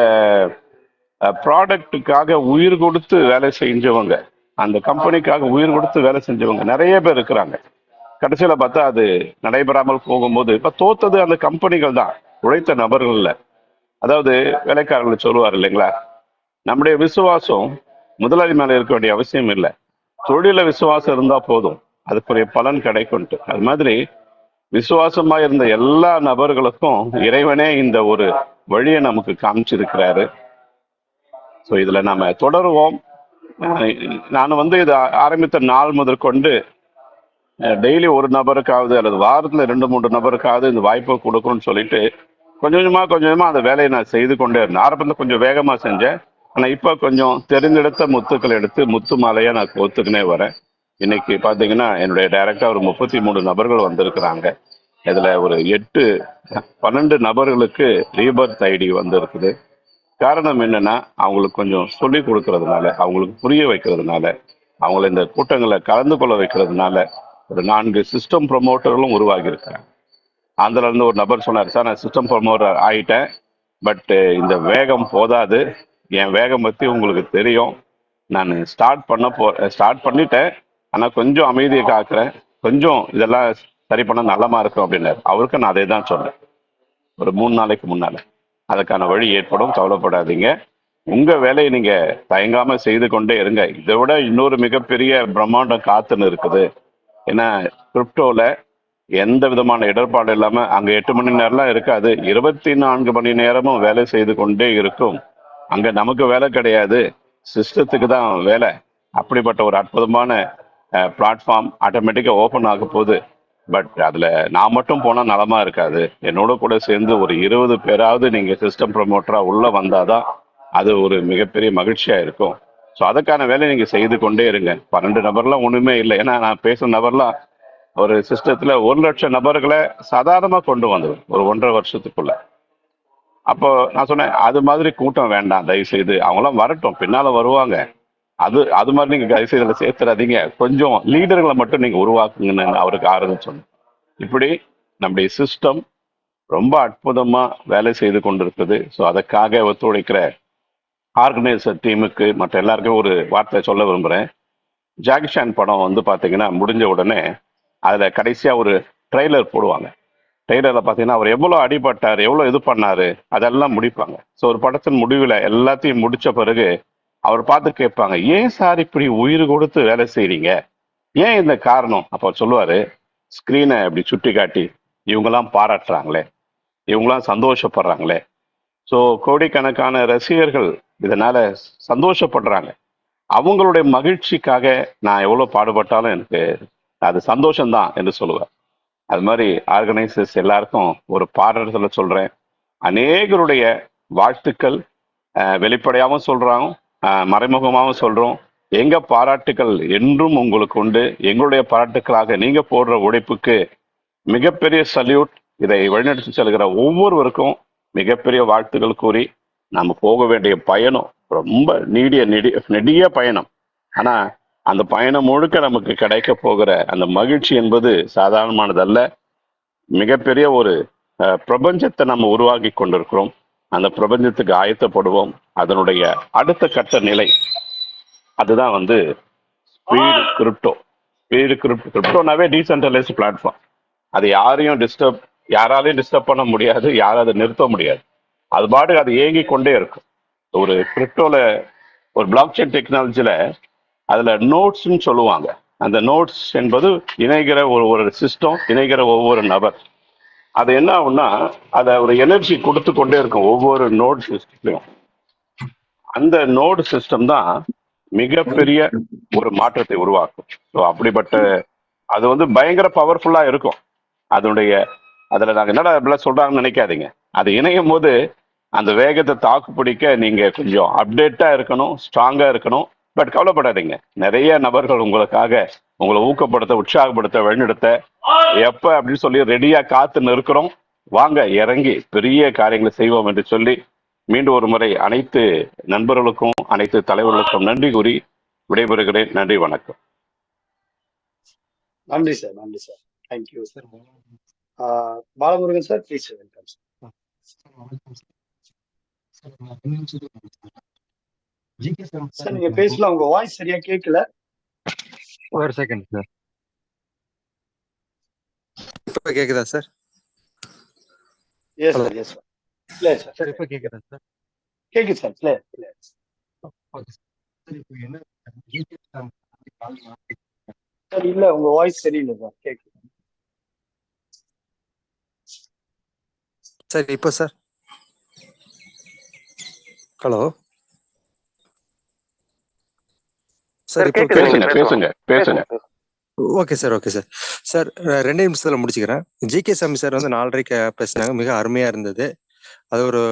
Speaker 8: ப்ராடக்டுக்காக உயிர் கொடுத்து வேலை செஞ்சவங்க, அந்த கம்பெனிக்காக உயிர் கொடுத்து வேலை செஞ்சவங்க நிறைய பேர் இருக்கிறாங்க. கடைசியில பார்த்தா அது நடைபெறாமல் போகும்போது இப்ப தோத்தது அந்த கம்பெனிகள் தான், உழைத்த நபர்கள் இல்ல. அதாவது வேலைக்காரர்கள் சொல்லுவார் இல்லைங்களா, நம்முடைய விசுவாசம் முதலாளி மேல இருக்க வேண்டிய அவசியம் இல்லை, தொழில விசுவாசம் இருந்தா போதும், அதுக்குரிய பலன் கிடைக்கும்ட்டு. அது மாதிரி விசுவாசமா இருந்த எல்லா நபர்களுக்கும் இறைவனே இந்த ஒரு வழியை நமக்கு காமிச்சிருக்கிறாரு. ஸோ இதுல நாம தொடருவோம். நான் இது ஆரம்பித்த நாள் முதற்கொண்டு டெய்லி ஒரு நபருக்காவது அல்லது வாரத்துல 2-3 நபருக்காவது இந்த வாய்ப்பை கொடுக்கணும்னு சொல்லிட்டு கொஞ்சம் கொஞ்சமா அந்த வேலையை நான் செய்து கொண்டே இருந்தேன். ஆரம்பத்தில் கொஞ்சம் வேகமா செஞ்சேன், ஆனா இப்ப கொஞ்சம் தெரிந்தெடுத்த முத்துக்கள் எடுத்து முத்து மாலையா நான் கோத்துக்கினே வரேன். இன்னைக்கு பாத்தீங்கன்னா என்னுடைய டைரக்டா ஒரு 33 நபர்கள் வந்திருக்கிறாங்க. இதுல ஒரு 8-12 நபர்களுக்கு ரீபர்த் ஐடி வந்திருக்குது. காரணம் என்னன்னா, அவங்களுக்கு கொஞ்சம் சொல்லி கொடுக்கறதுனால, அவங்களுக்கு புரிய வைக்கிறதுனால, அவங்கள இந்த கூட்டங்களை கலந்து கொள்ள வைக்கிறதுனால ஒரு 4 சிஸ்டம் ப்ரொமோட்டர்களும் உருவாகி இருக்கிறாங்க. அதுல இருந்து ஒரு நபர் சொன்னார், சார் நான் சிஸ்டம் ப்ரொமோட்டர் ஆயிட்டேன், பட் இந்த வேகம் போதாது, என் வேகம் பத்தி உங்களுக்கு தெரியும், நான் ஸ்டார்ட் பண்ணிட்டேன், ஆனா கொஞ்சம் அமைதியை காக்குறேன், கொஞ்சம் இதெல்லாம் சரி பண்ண நல்லமா இருக்கும் அப்படின்னாரு. அவருக்கு நான் அதே தான் சொன்னேன் ஒரு 3 நாளைக்கு முன்னால. அதுக்கான வழி ஏற்படும், கவலைப்படாதீங்க, உங்க வேலையை நீங்க தயங்காம செய்து கொண்டே இருங்க. இதை விட இன்னொரு மிகப்பெரிய பிரம்மாண்டம் காத்துன்னு இருக்குது. ஏன்னா கிரிப்டோல எந்த விதமான இடர்பாடு இல்லாம அங்க 8 மணி நேரம்லாம் இருக்காது, 24 மணி நேரமும் வேலை செய்து கொண்டே இருக்கும். அங்க நமக்கு வேலை கிடையாது, சிஸ்டத்துக்கு தான் வேலை. அப்படிப்பட்ட ஒரு அற்புதமான பிளாட்ஃபார்ம் ஆட்டோமேட்டிக்கா ஓபன் ஆக போகுது. பட் அதுல நான் மட்டும் போனா நலமா இருக்காது, என்னோட கூட சேர்ந்து ஒரு 20 பேராவது நீங்க சிஸ்டம் ப்ரொமோட்டரா உள்ள வந்தாதான் அது ஒரு மிகப்பெரிய மகிழ்ச்சியா இருக்கும். ஸோ அதுக்கான வேலையை நீங்க செய்து கொண்டே இருங்க. 12 நபர்லாம் ஒண்ணுமே இல்லை, ஏன்னா நான் பேசுற நபர்லாம் ஒரு சிஸ்டத்துல 1 லட்சம் நபர்களை சாதாரணமா கொண்டு வந்தது ஒரு 1.5 வருஷத்துக்குள்ள. அப்போ நான் சொன்னேன், அது மாதிரி கூட்டம் வேண்டாம் தயவு செய்து, அவங்களாம் வரட்டும், பின்னால வருவாங்க. அது மாதிரி நீங்க தயவு செய்து இதுல சேர்த்துறாதீங்க, கொஞ்சம் லீடர்களை மட்டும் நீங்க உருவாக்குங்கன்னு அவருக்கு ஆறுதல் சொன்னேன். இப்படி நம்முடைய சிஸ்டம் ரொம்ப அற்புதமா வேலை செய்து கொண்டிருக்குது. ஸோ அதற்காக ஒத்துழைக்கிற ஆர்கனைசர் டீமுக்கு மற்ற எல்லாருக்கும் ஒரு வார்த்தை சொல்ல விரும்புறேன். ஜாக்கி சான் படம் வந்து பாத்தீங்கன்னா முடிஞ்ச உடனே அதுல கடைசியா ஒரு ட்ரெய்லர் போடுவாங்க. ட்ரெய்லர்ல பாத்தீங்கன்னா அவர் எவ்வளவு அடிபட்டாரு, எவ்வளவு இது பண்ணாரு, அதெல்லாம் முடிப்பாங்க. ஸோ ஒரு படத்தின் முடிவுல எல்லாத்தையும் முடிச்ச பிறகு அவர் பார்த்து கேட்பாங்க, ஏன் சார் இப்படி உயிர் கொடுத்து வேலை செய்றீங்க, ஏன் இந்த காரணம்? அப்ப அவர் சொல்லுவாரு, ஸ்கிரீனை இப்படி சுட்டி காட்டி இவங்கெல்லாம் பாராட்டுறாங்களே, இவங்கெல்லாம் சந்தோஷப்படுறாங்களே, ஸோ கோடிக்கணக்கான ரசிகர்கள் இதனால சந்தோஷப்படுறாங்க, அவங்களுடைய மகிழ்ச்சிக்காக நான் எவ்வளவு பாடுபட்டாலும் எனக்கு அது சந்தோஷம்தான் என்று சொல்லுவேன். அது மாதிரி ஆர்கனைசர்ஸ் எல்லாருக்கும் ஒரு பாராட்டுதலை சொல்றேன். அநேகருடைய வாழ்த்துக்கள் வெளிப்படையாகவும் சொல்றாங்க, மறைமுகமாகவும் சொல்றோம். எங்க பாராட்டுக்கள் என்றும் உங்களுக்கு உண்டு. எங்களுடைய பாராட்டுக்களாக நீங்க போடுற உழைப்புக்கு மிகப்பெரிய சல்யூட். இதை வழிநடத்தி செல்கிற ஒவ்வொருவருக்கும் மிகப்பெரிய வாழ்த்துக்கள் கூறி நம்ம போக வேண்டிய பயணம் ரொம்ப நெடிய பயணம். ஆனா அந்த பயணம் முழுக்க நமக்கு கிடைக்க போகிற அந்த மகிழ்ச்சி என்பது சாதாரணமானதல்ல. மிகப்பெரிய ஒரு பிரபஞ்சத்தை நம்ம உருவாக்கி கொண்டிருக்கிறோம். அந்த பிரபஞ்சத்துக்கு ஆயத்தப்படுவோம். அதனுடைய அடுத்த கட்ட நிலை அதுதான் வந்து ஸ்பீடு கிரிப்டோ. கிரிப்டோனாவே டீசென்ட்ரலைஸ்ட் பிளாட்ஃபார்ம். அது யாராலையும் டிஸ்டர்ப் பண்ண முடியாது, யாரும் அதை நிறுத்த முடியாது. அது பாட்டுக்கு அது இயங்கி கொண்டே இருக்கும். ஒரு கிரிப்டோல ஒரு பிளாக் செயின் டெக்னாலஜில அதுல நோட்ஸ்ன்னு சொல்லுவாங்க. அந்த நோட்ஸ் என்பது இணைகிற ஒரு சிஸ்டம், இணைகிற ஒவ்வொரு நபர். அது என்ன ஆகும்னா அதை ஒரு எனர்ஜி கொடுத்து கொண்டே இருக்கும் ஒவ்வொரு நோட் சிஸ்டம்லையும். அந்த நோடு சிஸ்டம் தான் மிகப்பெரிய ஒரு மாற்றத்தை உருவாக்கும். ஸோ அப்படிப்பட்ட அது வந்து பயங்கர பவர்ஃபுல்லா இருக்கும். அதுல நாங்க என்னடா இப்படிலாம் சொல்றாங்கன்னு நினைக்காதீங்க. அது இணையும் போது அந்த வேகத்தை தாக்கு பிடிக்க நீங்க கொஞ்சம் அப்டேட்டா இருக்கணும், ஸ்ட்ராங்கா இருக்கணும். பட் கவலைப்படாதீங்க, நிறைய நபர்கள் உங்களுக்காக உங்களை ஊக்கப்படுத்த, உற்சாகப்படுத்த, வழிநடத்த எப்ப அப்படின்னு சொல்லி ரெடியா காத்து நிற்கிறோம். வாங்க, இறங்கி பெரிய காரியங்களை செய்வோம் என்று சொல்லி மீண்டும் ஒரு முறை அனைத்து நண்பர்களுக்கும் அனைத்து தலைவர்களுக்கும் நன்றி கூறி விடைபெறுகிறேன். நன்றி, வணக்கம்.
Speaker 1: நன்றி சார், நன்றி sir, thank you sir. Balamurugan sir, please welcome sir. நீங்க பேசலாம், உங்க வாய்ஸ் சரியா கேட்கல.
Speaker 9: ஒரு செகண்ட் சார். இப்ப கேக்குதா sir?
Speaker 1: Yes sir, yes sir. Clear sir.
Speaker 9: Sir இப்ப கேக்குதா சார்?
Speaker 1: கேக்குது sir, clear clear.
Speaker 9: Okay sir. இப்போ என்ன
Speaker 1: சார் இல்ல, உங்க வாய்ஸ் சரியில்லை சார், கேட்குது.
Speaker 9: சார் இப்போ சார், ஹலோ சார், இப்போ
Speaker 8: பேசுங்க.
Speaker 9: Okay sir, okay sir. Sir 2 நிமிஷத்துல முடிச்சுக்கிறேன். ஜிகே சாமி சார் வந்து 4:30 பேசினாங்க, மிக அருமையா இருந்தது. அது ஒரு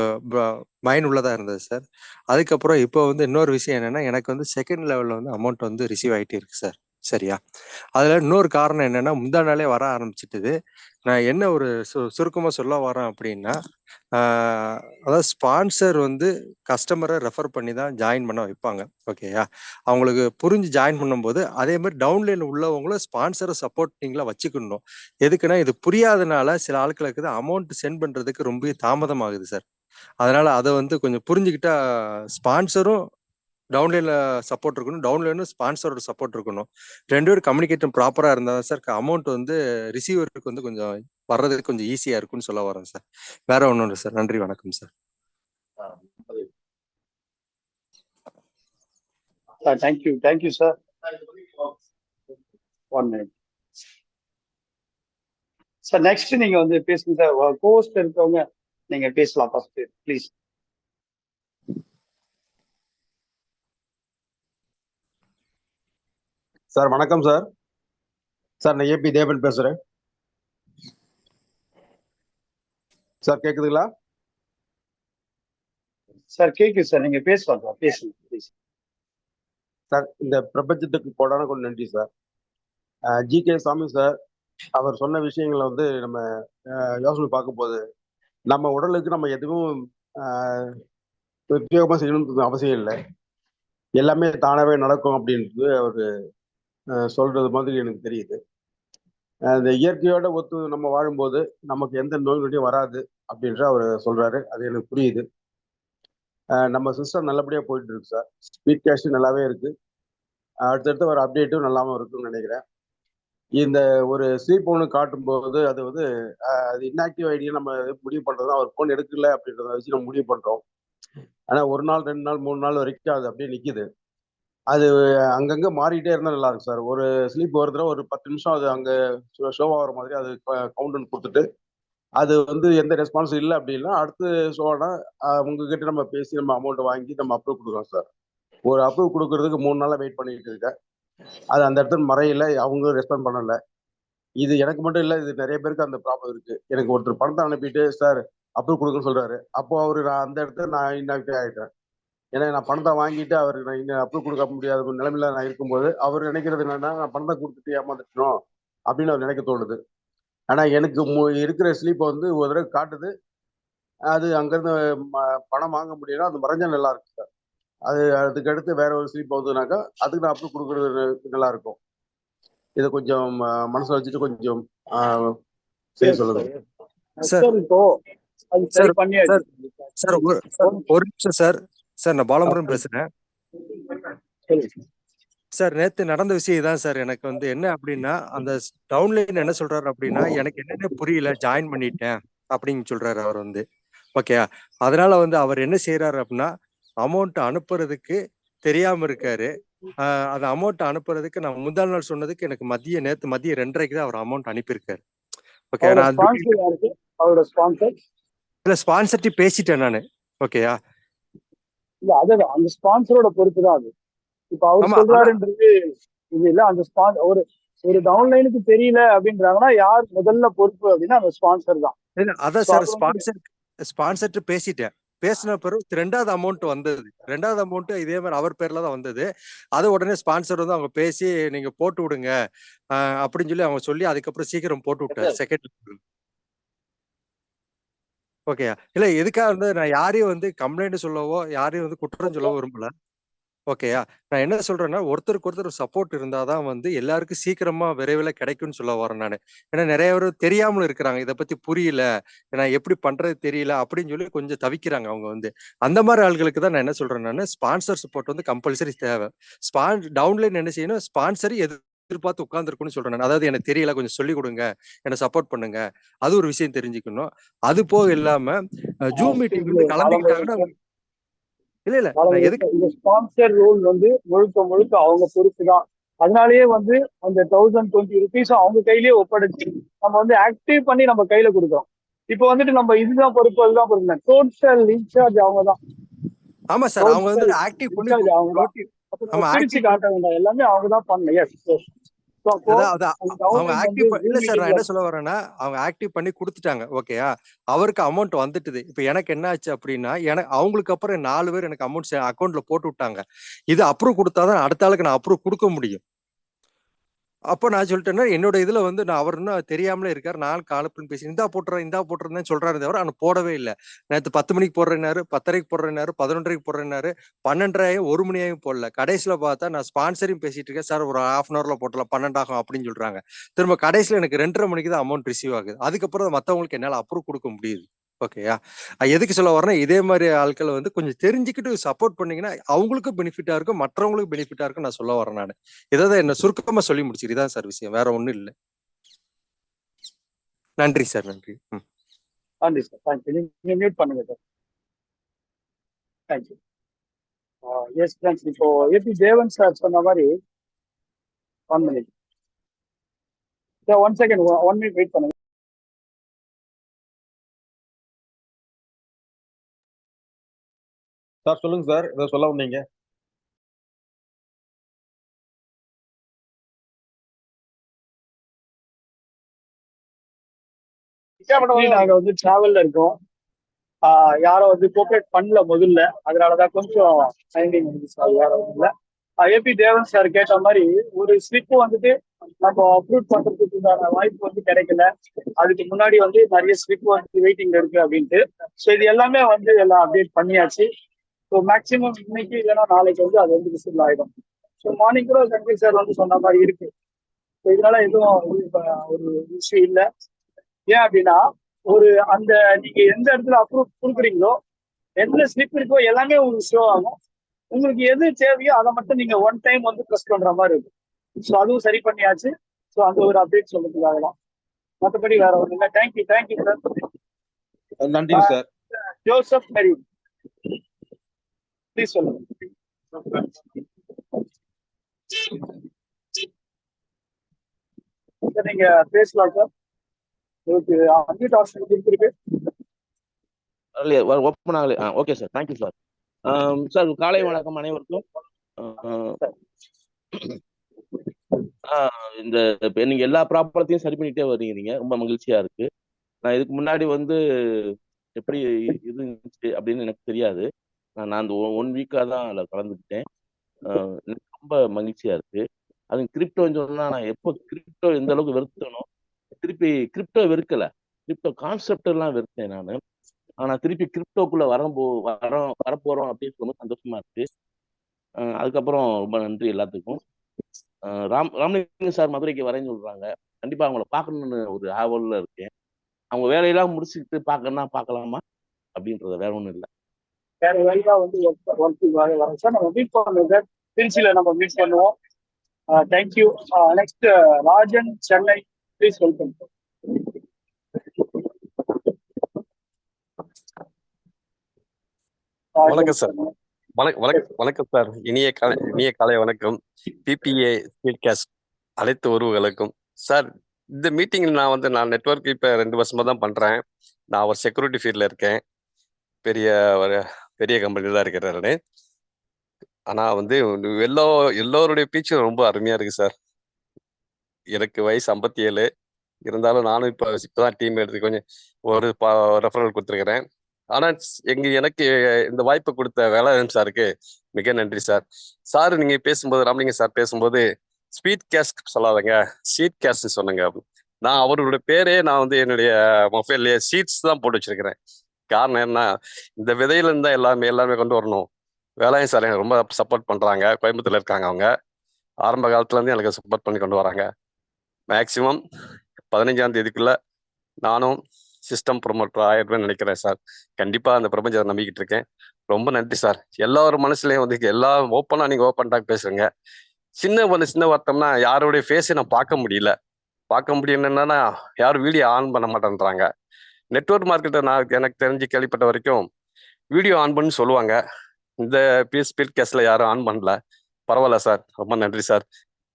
Speaker 9: மைண்ட் உள்ளதா இருந்தது சார். அதுக்கப்புறம் இப்போ வந்து இன்னொரு விஷயம் என்னன்னா, எனக்கு வந்து செகண்ட் லெவல்ல வந்து அமௌண்ட் வந்து ரிசீவ் ஆகிட்டு இருக்கு சார். சரியா? அதுல இன்னொரு காரணம் என்னன்னா, முந்தா நாளே வர ஆரம்பிச்சிட்டுது. நான் என்ன ஒரு சுருக்கமா சொல்ல வரேன் அப்படின்னா, அதாவது ஸ்பான்சர் வந்து கஸ்டமரை ரெஃபர் பண்ணி தான் ஜாயின் பண்ண வைப்பாங்க. ஓகேயா? அவங்களுக்கு புரிஞ்சு ஜாயின் பண்ணும்போது அதே மாதிரி டவுன்லைன்ல உள்ளவங்களும் ஸ்பான்சரை சப்போர்ட்டிங்ல வச்சுக்கணும். எதுக்குன்னா, இது புரியாதனால சில ஆட்களுக்கு அமௌண்ட் சென்ட் பண்றதுக்கு ரொம்ப தாமதமாகுது சார். அதனால அதை வந்து கொஞ்சம் புரிஞ்சுக்கிட்டா ஸ்பான்சரும் டவுன்லைன்ல சப்போர்ட் இருக்கணும், டவுன்லைனும் ஸ்பான்சரோட சப்போர்ட் இருக்கணும். 2 பேரும் கம்யூனிகேஷன் ப்ராப்பரா இருந்தா சார் அமௌண்ட் வந்து ரிசீவருக்கு வந்து கொஞ்சம் வர்றதுக்கு கொஞ்சம் ஈஸியா இருக்கும்னு சொல்ல வரேன் சார். வேற ஒன்றும் இல்லை சார். நன்றி, வணக்கம் sir.
Speaker 1: Thank you sir. 1 minute sir. Next நீங்க வந்து பேசுங்க சார். கோஸ்ட் இருக்கவங்க நீங்க பேசலாம் ஃபர்ஸ்ட், ப்ளீஸ்.
Speaker 10: சார் வணக்கம் சார். சார் நான் ஏபி தேவன் பேசுறேன் சார். கேக்குதுங்களா
Speaker 1: சார்? கேக்குது சார், நீங்க பேசலாம் சார், பேசுங்க ப்ளீஸ்.
Speaker 10: சார் இந்த பிரபஞ்சத்துக்கு கோடான கொஞ்சம் நன்றி சார். ஜிகே சாமி சார் அவர் சொன்ன விஷயங்களை வந்து நம்ம யோசனை பார்க்கும் போது, நம்ம உடலுக்கு நம்ம எதுவும் பிரத்யேகமாக செய்யணும்னு அவசியம் இல்லை, எல்லாமே தானாகவே நடக்கும் அப்படின்றது அவர் சொல்றது மாதிரி எனக்கு தெரியுது. அந்த இயற்கையோட ஒத்து நம்ம வாழும்போது நமக்கு எந்த நோய் நொடியும் வராது அப்படின்ற அவர் சொல்றாரு. அது எனக்கு புரியுது. நம்ம சிஸ்டம் நல்லபடியாக போயிட்டு இருக்கு சார். ஸ்பீட் கேஷ் நல்லாவே இருக்கு. அடுத்தடுத்து ஒரு அப்டேட்டும் நல்லாவும் இருக்குன்னு நினைக்கிறேன். இந்த ஒரு ஸ்லீப் ஒன்று காட்டும்போது அது வந்து அது இன்ஆக்டிவ் ஐடியா நம்ம முடிவு பண்றது, அவர் ஃபோன் எடுக்கல அப்படின்றத வச்சு நம்ம முடிவு பண்றோம். ஆனா 1 நாள் 2 நாள் 3 நாள் வரைக்கும் அது அப்படியே நிக்குது. அது அங்கங்க மாறிட்டே இருந்தா நல்லா இருக்கும் சார். ஒரு ஸ்லீப் வருதுன்னா ஒரு 10 நிமிஷம் அது அங்க ஷோ ஆகிற மாதிரி அது கவுண்ட் கொடுத்துட்டு அது வந்து எந்த ரெஸ்பான்ஸும் இல்லை அப்படின்னா அடுத்து ஷோனா உங்ககிட்ட நம்ம பேசி நம்ம அமௌண்ட் வாங்கி நம்ம அப்ரூவ் கொடுக்குறோம் சார். ஒரு அப்ரூவ் கொடுக்கறதுக்கு 3 நாளா வெயிட் பண்ணிட்டு இருக்கேன். அது அந்த இடத்துல மறையில, அவங்களும் ரெஸ்பாண்ட் பண்ணல. இது எனக்கு மட்டும் இல்லை, இது நிறைய பேருக்கு அந்த ப்ராப்ளம் இருக்கு. எனக்கு ஒருத்தர் பணத்தை அனுப்பிட்டு சார் அப்ரூவ் கொடுக்குன்னு சொல்றாரு. அப்போ அவரு நான் அந்த இடத்துல நான் இன்ஆக்டிவ் ஆகிட்டேன். ஏன்னா நான் பணத்தை வாங்கிட்டு அவருக்கு நான் இன்னும் அப்ரூவ் கொடுக்க முடியாத நிலைமையில நான் இருக்கும்போது அவர் நினைக்கிறது என்னன்னா நான் பணத்தை கொடுத்துட்டு ஏமாந்துட்டோம் அப்படின்னு அவர் நினைக்க தோணுது. ஆனா எனக்கு இருக்கிற ஸ்லீப்பை வந்து ஒரு தடவை காட்டுது. அது அங்கிருந்து பணம் வாங்க முடியும்னா அது மறைஞ்சா நல்லா இருக்கு சார். அது அதுக்கு அடுத்து வேற ஒரு ஸ்லீப் வந்ததுனாக்கா அதுக்கு நான் அப்ரூவ் கொடுக்குறது நல்லா இருக்கும். இதை கொஞ்சம் மனசுல வச்சுட்டு கொஞ்சம் செய்ய சொல்லுங்க
Speaker 9: சார்.
Speaker 1: இப்போ அது சரி பண்ணியாச்சு.
Speaker 9: சார் ஒரு நிமிஷம் சார். சார் நான் பாலமுருகன் பேசுறேன் சார். நேத்து நடந்த விஷயம் தான் சார். எனக்கு வந்து என்ன அப்படின்னா அந்த டவுன்லைன் என்ன சொல்றாரு அப்படின்னா எனக்கு என்னென்ன புரியல, ஜாயின் பண்ணிட்டேன் அப்படின்னு சொல்றாரு அவர் வந்து. ஓகே, அதனால வந்து அவர் என்ன செய்யறாரு அப்படின்னா அமௌண்ட் அனுப்புறதுக்கு தெரியாம இருக்காரு. அந்த அமௌண்ட் அனுப்புறதுக்கு நான் முந்தாள் நாள் சொன்னதுக்கு எனக்கு நேத்து மதியம் 2:30 தான் அவர் அமௌண்ட் அனுப்பியிருக்காரு. ஓகே, நான்
Speaker 1: அவரோட ஸ்பான்சர்
Speaker 9: இல்ல ஸ்பான்சர்ட்டி பேசிட்டேன் நானு. ஓகேயா,
Speaker 1: இல்ல அதுதான் அந்த ஸ்பான்சரோட பொறுப்பு தான் அது. இப்ப அவர் சொல்றாருன்றது இது இல்ல. அந்த ஒரு ஒரு டவுன்லைனுக்கு தெரியல அப்படின்றாங்கன்னா யார் முதல்ல பொறுப்பு அப்படின்னா அந்த ஸ்பான்சர் தான்.
Speaker 9: அதான் சார் ஸ்பான்சர்ட்டு பேசிட்டேன். பேசின பிறகு 2வது அமௌண்ட் வந்தது. 2வது அமௌண்ட் இதே மாதிரி அவர் பேர்ல தான் வந்தது. அது உடனே ஸ்பான்சர் வந்து அவங்க பேசி நீங்க போட்டு விடுங்க அப்படின்னு சொல்லி அவங்க சொல்லி அதுக்கப்புறம் சீக்கிரம் போட்டு விட்டாரு செகண்ட். ஓகே, இல்ல எதுக்காக வந்து நான் யாரையும் வந்து கம்ப்ளைண்ட் சொல்லவோ யாரையும் வந்து குற்றம் சொல்லவோ விரும்பல. ஓகேயா, நான் என்ன சொல்றேன்னா ஒருத்தருக்கு ஒருத்தர் சப்போர்ட் இருந்தாதான் வந்து எல்லாருக்கும் சீக்கிரமா விரைவில் கிடைக்கும்னு சொல்ல வரேன் நான். ஏன்னா நிறைய பேர் தெரியாமலும் இருக்கிறாங்க, இதை பத்தி புரியல, நான் எப்படி பண்றது தெரியல அப்படின்னு சொல்லி கொஞ்சம் தவிக்கிறாங்க அவங்க வந்து. அந்த மாதிரி ஆள்களுக்கு தான் நான் என்ன சொல்றேன், நான் ஸ்பான்சர் சப்போர்ட் வந்து கம்பல்சரி தேவை. டவுன்லைன் என்ன செய்யணும், ஸ்பான்சர் எதிர்பார்த்து உட்கார்ந்துருக்குன்னு சொல்றேன் நான். அதாவது எனக்கு தெரியல, கொஞ்சம் சொல்லி கொடுங்க, என்ன சப்போர்ட் பண்ணுங்க, அது ஒரு விஷயம் தெரிஞ்சுக்கணும். அது போக இல்லாம ஜூம் மீட்டிங் வந்து கலந்துக்கிட்டாங்கன்னா இல்ல
Speaker 1: இந்த ஸ்பான்சர் ரோல் வந்து முழுக்க அவங்க பொறுப்பு தான். அதனாலயே வந்து அந்த 1020 rupees அவங்க கையிலேயே ஒப்படைச்சு நம்ம வந்து ஆக்டிவ் பண்ணி நம்ம கையில கொடுக்குறோம். இப்போ வந்துட்டு நம்ம இதுதான் பொறுப்பு அதுதான் பொறுப்பு, டோட்டல் இன்சார்ஜ் அவங்க தான்.
Speaker 9: ஆமா சார், அவங்க வந்து ஆக்டிவ் பண்ணி
Speaker 1: அவங்க தான் பிரிச்சு காட்ட வேண்டாம், எல்லாமே அவங்க தான் பண்ணணும்.
Speaker 9: அவங்க ஆக்டிவ் இல்ல சார், நான் என்ன சொல்ல வரேன்னா அவங்க ஆக்டிவ் பண்ணி கொடுத்துட்டாங்க. ஓகேயா, அவருக்கு அமௌண்ட் வந்துட்டுது. இப்ப எனக்கு என்ன ஆச்சு அப்படின்னா அவங்களுக்கு அப்புறம் 4 பேர் எனக்கு அமௌண்ட் அக்கௌண்ட்ல போட்டு விட்டாங்க. இது அப்ரூவ் கொடுத்தாதான் அடுத்த ஆளுக்கு நான் அப்ரூவ் கொடுக்க முடியும். அப்போ நான் சொல்லிட்டேன்னா என்னோட இதுல வந்து நான் அவர் இன்னும் தெரியாமலே இருக்காரு. நான் காலப்புன்னு பேசி இந்தா போட்டுறேன் சொல்றாரு தவிர அவன் போடவே இல்லை. நேற்று 10 மணிக்கு போடுறேன்னாரு, 10:30 போடுறேன்னாரு, 11:30 போடுறேன்னாரு, 12:30 1 மணியாயும் போடல. கடைசியில பார்த்தா நான் ஸ்பான்சரையும் பேசிட்டு இருக்கேன், சார் ஒரு 1/2 hourல போட்டலாம் 12 ஆகும் அப்படின்னு சொல்றாங்க. திரும்ப கடைசியில எனக்கு 2:30 மணிக்கு தான் அமௌண்ட் ரிசீவ் ஆகுது. அதுக்கப்புறம் மற்றவங்களுக்கு என்னால அப்ரூவ் கொடுக்க முடியுது. ஓகேயா, எதுக்கு சொல்ல வரேன்னா இதே மாதிரி ஆட்களை வந்து கொஞ்சம் தெரிஞ்சுக்கிட்டு சப்போர்ட் பண்ணீங்கன்னா அவங்களுக்கும் பெனிஃபிட்டா இருக்கும், மற்றவங்களுக்கும் பெனிஃபிட்டா இருக்கும் நான் சொல்ல வரேன். நான் இதான் என்ன சுருக்கமா சொல்லி முடிச்சு, இதான் சார் விஷயம், வேற ஒண்ணும் இல்லை. நன்றி சார். நன்றி
Speaker 1: சார். தேங்க்யூ. நீங்க மியூட் பண்ணுங்க சார். தேங்க்யூ. எஸ் ஃப்ரெண்ட்ஸ், இப்போ ஏபி தேவன் சார் சொன்ன மாதிரி 1 minute sir, 1 second 1 minute wait பண்ணுங்க.
Speaker 10: சார் சொல்லுங்க சார், இதை சொல்ல வந்தீங்க.
Speaker 1: நாங்க வந்து டிராவல்ல இருக்கோம். யாரும் வந்து கோஆபரேட் பண்ணல முதல்ல, அதனாலதான் கொஞ்சம் டைமிங் இருந்துச்சு. அது வேற ஒன்றும் இல்லை. ஏபி தேவன் சார் கேட்ட மாதிரி ஒரு ஸ்லிப் வந்துட்டு நம்ம அப்ரூவ் பண்றதுக்கு உண்டான வாய்ப்பு வந்து கிடைக்கல. அதுக்கு முன்னாடி வந்து நிறைய ஸ்லிப் வந்து வெயிட்டிங்ல இருக்கு அப்படின்ட்டு. ஸோ இது எல்லாமே வந்து எல்லாம் அப்டேட் பண்ணியாச்சு. ஸோ மேக்சிமம் இன்னைக்கு இல்லைன்னா நாளைக்கு வந்து அது வந்து விசிபிள் ஆயிடும். ஸோ மார்னிங் கூட சங்கர் சார் வந்து சொன்ன மாதிரி இருக்கு. ஸோ இதனால எதுவும் ஒரு இஷ்யூ இல்லை. ஏன் அப்படின்னா ஒரு அந்த நீங்க எந்த இடத்துல அப்ரூவ் கொடுக்குறீங்களோ எந்த ஸ்லிப் இருக்கோ எல்லாமே உங்களுக்கு ஷோ ஆகும். உங்களுக்கு எது தேவையோ அதை மட்டும் நீங்க ஒன் டைம் வந்து ப்ரெஸ் பண்ற மாதிரி இருக்கும். ஸோ அதுவும் சரி பண்ணியாச்சு. ஸோ அந்த ஒரு அப்டேட் சொல்றதுக்காக தான், மற்றபடி வேற ஒன்றும் இல்லை. Thank you sir.
Speaker 10: நன்றிங்க சார்.
Speaker 1: ஜோசப் மேரி ப்ளீஸ் சொல்லுங்க. சார் நீங்க பேசலாம் சார். உங்களுக்கு அன்மியூட் ஆப்ஷன் கொடுத்துருக்கு.
Speaker 11: ஓப்பன் ஆகல. Okay sir, thank you sir. Sir காலை வணக்கம் அனைவருக்கும். இந்த இப்போ நீங்க எல்லா ப்ராப்ளத்தையும் சரி பண்ணிட்டே வரீங்க, ரொம்ப மகிழ்ச்சியா இருக்கு. நான் இதுக்கு முன்னாடி வந்து எப்படி இருந்துச்சு அப்படின்னு எனக்கு தெரியாது. நான் அந்த 1 வீக்காக தான் அதில் கலந்துக்கிட்டேன். எனக்கு ரொம்ப மகிழ்ச்சியா இருக்கு. அது கிரிப்டோன்னு சொன்னா நான் எப்போ கிரிப்டோ எந்த அளவுக்கு வெறுத்தனோ திருப்பி கிரிப்டோ வெறுக்கல, கிரிப்டோ கான்செப்ட் எல்லாம் வெறுத்தேன் நான். ஆனா திருப்பி கிரிப்டோக்குள்ள வரப்போறோம் அப்படின்னு சொல்லும்போது சந்தோஷமா இருக்கு. அதுக்கப்புறம் ரொம்ப நன்றி எல்லாத்துக்கும். ராமலிங்கம் சார் மதுரைக்கு வரேன்னு சொல்றாங்க. கண்டிப்பா அவங்கள பார்க்கணும்னு ஒரு ஆவல்ல இருக்கேன். அவங்க வேலையெல்லாம் முடிச்சுக்கிட்டு பார்க்கணும்னா பார்க்கலாமா அப்படின்றத, வேற ஒன்றும் இல்லை.
Speaker 1: வேற வேலையா வந்து வரோம் சார். நம்ம மீட் பண்ணுவோம் சார், திருச்சியில நம்ம மீட் பண்ணுவோம். Thank you. Next Rajan, Chennai, please welcome.
Speaker 12: வணக்கம் சார். வணக்கம் சார். இனிய காலை வணக்கம். பிபிஏ ஸ்பீட்காஸ்ட் அனைத்து உறவுகளுக்கும் சார். இந்த மீட்டிங் நான் நெட்வொர்க் இப்போ 2 வருஷமா தான் பண்றேன். நான் ஒரு செக்யூரிட்டி ஃபீல்ட்ல இருக்கேன். பெரிய கம்பெனி தான் இருக்கிறாரு. ஆனா வந்து எல்லோருடைய பேச்சும் ரொம்ப அருமையா இருக்கு சார். எனக்கு வயசு 57 இருந்தாலும் நானும் இப்பதான் டீம் எடுத்து கொஞ்சம் ஒரு ரெஃபரல் கொடுத்துருக்கிறேன். ஆனா எனக்கு இந்த வாய்ப்பு கொடுத்த வேலாயுதம் சாருக்கு மிக நன்றி சார். சார் நீங்க பேசும்போது, ராமலிங்கம் சார் பேசும்போது ஸ்பீட் கேஸ்ட் சொல்லாதங்க, சீட் கேஸ்ட் சொன்னங்க. நான் அவருடைய பேரே நான் வந்து என்னுடைய மொபைல்லையே சீட்ஸ் தான் போட்டு வச்சிருக்கிறேன். காரணம் என்ன, இந்த விதையில இருந்தா எல்லாமே கொண்டு வரணும். வேலாயுதம் சார் எனக்கு ரொம்ப சப்போர்ட் பண்றாங்க. கோயம்புத்தூர்ல இருக்காங்க அவங்க. ஆரம்ப காலத்துல இருந்து எனக்கு சப்போர்ட் பண்ணி கொண்டு வராங்க. மேக்சிமம் 15ஆம் தேதிக்குள்ள நானும் சிஸ்டம் ப்ரொமோட்டர் ஆயிடுவேன்னு நினைக்கிறேன் சார். கண்டிப்பா அந்த பிரபஞ்சத்தை நம்பிக்கிட்டு இருக்கேன். ரொம்ப நன்றி சார். எல்லாரும் மனசுலயும் வந்து எல்லாம் ஓப்பனா நீங்க ஓப்பன் டாக் பேசுறீங்க. சின்ன வருத்தம்னா யாருடைய ஃபேஸை நான் பார்க்க முடியலன்னா யாரும் வீடியோ ஆன் பண்ண மாட்டேன்றாங்க. நெட்வொர்க் மார்க்கெட்டை எனக்கு தெரிஞ்சு கேள்விப்பட்ட வரைக்கும் வீடியோ ஆன் பண்ணி சொல்லுவாங்க. இந்த ஸ்பீட் கேஸ்ட்ல யாரும் ஆன் பண்ணல. பரவாயில்ல சார், ரொம்ப நன்றி சார்.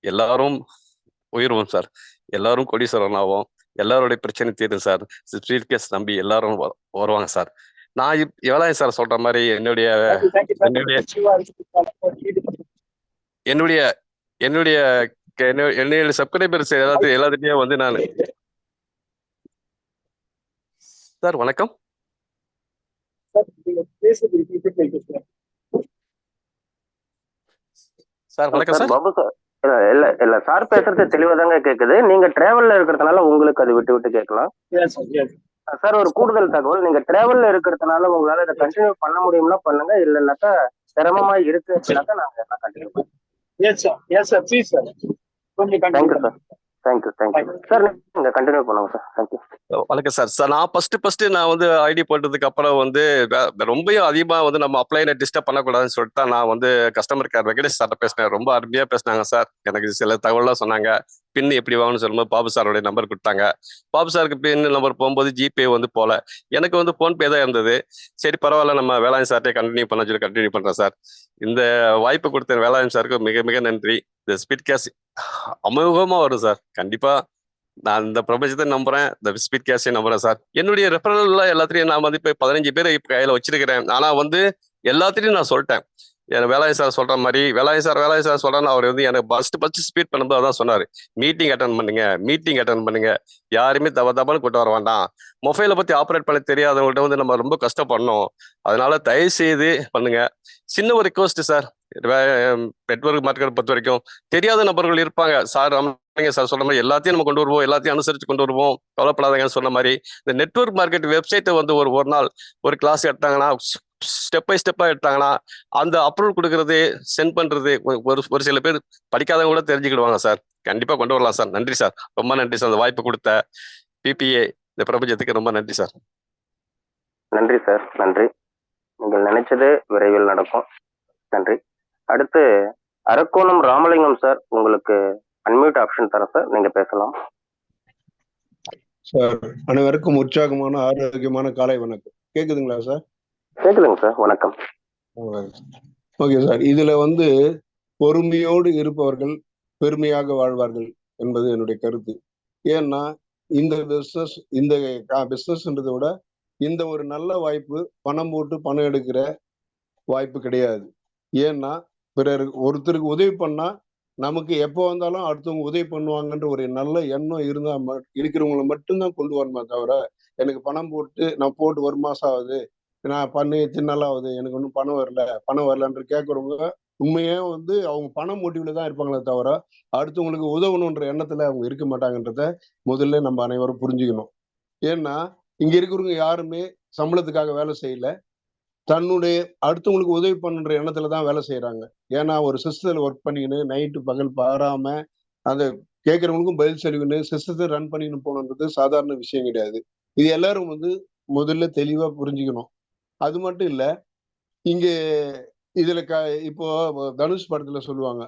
Speaker 12: எல்லாரும் உயர்வோம் சார், எல்லாரும் கோடீஸ்வரன் ஆகும், எல்லாருடைய பிரச்சனை தீரும் சார். ஸ்பீட் கேஸ் நம்பி எல்லாரும் வருவாங்க சார். நான் வேலாயுதம் சார் சொல்ற மாதிரி என்னுடைய சப்ஸ்கிரைபர்ஸ் எல்லாத்தையும் வந்து நான் சார் வணக்கம் சார். வணக்கம் சார்.
Speaker 13: பாபு சார், இல்ல சார் பேசுறது தெளிவா தாங்க கேக்குது. நீங்க டிராவல்ல இருக்கிறதுனால உங்களுக்கு அது விட்டு கேட்கலாம் சார். ஒரு கூடுதல் தகவல், நீங்க டிராவல்ல இருக்கிறதுனால உங்களால இதை கண்டினியூ பண்ண முடியும்னா பண்ணுங்க, இல்லைன்னாக்கா சிரமமா இருக்கு அப்படின்னாக்கா நாங்க கண்டினியூ பண்ணுவோம். Thank you sir. Thank you sir. நீங்க கண்டினியூ பண்ணுங்க சார். தேங்க்யூ.
Speaker 12: வணக்கம் சார். நான் ஃபர்ஸ்ட் நான் வந்து ஐடி போட்டதுக்கு அப்புறம் வந்து ரொம்ப அதிகமா வந்து நம்ம அப்ளைனை டிஸ்டர்ப் பண்ணக்கூடாதுன்னு சொல்லிட்டு தான் நான் வந்து கஸ்டமர் கேர் வெங்கடேஷ் சார்ட்ட பேசினேன். ரொம்ப அருமையா பேசினாங்க சார். எனக்கு சில தகவல்லாம் சொன்னாங்க. பின் எப்படி வாங்கணும்னு சொல்லும்போது பாபு சாரோடைய நம்பர் கொடுத்தாங்க. பாபு சாருக்கு பின் நம்பர் போகும்போது ஜிபே வந்து போல, எனக்கு வந்து போன்பே தான் இருந்தது. சரி பரவாயில்ல, நம்ம வேலாயுதம் சார்ட்டே கண்டினியூ பண்ண சொல்லி கண்டினியூ பண்றேன் சார். இந்த வாய்ப்பு கொடுத்த வேலாயுதம் சாருக்கு மிக மிக நன்றி. இந்த ஸ்பீட் கேஸ் அமோகமா வரும் சார். கண்டிப்பா நான் இந்த பிரபஞ்சத்தை நம்புறேன், இந்த ஸ்பீட் கேஸையும் நம்புறேன் சார். என்னுடைய ரெஃபரல்ல எல்லாத்தையும் நான் வந்து இப்போ 15 பேரை இப்போ கையில வச்சிருக்கிறேன். ஆனா வந்து எல்லாத்தையும் நான் சொல்லிட்டேன். வேலாயுதம் சார் சொல்ற மாதிரி வேலாயுதம் சார் சொல்றேன்னு அவர் வந்து எனக்கு ஃபர்ஸ்ட் ஸ்பீட் பண்ணும்போது அதான் சொன்னாரு, மீட்டிங் அட்டன் பண்ணுங்க, யாருமே தப்பான்னு கூட்டு வர வேண்டாம். மொபைலை பத்தி ஆப்ரேட் பண்ண தெரியாதவங்கள்ட்ட வந்து நம்ம ரொம்ப கஷ்டப்படணும். அதனால தயவு செய்து பண்ணுங்க. சின்ன ஒரு ரிக்வஸ்ட் சார், நெட்வொர்க் மார்க்கெட் பொறுத்த வரைக்கும் தெரியாத நபர்கள் இருப்பாங்க. சார் சார் சொன்ன மாதிரி எல்லாத்தையும் நம்ம கொண்டு வருவோம், எல்லாத்தையும் அனுசரித்து கொண்டு வருவோம், கவலைப்படாதீங்கன்னு சொன்ன மாதிரி இந்த நெட்வொர்க் மார்க்கெட் வெப்சைட்டை வந்து ஒரு நாள் ஒரு கிளாஸ் எடுத்தாங்கன்னா, ஸ்டெப் பை ஸ்டெப்பா எடுத்தாங்கன்னா, அந்த அப்ரூவல் கொடுக்கறது, சென்ட் பண்றது ஒரு சில பேர் படிக்காதவங்க கூட தெரிஞ்சுக்கிடுவாங்க சார். கண்டிப்பா கொண்டு வரலாம் சார். நன்றி சார், ரொம்ப நன்றி சார். அந்த வாய்ப்பு கொடுத்த பிபிஏ இந்த பிரபஞ்சத்துக்கு ரொம்ப நன்றி சார்.
Speaker 13: நன்றி சார், நன்றி. நீங்கள் நினைச்சது விரைவில் நடக்கும். நன்றி. அடுத்து அரக்கோணம் ராமலிங்கம் சார், உங்களுக்கு அன்மியூட் ஆப்ஷன் தரேன் சார், நீங்க பேசலாம்.
Speaker 10: சார் அனைவருக்கும் உற்சாகமான ஆரோக்கியமான காலை வணக்கம். கேக்குதுங்களா சார்?
Speaker 13: கேக்குதுங்க சார், வணக்கம்.
Speaker 10: ஓகே சார், இதுல வந்து பொறுமையோடு இருப்பவர்கள் பெருமையாக வாழ்வார்கள் என்பது என்னுடைய கருத்து. ஏன்னா இந்த பிஸ்னஸ்ன்றதை விட இந்த ஒரு நல்ல வாய்ப்பு பணம் போட்டு பணம் எடுக்கிற வாய்ப்பு கிடையாது. ஏன்னா ஒருத்தருக்கு உதவி பண்ணா நமக்கு எப்போ வந்தாலும் அடுத்தவங்க உதவி பண்ணுவாங்கன்ற ஒரு நல்ல எண்ணம் இருந்தா இருக்கிறவங்களை மட்டும்தான் கொண்டு வரணுமே தவிர, எனக்கு பணம் போட்டு நான் போட்டு ஒரு மாசம் ஆகுது, நான் பண்ணி தின்னால ஆகுது, எனக்கு ஒன்றும் பணம் வரலன்ற கேட்கறவங்க உண்மையே வந்து அவங்க பணம் மோட்டிவ்ல தான் இருப்பாங்களே தவிர அடுத்தவங்களுக்கு உதவணுன்ற எண்ணத்துல அவங்க இருக்க மாட்டாங்கன்றத முதல்ல நம்ம அனைவரும் புரிஞ்சுக்கணும். ஏன்னா இங்க இருக்கிறவங்க யாருமே சம்பளத்துக்காக வேலை செய்யல, தன்னுடைய அடுத்தவங்களுக்கு உதவி பண்ணுன்ற எண்ணத்துல தான் வேலை செய்யறாங்க. ஏன்னா ஒரு சிஸ்டத்துல ஒர்க் பண்ணிக்கின்னு நைட்டு பகல் பாராம அந்த கேட்கறவங்களுக்கும் பதில் சொல்லிக்கின்னு சிஸ்டத்தை ரன் பண்ணிக்கின்னு போகணுன்றது சாதாரண விஷயம் கிடையாது. இது எல்லாரும் வந்து முதல்ல தெளிவா புரிஞ்சுக்கணும். அது மட்டும் இல்ல, இங்க இதுல இப்போ தனுஷ் படத்துல சொல்லுவாங்க,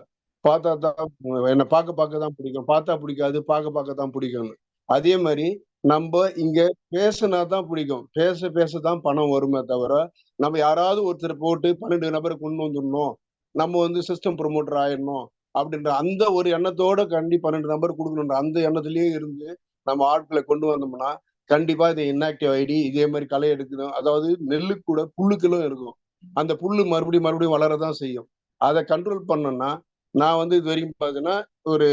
Speaker 10: பார்த்தா தான் என்ன பார்க்க தான் பிடிக்கும், பார்த்தா பிடிக்காது, பார்க்க தான் பிடிக்கும்னு. அதே மாதிரி நம்ம இங்க பேசினா தான் பிடிக்கும், பேச தான் பணம் வருமே தவிர நம்ம யாராவது ஒருத்தர் போட்டு 12 நபரை கொண்டு வந்துடணும், நம்ம வந்து சிஸ்டம் ப்ரொமோட்டர் ஆயிடணும் அப்படின்ற அந்த ஒரு எண்ணத்தோட 12 நம்பர் கொடுக்கணுன்ற அந்த எண்ணத்திலேயே இருந்து நம்ம ஆட்களை கொண்டு வந்தோம்னா கண்டிப்பா இது இன்ஆக்டிவ் ஐடி இதே மாதிரி களை எடுக்கணும். அதாவது நெல்லு கூட புல்லுக்களும் இருக்கும், அந்த புல்லு மறுபடியும் வளரதான் செய்யும். அதை கண்ட்ரோல் பண்ணோம்னா நான் வந்து இது வரைக்கும் பார்த்தீங்கன்னா ஒரு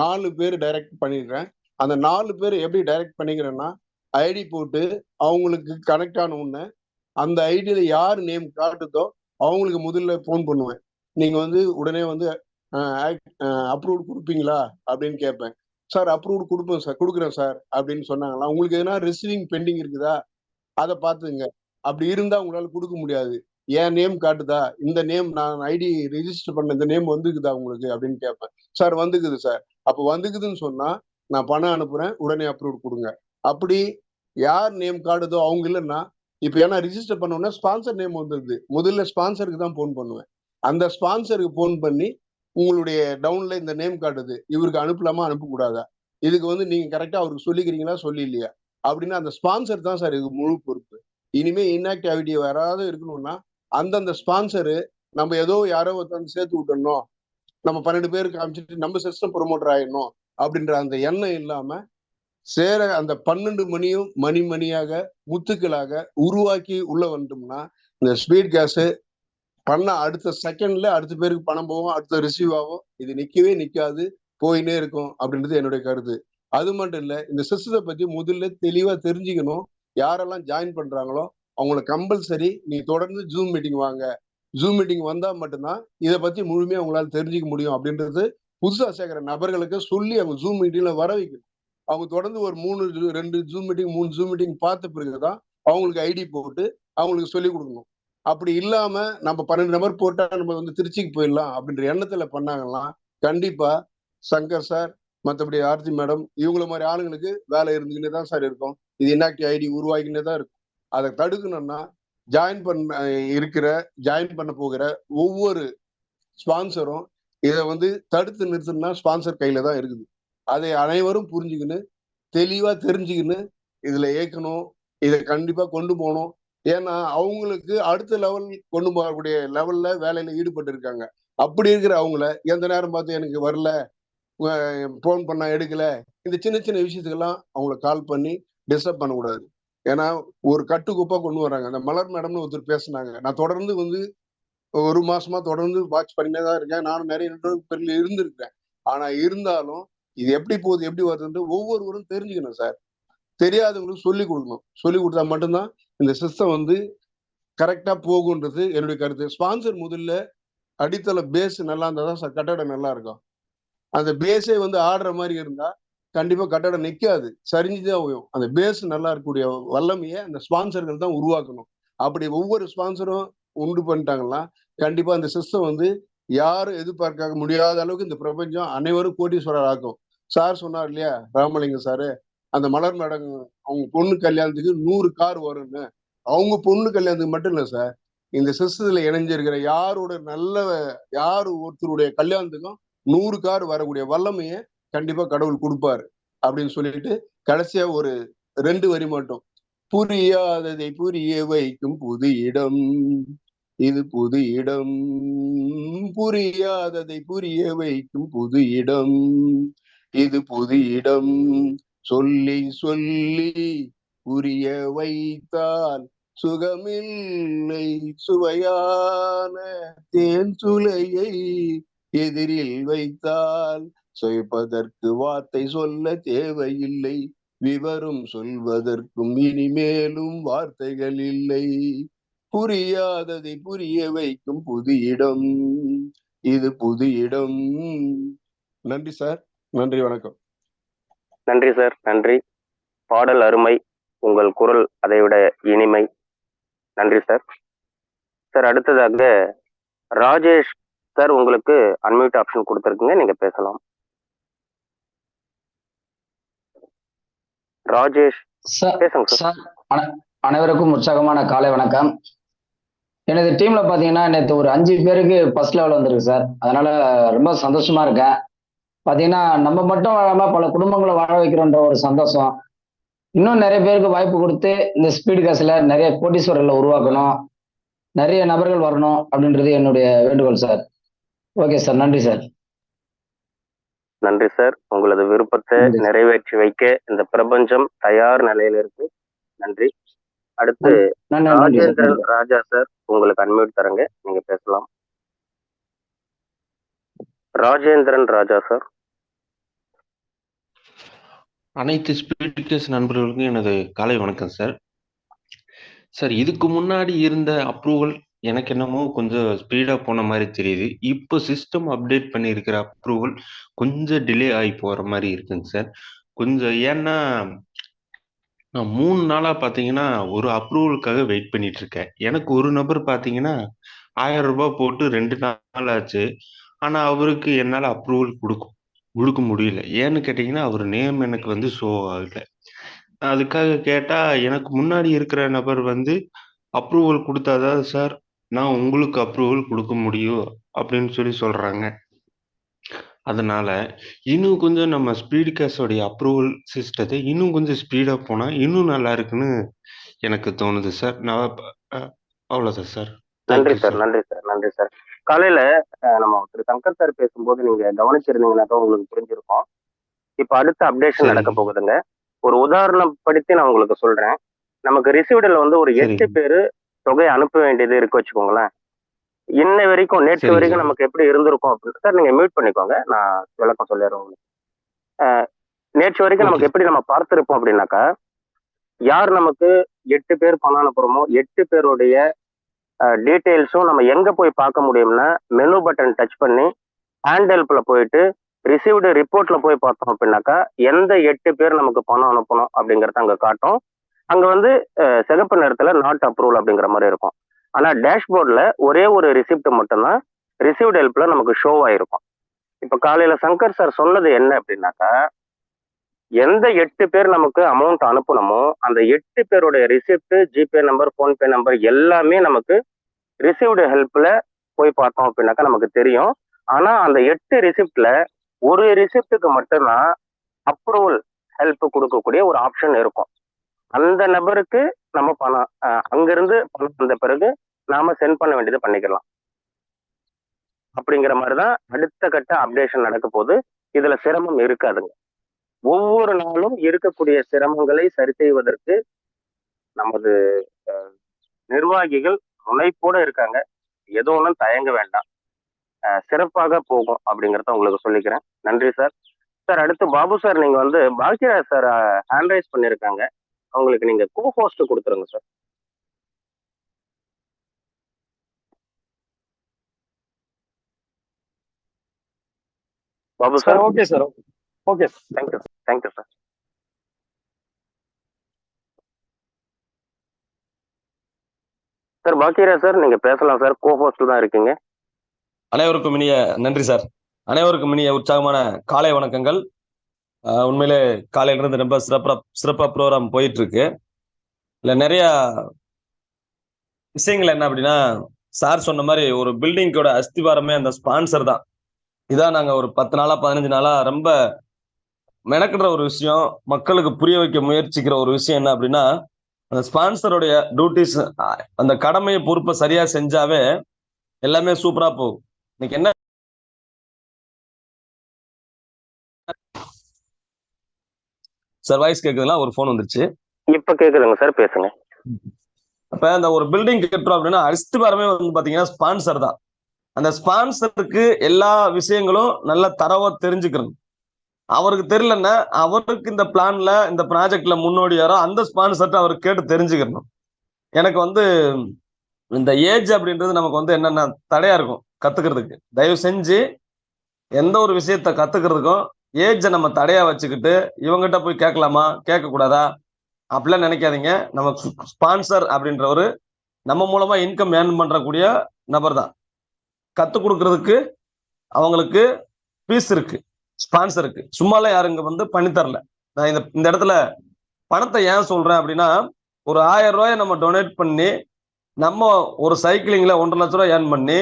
Speaker 10: 4 பேர் டைரக்ட் பண்ணிடுறேன். அந்த 4 பேர் எப்படி டைரக்ட் பண்ணிக்கிறேன்னா, ஐடி போட்டு அவங்களுக்கு கனெக்ட் ஆன உடனே அந்த ஐடியில யார் நேம் காட்டுதோ அவங்களுக்கு முதல்ல ஃபோன் பண்ணுவேன். நீங்க வந்து உடனே வந்து அப்ரூவ்ட் கொடுப்பீங்களா அப்படின்னு கேட்பேன். சார் அப்ரூவ்ட் கொடுக்குறேன் சார் அப்படின்னு சொன்னாங்களா, உங்களுக்கு எதனா ரிசீவிங் பெண்டிங் இருக்குதா அதை பார்த்துங்க. அப்படி இருந்தா உங்களால கொடுக்க முடியாது. என் நேம் காட்டுதா, இந்த நேம் நான் ஐடி ரெஜிஸ்டர் பண்ண இந்த நேம் வந்துக்குதா உங்களுக்கு அப்படின்னு கேட்பேன். சார் வந்துக்குது சார். அப்போ வந்துக்குதுன்னு சொன்னா நான் பணம் அனுப்புறேன், உடனே அப்ரூவ் கொடுங்க. அப்படி யார் நேம் காட்டுதோ அவங்க இல்லைன்னா, இப்போ ஏன்னா ரிஜிஸ்டர் பண்ணோன்னா ஸ்பான்சர் நேம் வந்துருது, முதல்ல ஸ்பான்சருக்கு தான் ஃபோன் பண்ணுவேன். அந்த ஸ்பான்சருக்கு ஃபோன் பண்ணி உங்களுடைய டவுன்ல இந்த நேம் காட்டுது, இவருக்கு அனுப்பலாமா அனுப்பக்கூடாதா, இதுக்கு வந்து நீங்க கரெக்டா அவருக்கு சொல்லிக்கிறீங்களா சொல்லி இல்லையா அப்படின்னா அந்த ஸ்பான்சர் தான் சார் இதுக்கு முழு பொறுப்பு. இனிமே இன்ஆக்டிவிட்டி வராத இருக்கணும்னா அந்தந்த ஸ்பான்சரு நம்ம ஏதோ யாரோ ஒருத்தர் சேர்த்து விட்டுறணும், நம்ம 12 பேருக்கு காமிச்சிட்டு நம்ம சிஸ்டம் ப்ரொமோட்டர் ஆயிடணும் அப்படின்ற அந்த எண்ணம் இல்லாம அந்த 12 மணியும் மணியாக முத்துக்களாக உருவாக்கி உள்ள வந்துட்டோம்னா இந்த ஸ்பீட் கேஸ் பண்ண அடுத்த செகண்ட்ல அடுத்த பேருக்கு பணம் போகும், அடுத்த ரிசீவ் ஆகும், இது நிக்கவே நிக்காது, போயினே இருக்கும் அப்படின்றது என்னுடைய கருத்து. அது மட்டும் இல்ல, இந்த சிஸ்டத்தை பத்தி முதல்ல தெளிவா தெரிஞ்சுக்கணும். யாரெல்லாம் ஜாயின் பண்றாங்களோ அவங்கள கம்பல்சரி நீ தொடர்ந்து ஜூம் மீட்டிங் வாங்க, ஜூம் மீட்டிங் வந்தா மட்டும்தான் இதை பத்தி முழுமையா அவங்களால தெரிஞ்சுக்க முடியும் அப்படின்றது புதுசா சேர்க்கிற நபர்களுக்கு சொல்லி அவங்க ஜூம் மீட்டிங்ல வர வைக்கணும். அவங்க தொடர்ந்து ஒரு 2 ஜூம் மீட்டிங் 3 ஜூம் மீட்டிங் பார்த்த பிறகுதான் அவங்களுக்கு ஐடி போட்டு அவங்களுக்கு சொல்லி கொடுக்கணும். அப்படி இல்லாம நம்ம 12 நபர் போட்டா நம்ம வந்து திருச்சிக்கு போயிடலாம் அப்படின்ற எண்ணத்துல பண்ணாங்கன்னா கண்டிப்பா சங்கர் சார் மற்றபடி ஆர்த்தி மேடம் இவங்கள மாதிரி ஆளுங்களுக்கு வேலை இருந்துக்கிட்டே தான் சார் இருக்கும். இது இன்ஆக்டிவ் ஐடி உருவாக்கினே தான் இருக்கும். அதை தடுக்கணும்னா ஜாயின் பண்ண போகிற ஒவ்வொரு ஸ்பான்சரும் இதை வந்து தடுத்து நிறுத்தணும்னா ஸ்பான்சர் கையில தான் இருக்குது. அதை அனைவரும் புரிஞ்சுக்கின்னு தெளிவா தெரிஞ்சுக்கின்னு இதுல ஏற்கணும், இதை கண்டிப்பா கொண்டு போகணும். ஏன்னா அவங்களுக்கு அடுத்த லெவல் கொண்டு போகக்கூடிய லெவல்ல வேலையில ஈடுபட்டு இருக்காங்க. அப்படி இருக்கிற அவங்கள எந்த நேரம் பார்த்து எனக்கு வரல, போன் பண்ணா எடுக்கல, இந்த சின்ன சின்ன விஷயத்துக்கெல்லாம் அவங்கள கால் பண்ணி டிஸ்டர்ப் பண்ணக்கூடாது. ஏன்னா ஒரு கட்டுக்கோப்பா கொண்டு வராங்க. அந்த மலர் மேடம்னு ஒருத்தர் பேசினாங்க, நான் தொடர்ந்து வந்து 1 மாசமா தொடர்ந்து வாட்ச் பண்ணிட்டே தான் இருக்கேன். நானும் நிறைய பேர்ல இருந்திருக்கேன். ஆனா இருந்தாலும் இது எப்படி போகுது எப்படி வருதுன்னு ஒவ்வொருவரும் தெரிஞ்சுக்கணும் சார். தெரியாதவங்களுக்கு சொல்லி கொடுக்கணும். சொல்லி கொடுத்தா மட்டும்தான் இந்த சிஸ்டம் வந்து கரெக்டா போகுன்றது என்னுடைய கருத்து. ஸ்பான்சர் முதல்ல அடித்தள பேஸ் நல்லா இருந்தால் தான் சார் கட்டடம் நல்லா இருக்கும். அந்த பேஸே வந்து ஆடுற மாதிரி இருந்தா கண்டிப்பா கட்டடம் நிற்காது, சரிஞ்சுதான் போயும். அந்த பேஸ் நல்லா இருக்கக்கூடிய வல்லமையை அந்த ஸ்பான்சர்கள் தான் உருவாக்கணும். அப்படி ஒவ்வொரு ஸ்பான்சரும் உண்டு பண்ணிட்டாங்கன்னா கண்டிப்பா அந்த சிஸ்டம் வந்து யாரும் எதிர்பார்க்க முடியாத அளவுக்கு இந்த பிரபஞ்சம் அனைவரும் கோடீஸ்வரர் ஆக்கும். சார் சொன்னார் இல்லையா, ராமலிங்கம் சாரு, அந்த மலர் மேடம் அவங்க பொண்ணு கல்யாணத்துக்கு 100 கார் வரும்னு. அவங்க பொண்ணு கல்யாணத்துக்கு மட்டும் இல்லை சார், இந்த சிஸ்டத்துல இணைஞ்சிருக்கிற யாரு ஒருத்தருடைய கல்யாணத்துக்கும் 100 கார் வரக்கூடிய வல்லமையை கண்டிப்பா கடவுள் கொடுப்பாரு அப்படின்னு சொல்லிட்டு கடைசியா ஒரு 2 வரி மட்டும். புரியாததை புரிய வைக்கும் புது இடம், இது புது இடம், புரியாததை புரிய வைக்கும் புது இடம், இது புது இடம், சொல்லி சொல்லி புரிய வைத்தால் சுகமில்லை, சுவையான தேன் சுளையை எதிரில் வைத்தால் சுவைப்பதற்கு வார்த்தை சொல்ல தேவையில்லை, விவரம் சொல்வதற்கும் இனிமேலும் வார்த்தைகள் இல்லை, புரியாததை புரிய வைக்கும் புது இடம், இது புது இடம். நன்றி சார், நன்றி, வணக்கம்.
Speaker 13: நன்றி சார், நன்றி. பாடல் அருமை, உங்கள் குரல் அதைவிட இனிமை. நன்றி சார். சார் அடுத்ததாக ராஜேஷ் சார், உங்களுக்கு அன்மியூட் ஆப்ஷன் கொடுத்துருக்குங்க, நீங்க பேசலாம். ராஜேஷ் பேசுங்க சார்.
Speaker 14: அனைவருக்கும் உற்சாகமான காலை வணக்கம். எனது டீம்ல பாத்தீங்கன்னா நேற்று ஒரு 5 பேருக்கு ஃபர்ஸ்ட் லெவல் வந்திருக்கு சார். அதனால ரொம்ப சந்தோஷமா இருக்கேன். பாத்தீங்கன்னா நம்ம மட்டும் வாழாம பல குடும்பங்களை வாழ வைக்கிறோன்ற ஒரு சந்தோஷம். இன்னும் நிறைய பேருக்கு வாய்ப்பு கொடுத்து இந்த ஸ்பீடு கேஸ்ல நிறைய கோடீஸ்வரர்களை உருவாக்கணும், நிறைய நபர்கள் வரணும் அப்படின்றது என்னுடைய வேண்டுகோள் சார். ஓகே சார், நன்றி சார்.
Speaker 13: நன்றி சார். உங்களது விருப்பத்தை நிறைவேற்றி வைக்க இந்த பிரபஞ்சம் தயார் நிலையில இருக்கு. நன்றி. அடுத்து ராஜேந்திரன் ராஜா சார், உங்களுக்கு அன்மியூட் தரங்க, நீங்க பேசலாம். ராஜேந்திரன் ராஜா சார்.
Speaker 15: அனைத்து ஸ்பீட் கேஸ் நண்பர்களுக்கும் எனது காலை வணக்கம் சார். சார், இதுக்கு முன்னாடி இருந்த அப்ரூவல் எனக்கு என்னமோ கொஞ்சம் ஸ்பீடா போன மாதிரி தெரியுது. இப்போ சிஸ்டம் அப்டேட் பண்ணியிருக்கிற அப்ரூவல் கொஞ்சம் டிலே ஆகி போற மாதிரி இருக்குங்க சார். கொஞ்சம் ஏன்னா நான் 3 நாளா பாத்தீங்கன்னா ஒரு அப்ரூவலுக்காக வெயிட் பண்ணிட்டு இருக்கேன். எனக்கு ஒரு நபர் பாத்தீங்கன்னா 1000 ரூபாய் போட்டு 2 நாள் ஆச்சு. ஆனா அவருக்கு என்னால அப்ரூவல் கொடுக்க முடியல. ஏன்னு கேட்டீங்கன்னா அவர் நேம் எனக்கு வந்து ஷோ ஆகல. அதுக்காக கேட்டா எனக்கு முன்னாடி இருக்கிற நபர் வந்து அப்ரூவல் கொடுத்தாதான் சார் நான் உங்களுக்கு அப்ரூவல் கொடுக்க முடியும் அப்படின்னு சொல்றாங்க. அதனால இன்னும் கொஞ்சம் நம்ம ஸ்பீடு கேஸோடைய அப்ரூவல் சிஸ்டத்தை இன்னும் கொஞ்சம் ஸ்பீடா போனா இன்னும் நல்லா இருக்குன்னு எனக்கு தோணுது சார். நான் அவ்வளவுதான் சார்.
Speaker 13: நன்றி சார், நன்றி சார், நன்றி சார். காலையில நம்ம திரு சங்கர் சார் பேசும்போது நீங்க கவனிச்சிருந்தீங்கன்னாக்கா உங்களுக்கு புரிஞ்சிருக்கும். இப்ப அடுத்த அப்டேஷன் நடக்க போகுதுங்க. ஒரு உதாரணம் படுத்தி நான் உங்களுக்கு சொல்றேன். நமக்கு ரிசீவ்டில் வந்து ஒரு 8 பேரு தொகை அனுப்ப வேண்டியது இருக்கு வச்சுக்கோங்களேன். இன்ன வரைக்கும் நேற்று வரைக்கும் நமக்கு எப்படி இருந்திருக்கும் அப்படின்னு சார், நீங்க மியூட் பண்ணிக்கோங்க, நான் விளக்கம் சொல்லிடுறேன் உங்களுக்கு. நேற்று வரைக்கும் நமக்கு எப்படி நம்ம பார்த்திருப்போம் அப்படின்னாக்கா, யார் நமக்கு 8 பேர் பணம் அனுப்புறோமோ 8 பேருடைய டீட்டெயில்ஸும் நம்ம எங்க போய் பார்க்க முடியும்னா, மெனு பட்டன் டச் பண்ணி ஹேண்ட் ஹெல்ப்ல போயிட்டு ரிசீவ்டு ரிப்போர்ட்ல போய் பார்த்தோம் அப்படின்னாக்கா எந்த 8 பேர் நமக்கு பணம் அனுப்பணும் அப்படிங்கறத அங்க காட்டும். அங்க வந்து சிகப்பு நேரத்துல நாட் அப்ரூவல் அப்படிங்கிற மாதிரி இருக்கும். ஆனா டேஷ்போர்ட்ல ஒரே ஒரு ரிசிப்ட் மட்டும்தான் ரிசீவ்டு ஹெல்ப்ல நமக்கு ஷோ ஆயிருக்கும். இப்ப காலையில சங்கர் சார் சொன்னது என்ன அப்படின்னாக்கா, எந்த 8 பேர் நமக்கு அமௌண்ட் அனுப்பணுமோ அந்த 8 பேருடைய receipt, GPay number, PhonePe number எல்லாமே நமக்கு ரிசீவ்டு ஹெல்ப்ல போய் பார்த்தோம் அப்படின்னாக்கா நமக்கு தெரியும். ஆனா அந்த 8 ரிசிப்ட்ல ஒரு ரிசிப்டுக்கு மட்டும்தான் அப்ரூவல் ஹெல்ப் கொடுக்கக்கூடிய ஒரு ஆப்ஷன் இருக்கும். அந்த நபருக்கு நம்ம பணம் அங்கிருந்து பணம் வந்த பிறகு நாம சென்ட் பண்ண வேண்டியதை பண்ணிக்கலாம். அப்படிங்கிற மாதிரிதான் அடுத்த கட்ட அப்டேஷன் நடக்க போது. இதுல சிரமம் இருக்காதுங்க. ஒவ்வொரு நாளும் இருக்கக்கூடிய சிரமங்களை சரி செய்வதற்கு நமது நிர்வாகிகள் முனைப்போட இருக்காங்க. எதுவும் தயங்க வேண்டாம், சிறப்பாக போகும் அப்படிங்கிறத உங்களுக்கு சொல்லிக்கிறேன். நன்றி சார். சார் அடுத்து பாபு சார், நீங்க வந்து பாக்கியராஜ் சார் ஹேண்ட் ரைஸ் பண்ணியிருக்காங்க, அவங்களுக்கு நீங்க கோ ஹோஸ்ட் கொடுத்துருங்க sir. Babu sir.
Speaker 10: Okay sir. Okay
Speaker 13: thank you thank you sir. Sir Bhagyaraj sir, நீங்க பேசலாம் சார். கோஹோஸ்ட் தான் இருக்கீங்க.
Speaker 16: அனைவருக்கும் இனிய நன்றி சார். அனைவருக்கும் இனிய உற்சாகமான காலை வணக்கங்கள். உண்மையிலே காலையில இருந்து ரொம்ப சிறப்பா ப்ரோக்ராம் போயிட்டு இருக்கு. இல்ல நிறைய விஷயங்கள் என்ன அப்படின்னா, சார் சொன்ன மாதிரி ஒரு பில்டிங்கோட அஸ்திவாரமே அந்த ஸ்பான்சர் தான். இதான் நாங்க ஒரு 10 நாளா 15 நாளா ரொம்ப மெனக்கிடுற ஒரு விஷயம், மக்களுக்கு புரிய வைக்க முயற்சிக்கிற ஒரு விஷயம் என்ன அப்படின்னா, அந்த ஸ்பான்சருடைய டியூட்டிஸ், அந்த கடமையை பொறுப்பை சரியா செஞ்சாவே எல்லாமே சூப்பரா போகும். இன்னைக்கு என்ன சார், வாய்ஸ் கேக்குதுங்களா? ஒரு போன் வந்துருச்சு.
Speaker 13: இப்ப கேக்குதுங்க சார், பேசுங்க.
Speaker 16: அப்ப அந்த ஒரு பில்டிங் கட்டுறோம் அப்படின்னா அஸ்திவாரமே வந்து பாத்தீங்கன்னா ஸ்பான்சர் தான். அந்த ஸ்பான்சருக்கு எல்லா விஷயங்களும் நல்ல தரவா தெரிஞ்சுக்கணும். அவருக்கு தெரியலன்னா அவருக்கு இந்த பிளான்ல இந்த ப்ராஜெக்ட்ல முன்னோடியாரோ அந்த ஸ்பான்சர்ட்ட அவருக்கு கேட்டு தெரிஞ்சுக்கணும். எனக்கு வந்து இந்த ஏஜ் அப்படின்றது நமக்கு வந்து என்னென்ன தடையா இருக்கும் கத்துக்கிறதுக்கு. தயவு செஞ்சு எந்த ஒரு விஷயத்த கத்துக்கிறதுக்கும் ஏஜை நம்ம தடையா வச்சுக்கிட்டு இவங்ககிட்ட போய் கேட்கலாமா கேட்கக்கூடாதா அப்படிலாம் நினைக்காதீங்க. நம்ம ஸ்பான்சர் அப்படின்றவரு நம்ம மூலமா இன்கம் ஏர்ன் பண்றக்கூடிய நபர் தான். கத்துக் கொடுக்கறதுக்கு அவங்களுக்கு ஃபீஸ் இருக்கு, ஸ்பான்சருக்கு. சும்மாலாம் யாரும் இங்க வந்து பண்ணித்தரல. நான் இந்த இடத்துல பணத்தை ஏன் சொல்றேன் அப்படின்னா, ஒரு 1000 ரூபாயை நம்ம டொனேட் பண்ணி நம்ம ஒரு சைக்கிளிங்ல 1.5 லட்ச ரூபாய் ஏர்ன் பண்ணி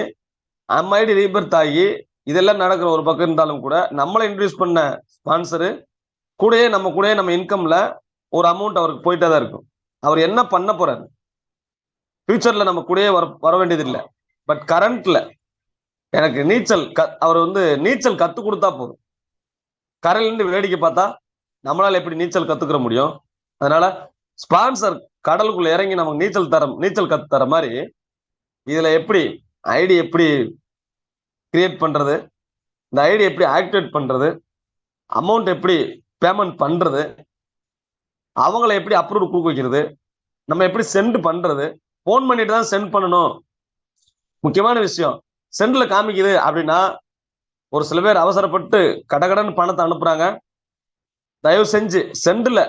Speaker 16: அம்மாயிடி ரீபர்த் ஆகி இதெல்லாம் நடக்கிற ஒரு பக்கம் இருந்தாலும் கூட நம்மளை இன்ட்ரடியூஸ் பண்ண ஸ்பான்சரு கூடயே நம்ம இன்கம்ல ஒரு அமௌண்ட் அவருக்கு போயிட்டே தான் இருக்கும். அவர் என்ன பண்ண போறாரு ஃபியூச்சர்ல நம்ம கூடயே வர வேண்டியது இல்லை. பட் கரண்ட்ல எனக்கு அவர் வந்து நீச்சல் கத்து கொடுத்தா போதும். கரையில இருந்து வேடிக்கை பார்த்தா நம்மளால எப்படி நீச்சல் கத்துக்கிற முடியும்? அதனால ஸ்பான்சர் கடலுக்குள்ள இறங்கி நமக்கு நீச்சல் கத்து தர மாதிரி இதுல எப்படி ஐடி எப்படி கிரியேட் பண்றது, இந்த ஐடி எப்படி ஆக்டிவேட் பண்றது, அமௌண்ட் எப்படி பேமெண்ட் பண்றது, அவங்களை எப்படி அப்ரூவ் கொடுக்க வைக்கிறது, நம்ம எப்படி சென்ட் பண்றது, போன் பண்ணிட்டு தான் சென்ட் பண்ணணும். முக்கியமான விஷயம், சென்ட்ல காமிக்குது அப்படின்னா ஒரு சில பேர் அவசரப்பட்டு கடகடன்னு பணத்தை அனுப்புறாங்க. தயவு செஞ்சு சென்ட்ல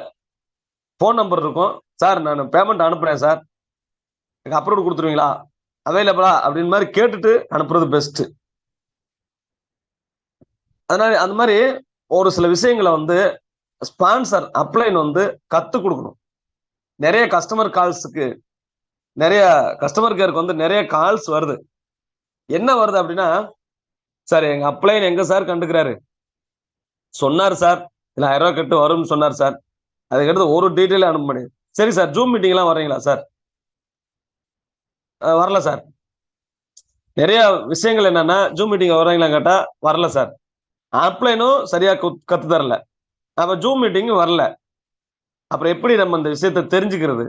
Speaker 16: போன் நம்பர் இருக்கும். சார் நான் பேமெண்ட் அனுப்புறேன் சார், எனக்கு அப்ரூவ் கொடுத்துருவீங்களா, அவைலபிளா அப்படின்னு மாதிரி கேட்டுட்டு அனுப்புறது பெஸ்ட். அதனால அந்த மாதிரி ஒரு சில விஷயங்களை வந்து ஸ்பான்சர் அப்ளைன் வந்து கத்து கொடுக்கணும். நிறைய கஸ்டமர் கேருக்கு வந்து நிறைய கால்ஸ் வருது. என்ன வருது அப்படின்னா, சார் எங்க அப்ளைன் எங்க சார் கண்டுக்கிறாரு, சொன்னார் சார் இல்ல 1000 ரூபாய் கட்டு வரும்னு சொன்னார் சார், அதுக்கடுத்து ஒரு டீட்டெயிலும் அனுப்ப முடியாது. சரி சார், ஜூம் மீட்டிங் எல்லாம் வர்றீங்களா சார்? வரல சார். நிறைய விஷயங்கள் என்னன்னா, ஜூம் மீட்டிங் வர்றீங்களா கேட்டா வரல சார். அப்ளைனும் சரியா கத்து தரல, அப்ப ஜூம் மீட்டிங் வரல. அப்புறம் எப்படி நம்ம இந்த விஷயத்த தெரிஞ்சுக்கிறது?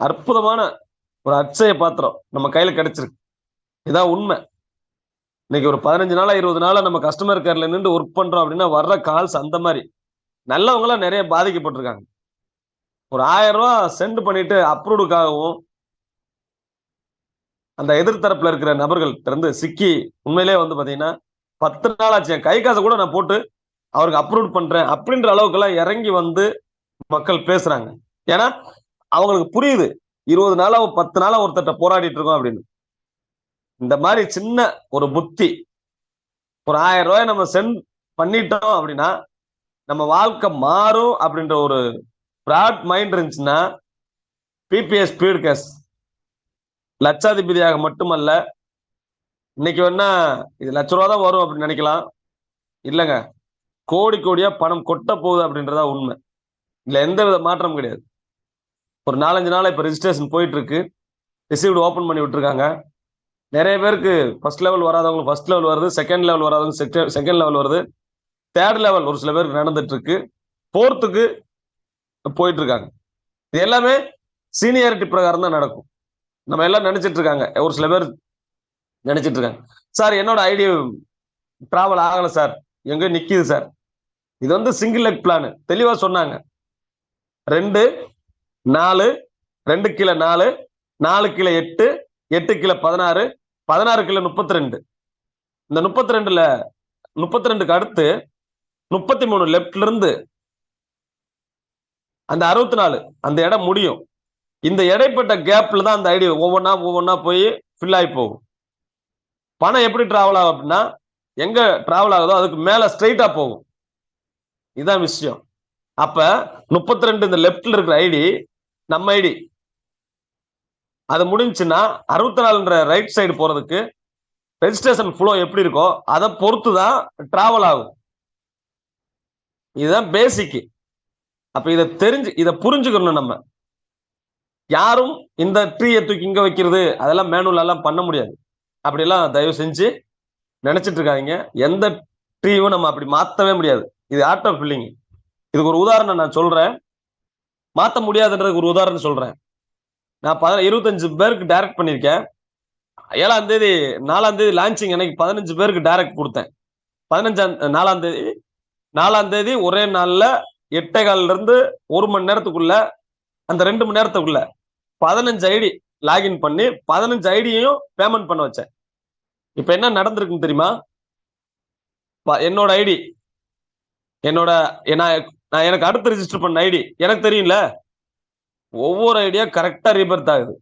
Speaker 16: அற்புதமான ஒரு அட்சய பாத்திரம் நம்ம கையில கிடைச்சிருக்கு. இதான் உண்மை. இன்னைக்கு ஒரு 15 நாளா 20 நாளா நம்ம கஸ்டமர் கேர்ல நின்று ஒர்க் பண்றோம் அப்படின்னா வர்ற கால்ஸ் அந்த மாதிரி நல்லவங்களாம் நிறைய பாதிக்கப்பட்டிருக்காங்க. ஒரு 1000 ரூபாய் சென்ட் பண்ணிட்டு அப்ரூவ்டுக்காகவும் அந்த எதிர்த்தரப்புல இருக்கிற நபர்கள் இருந்து சிக்கி உண்மையிலே வந்து பாத்தீங்கன்னா 10 நாள் ஆச்சு. என் கை காசை கூட நான் போட்டு அவருக்கு அப்ரூவ் பண்றேன் அப்படின்ற அளவுக்கு எல்லாம் இறங்கி வந்து மக்கள் பேசுறாங்க. ஏன்னா அவங்களுக்கு புரியுது 20 நாளா 10 நாளா ஒருத்தட்ட போராடிட்டு இருக்கோம் அப்படின்னு. இந்த மாதிரி சின்ன ஒரு புத்தி, ஒரு 1000 ரூபாய் நம்ம சென்ட் பண்ணிட்டோம் அப்படின்னா நம்ம வாழ்க்கை மாறும் அப்படின்ற ஒரு பிராட் மைண்ட் இருந்துச்சுன்னா பிபிஎஸ் ஸ்பீட் கேஷ் லட்சாதிபதியாக மட்டுமல்ல, இன்னைக்கு வேணா இது 1 லட்ச ரூபா தான் வரும் அப்படின்னு நினைக்கலாம். இல்லைங்க, கோடி கோடியா பணம் கொட்ட போகுது அப்படின்றதா உண்மை. இதுல எந்த வித மாற்றம் கிடையாது. ஒரு 4-5 நாள் இப்ப ரெஜிஸ்ட்ரேஷன் போயிட்டு இருக்கு. ரிசீவ்டு ஓபன் பண்ணி விட்டுருக்காங்க. நிறைய பேருக்கு ஃபர்ஸ்ட் லெவல் வராதவங்களுக்கு ஃபர்ஸ்ட் லெவல் வருது, செகண்ட் லெவல் வராதவங்க செகண்ட் லெவல் வருது, தேர்ட் லெவல் ஒரு சில பேருக்கு நடந்துட்டு இருக்கு, 4th போயிட்டு இருக்காங்க. இது எல்லாமே சீனியாரிட்டி பிரகாரம் தான் நடக்கும். நம்ம எல்லாம் நினைச்சிட்டு இருக்காங்க, ஒரு சில பேர் நினைச்சிட்டு இருக்காங்க, சார் என்னோட ஐடியா டிராவல் ஆகல சார், எங்க நிக்குது சார். இது வந்து சிங்கிள் லெக் பிளான் தெளிவா சொன்னாங்க. 2 4 2 கீழே 4 4 கீழே 8 8 கீழே 16 16 கீழே 32. இந்த 32ல 32க்கு அடுத்து 33 லெப்ட்ல இருந்து அந்த 64 அந்த இடம் முடியும். இந்த இடைப்பட்ட கேப்ல தான் அந்த ஐடி ஒவ்வொன்னா போய் ஃபில் ஆகி போகும். பணம் எப்படி டிராவல் ஆகும் அப்படின்னா, எங்க டிராவல் ஆகுதோ அதுக்கு மேல ஸ்ட்ரைட்டா போகும். இதுதான் விஷயம். அப்ப 32 இந்த லெப்ட்ல இருக்கிற ஐடி நம்ம ஐடி. அது முடிஞ்சுன்னா 64ன்ற ரைட் சைடு போறதுக்கு ரெஜிஸ்ட்ரேஷன் ஃப்ளோ எப்படி இருக்கோ அதை பொறுத்து தான் டிராவல் ஆகும். இதுதான் பேசிக். அப்ப இதை புரிஞ்சுக்கணும். நம்ம யாரும் இந்த ட்ரீயை தூக்கி இங்க வைக்கிறது அதெல்லாம் மேனுவல் எல்லாம் பண்ண முடியாது. அப்படியெல்லாம் தயவு செஞ்சு நினைச்சிட்டு இருக்காங்க. எந்த ட்ரீயும் நம்ம அப்படி மாத்தவே முடியாது. இது ஆட்டோ ஃபில்லிங். இதுக்கு ஒரு உதாரணம் நான் சொல்றேன். மாத்த முடியாதுன்றதுக்கு ஒரு உதாரணம் சொல்றேன். நான் 25 பேருக்கு டைரக்ட் பண்ணியிருக்கேன். 7ஆம் தேதி 4ஆம் தேதி லான்ச்சிங் அன்னைக்கு 15 பேருக்கு டைரக்ட் கொடுத்தேன். 4ஆம் தேதி ஒரே நாள்ல 8:15 இருந்து 1 மணி நேரத்துக்குள்ள, அந்த 2 மணி நேரத்துக்குள்ள 15 ஐடி லாகின் பண்ணி 15 ஐடியையும் பேமெண்ட் பண்ண வச்சேன். இப்ப என்ன நடந்திருக்குன்னு தெரியுமா? என்னோட ஐடி, எனக்கு அடுத்து ரிஜிஸ்டர் பண்ண ஐடி எனக்கு தெரியும்ல, ஒவ்வொரு ஐடியா கரெக்டா ரீபர்த் ஆகுது.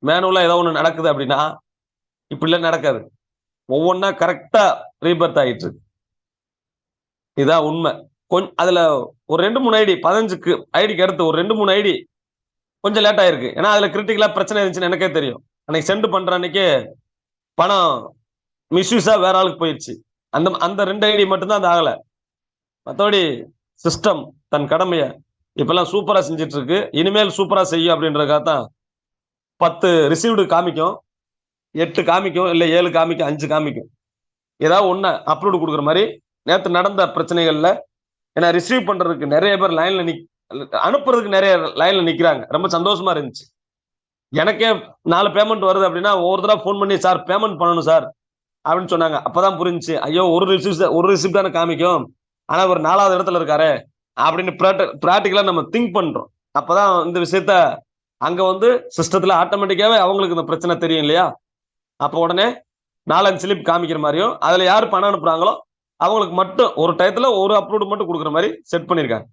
Speaker 16: மேனுவலா ஏதோ ஒண்ணு நடக்குது அப்படின்னா இப்படிலாம் நடக்காது. ஒவ்வொன்னா கரெக்டா ரீபர்த் ஆகிட்டு இருக்கு. இதுதான் உண்மை. அதுல ஒரு 2-3 ஐடி 15க்கு ஐடிக்கு அடுத்து ஒரு 2-3 ஐடி கொஞ்சம் லேட் ஆயிருக்கு. ஏன்னா அதுல கிரிட்டிக்கலா பிரச்சனை இருந்துச்சுன்னு எனக்கே தெரியும். அன்னைக்கு சென்ட் பண்ற அன்னைக்கு பணம் மிஸ்யூஸா வேற ஆளுக்கு போயிடுச்சு. அந்த 2 ஐடி மட்டும்தான் அது ஆகல. மற்றபடி சிஸ்டம் தன் கடமையை இப்பெல்லாம் சூப்பரா செஞ்சிட்டு இருக்கு. இனிமேல் சூப்பரா செய்யும் அப்படின்றதுக்காக தான் 10 ரிசீவ்டு காமிக்கும், 8 காமிக்கும், இல்லை 7 காமிக்கும், 5 காமிக்கும். ஏதாவது ஒன்று அப்லோடு கொடுக்குற மாதிரி. நேற்று நடந்த பிரச்சனைகள்ல ஏன்னா ரிசீவ் பண்றதுக்கு நிறைய பேர் லைன்ல அனுப்புறதுக்கு நிறைய லைன்ல நிக்கிறாங்க. ரொம்ப சந்தோஷமா இருந்துச்சு. எனக்கே 4 பேமெண்ட் வருது அப்படின்னா ஒவ்வொரு தடவை ஃபோன் பண்ணி சார் பேமெண்ட் பண்ணணும் சார் அப்படின்னு சொன்னாங்க. அப்பதான் புரிஞ்சுச்சு, ஐயோ ஒரு ரிசிப்ட் தானே காமிக்கும், ஆனா ஒரு 4வது இடத்துல இருக்காரு அப்படின்னு பிராக்டிக்கலா நம்ம திங்க் பண்றோம். அப்பதான் இந்த விஷயத்த அங்க சிஸ்டத்துல ஆட்டோமேட்டிக்காவே அவங்களுக்கு இந்த பிரச்சனை தெரியும் இல்லையா? அப்ப உடனே 4-5 ஸ்லிப் காமிக்கிற மாதிரியும் அதுல யாரு பணம் அனுப்புறாங்களோ அவங்களுக்கு மட்டும் ஒரு டயத்துல ஒரு அப்லோடு மட்டும் கொடுக்குற மாதிரி செட் பண்ணிருக்காங்க.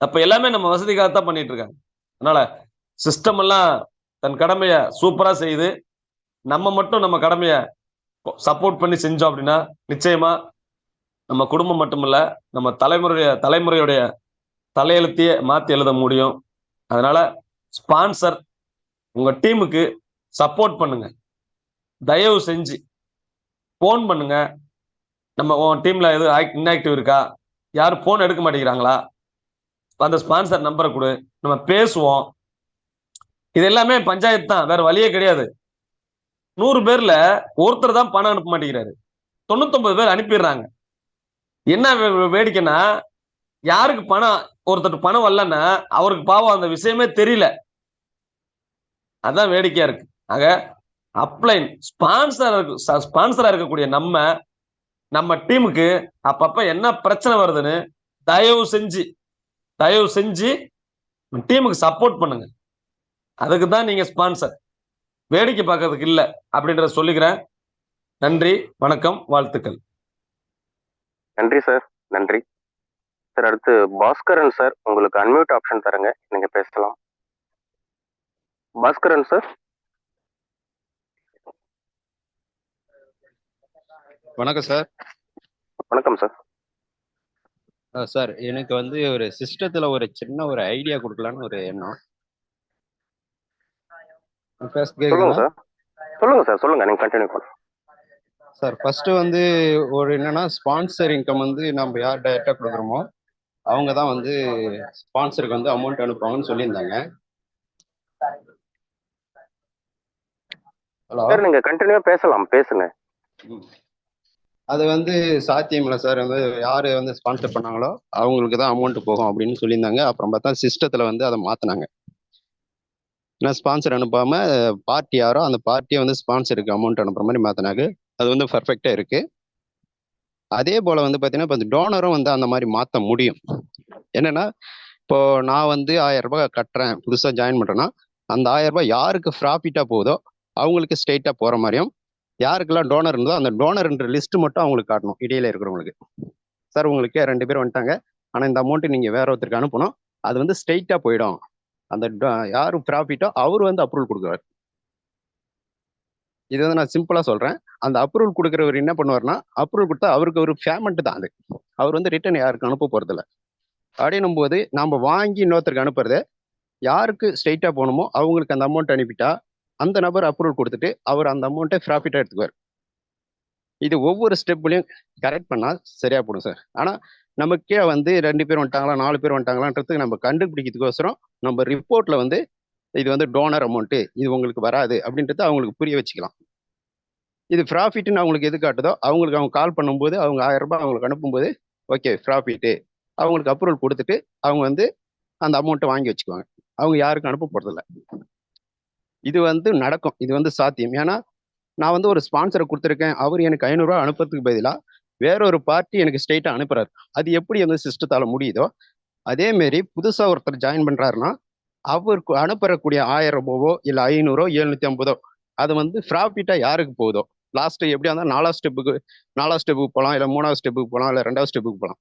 Speaker 16: அப்ப எல்லாமே நம்ம வசதிக்காகத்தான் பண்ணிட்டு இருக்காங்க. அதனால சிஸ்டம் எல்லாம் தன் கடமையை சூப்பரா செய்யுது. நம்ம மட்டும் நம்ம கடமையை சப்போர்ட் பண்ணி செஞ்சோம் அப்படின்னா நிச்சயமா நம்ம குடும்பம் மட்டுமில்ல, நம்ம தலைமுறையுடைய தலையெழுத்தையே மாத்தி எழுத முடியும். அதனால ஸ்பான்சர் உங்க டீமுக்கு சப்போர்ட் பண்ணுங்க. தயவு செஞ்சு போன் பண்ணுங்க. நம்ம டீம்ல எது இன்ஆக்டிவ் இருக்கா, யாரும் போன் எடுக்க மாட்டேங்கிறாங்களா, அந்த ஸ்பான்சர் நம்பரை கொடு, நம்ம பேசுவோம். இது எல்லாமே பஞ்சாயத்து தான், வேற வழியே கிடையாது. 100 பேர்ல ஒருத்தர் தான் பணம் அனுப்ப மாட்டேங்கிறாரு, 99 பேர் அனுப்பிடுறாங்க. என்ன வேடிக்கைன்னா, யாருக்கு ஒருத்தர் பணம் வரலன்னா அவருக்கு பாவம் அந்த விஷயமே தெரியல. அதான் வேடிக்கையா இருக்கு. ஆக அப்ளைன் ஸ்பான்சரா இருக்கக்கூடிய நம்ம டீமுக்கு அப்பப்ப என்ன பிரச்சனை வருதுன்னு தயவு செஞ்சு டீமுக்கு சப்போர்ட் பண்ணுங்க. அதுக்கு தான் நீங்க ஸ்பான்சர், வேடிக்கை பார்க்கறதுக்கு இல்லை அப்படின்றத சொல்லிக்கிறேன். நன்றி, வணக்கம், வாழ்த்துக்கள்.
Speaker 13: நன்றி சார், நன்றி சார். அடுத்து பாஸ்கரன் சார், உங்களுக்கு அன்மியூட் ஆப்ஷன் தரங்க, நீங்க பேசலாம். பாஸ்கரன் சார்.
Speaker 17: வணக்கம் சார்.
Speaker 13: வணக்கம் சார்.
Speaker 17: சார் எனக்கு ஒரு சிஸ்டத்துல ஒரு சின்ன ஒரு ஐடியா கொடுக்கலான்னு ஒரு எண்ணம்.
Speaker 13: சொல்லுங்க சார். சொல்லுங்க சார், சொல்லுங்க, நீங்க கண்டினியூ பண்ணுங்க
Speaker 17: சார். ஃபர்ஸ்ட் ஒரு என்னன்னா ஸ்பான்சர் இன்கம் நம்ம யார் டைரக்டா கொடுக்குறோமோ அவங்க தான் ஸ்பான்சருக்கு அமௌண்ட் அனுப்புவாங்கன்னு சொல்லியிருந்தாங்க. ஹலோ
Speaker 13: சார், நீங்க கண்டினியூ பேசலாம், பேசுங்க.
Speaker 17: அது சாத்தியம் இல்லை சார். யாரு ஸ்பான்சர் பண்ணாங்களோ அவங்களுக்கு தான் அமௌண்ட் போகும் அப்படின்னு சொல்லியிருந்தாங்க. அப்புறம் பார்த்தா சிஸ்டத்துல அதை மாத்தினாங்க. ஏன்னா ஸ்பான்சர் அனுப்பாம பார்ட்டி யாரோ அந்த பார்ட்டியை ஸ்பான்சருக்கு அமௌண்ட் அனுப்புற மாதிரி மாத்தினாங்க. அது பர்ஃபெக்டா இருக்கு. அதே போல பார்த்தீங்கன்னா இப்போ டோனரும் அந்த மாதிரி மாற்ற முடியும். என்னன்னா இப்போ நான் 1000 ரூபாய் கட்டுறேன், புதுசாக ஜாயின் பண்றேன்னா அந்த 1000 ரூபாய் யாருக்கு ப்ராஃபிட்டா போகுதோ அவங்களுக்கு ஸ்ட்ரெயிட்டா போற மாதிரியும், யாருக்கெல்லாம் டோனர் இருந்தோ அந்த டோனர்ன்ற லிஸ்ட் மட்டும் அவங்களுக்கு காட்டணும் இடையில இருக்கிறவங்களுக்கு. சார் உங்களுக்கு 2 பேர் வந்துட்டாங்க, ஆனா இந்த அமௌண்ட் நீங்க வேற ஒருத்தருக்கு அனுப்பணும், அது வந்து ஸ்ட்ரெயிட்டா போயிடும். அந்த யாரு ப்ராஃபிட்டோ அவர் வந்து அப்ரூவல் கொடுக்குறாரு. இது வந்து நான் சிம்பிளா சொல்றேன். அந்த அப்ரூவல் கொடுக்குறவர் என்ன பண்ணுவார்னா, அப்ரூவல் கொடுத்தா அவருக்கு ஒரு பேமெண்ட் தான் அது. அவர் வந்து ரிட்டர்ன் யாருக்கு அனுப்ப போறதில்ல. அப்படின்னும் போது நாம வாங்கி இன்னொருத்தருக்கு அனுப்புறது யாருக்கு ஸ்ட்ரெயிட்டா போகணுமோ அவங்களுக்கு அந்த அமௌண்ட் அனுப்பிட்டா அந்த நபர் அப்ரூவல் கொடுத்துட்டு அவர் அந்த அமௌண்ட்டை ப்ராஃபிட்டா எடுத்துக்குவார். இது ஒவ்வொரு ஸ்டெப்லையும் கரெக்ட் பண்ணா சரியா போடும் சார். ஆனா நமக்கே வந்து 2 பேர் வந்துட்டாங்களா 4 பேர் வந்துட்டாங்களான்றதுக்கு நம்ம கண்டுபிடிக்கிறதுக்கோசரம் நம்ம ரிப்போர்ட்ல வந்து இது வந்து டோனர் அமௌண்ட், இது உங்களுக்கு வராது அப்படின்றத அவங்களுக்கு புரிய வச்சுக்கலாம். இது ப்ராஃபிட்னு அவங்களுக்கு எது காட்டுதோ அவங்களுக்கு அவங்க கால் பண்ணும்போது அவங்க 1000 ரூபாய் அவங்களுக்கு அனுப்பும்போது ஓகே ப்ராஃபிட்டு அவங்களுக்கு அப்ரூவல் கொடுத்துட்டு அவங்க வந்து அந்த அமௌண்ட்டை வாங்கி வச்சுக்குவாங்க. அவங்க யாருக்கும் அனுப்ப போறதில்ல. இது வந்து நடக்கும், இது வந்து சாத்தியம். ஏன்னா நான் வந்து ஒரு ஸ்பான்சரை கொடுத்துருக்கேன், அவர் எனக்கு 500 ரூபாய் அனுப்புறதுக்கு பதிலாக வேற ஒரு பார்ட்டி எனக்கு ஸ்ட்ரெயிட்டா அனுப்புறாரு. அது எப்படி வந்து சிஸ்டத்தால முடியுதோ அதே மாரி புதுசா ஒருத்தர் ஜாயின் பண்றாருன்னா அவருக்கு அனுப்பக்கூடிய 1000 ரூபாவோ இல்ல 500 750 அது வந்து ப்ராஃபிட்டா யாருக்கு போகுதோ லாஸ்ட் எப்படியா இருந்தாலும் 4வது ஸ்டெப்புக்கு போகலாம், இல்ல 3வது ஸ்டெப்புக்கு போகலாம், இல்ல 2வது ஸ்டெப்புக்கு போகலாம்.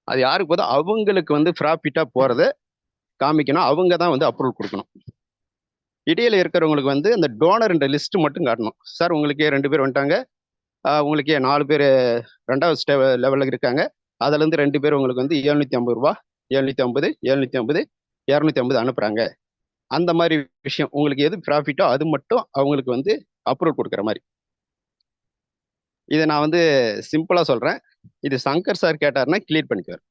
Speaker 17: அது யாருக்கு போதோ அவங்களுக்கு வந்து ப்ராஃபிட்டா போறதை காமிக்கணும், அவங்க தான் வந்து அப்ரூவல் கொடுக்கணும். இடையில இருக்கிறவங்களுக்கு வந்து அந்த டோனர்ன்ற லிஸ்ட் மட்டும் காட்டணும். சார் உங்களுக்கே 2 பேர் வந்துட்டாங்க, உங்களுக்கே 4 பேர் 2வது லெவலில் இருக்காங்க, அதுல இருந்து 2 பேர் உங்களுக்கு வந்து 750 ரூபாய் 750 750 250 அனுப்புறாங்க. அந்த மாதிரி விஷயம் உங்களுக்கு எது ப்ராஃபிட்டோ அது மட்டும் அவங்களுக்கு வந்து அப்ரூவல் கொடுக்குற மாதிரி. இதை நான் வந்து சிம்பிளா சொல்றேன். இது சங்கர் சார் கேட்டாருன்னா கிளியர் பண்ணிக்குவார்.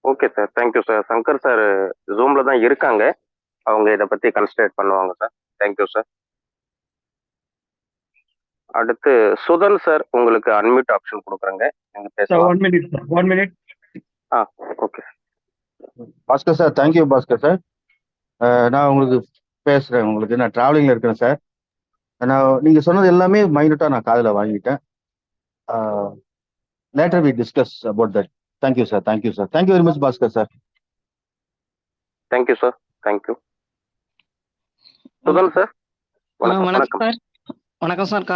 Speaker 13: Okay sir, thank you sir. Shankar sir ஜூம்ல தான் இருக்காங்க, அவங்க இதை பத்தி கன்சிடர் பண்ணுவாங்க சார். Thank you sir. அடுத்து சுதன் சார், உங்களுக்கு அன்மியூட் ஆப்ஷன் கொடுக்குறேங்க, நீங்க பேசலாம்.
Speaker 1: 1 minute.
Speaker 13: Okay
Speaker 18: Bhaskar sir, thank you Bhaskar sir. நான் உங்களுக்கு பேசுறேன். உங்களுக்கு நான் டிராவலிங்ல இருக்கேன் சார். நீங்க சொன்னது எல்லாமே மைனூட்டா நான் காதுல வாங்கிட்டேன். Later we discuss about that. Thank you sir, thank you sir, thank you very much Bhaskar sir.
Speaker 13: Thank you sir, thank you. Sudhan sir,
Speaker 19: வணக்கம் சார். வணக்கம் சார்,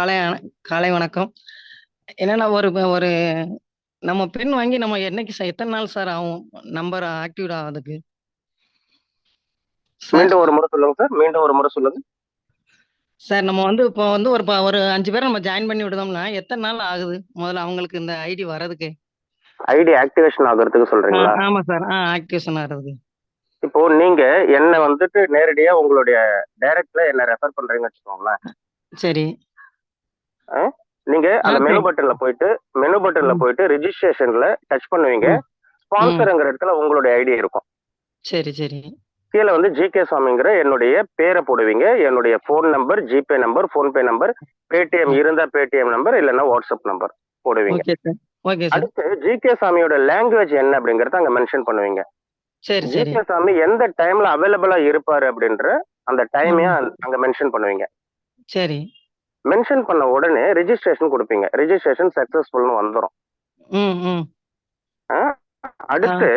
Speaker 19: காலை வணக்கம். என்னன்னா ஒரு நம்ம பெண் வாங்கி நம்ம என்னைக்கு எத்தனை நாள் சார் ஆகும் நம்பர் ஆக்டிவேட் ஆகுதுக்கு?
Speaker 13: மீண்டும் ஒரு முறை சொல்லுங்க சார், மீண்டும் ஒரு முறை சொல்லுங்க
Speaker 19: சார். நம்ம வந்து இப்போ வந்து ஒரு 5 பேரை நம்ம ஜாயின் பண்ணி விடுதோம்னா எத்தனை நாள் ஆகுது முதல்ல அவங்களுக்கு இந்த ஐடி வர்றதுக்கு?
Speaker 13: ஐடி ஆக்டிவேஷன் ஆகிறதுக்கு சொல்றீங்களா?
Speaker 19: ஆமா சார், ஆக்டிவேஷன் ஆகிறதுக்கு.
Speaker 13: இப்போ நீங்க என்ன வந்துட்டு நேரடியா உங்களுடைய டைரக்ட்ல என்ன ரெஃபர் பண்றீங்கன்னு வச்சுக்கோங்களேன்.
Speaker 19: சரி.
Speaker 13: நீங்க அந்த மெனு பட்டன்ல போயிட்டு ரிஜிஸ்ட்ரேஷன்ல டச் பண்ணுவீங்க. ஸ்பான்சர்ங்கிற இடத்துல உங்களுடைய ஐடி இருக்கும்.
Speaker 19: சரி சரி.
Speaker 13: கீழே வந்து ஜிகே சாமிங்கிற என்னுடைய பேரை போடுவீங்க, என்னுடைய phone number, GPay number, PhonePe number, Paytm இருந்தா பேடிஎம் நம்பர், இல்லைன்னா வாட்ஸ்அப் நம்பர் போடுவீங்க. அடுத்து ஜிகே சாமியோட லாங்குவேஜ் என்ன அப்படிங்கறத அங்க மென்ஷன் பண்ணுவீங்க. ஜிகே சாமி எந்த டைம்ல அவைலபிளா இருப்பாரு அப்படின்ற அந்த டைமையும் அங்க மென்ஷன் பண்ணுவீங்க.
Speaker 19: சரி.
Speaker 13: மென்ஷன் பண்ண உடனே ரெஜிஸ்ட்ரேஷன் கொடுப்பீங்க. ரெஜிஸ்ட்ரேஷன் சக்சஸ்ஃபுல்னு வந்துடும். அடுத்து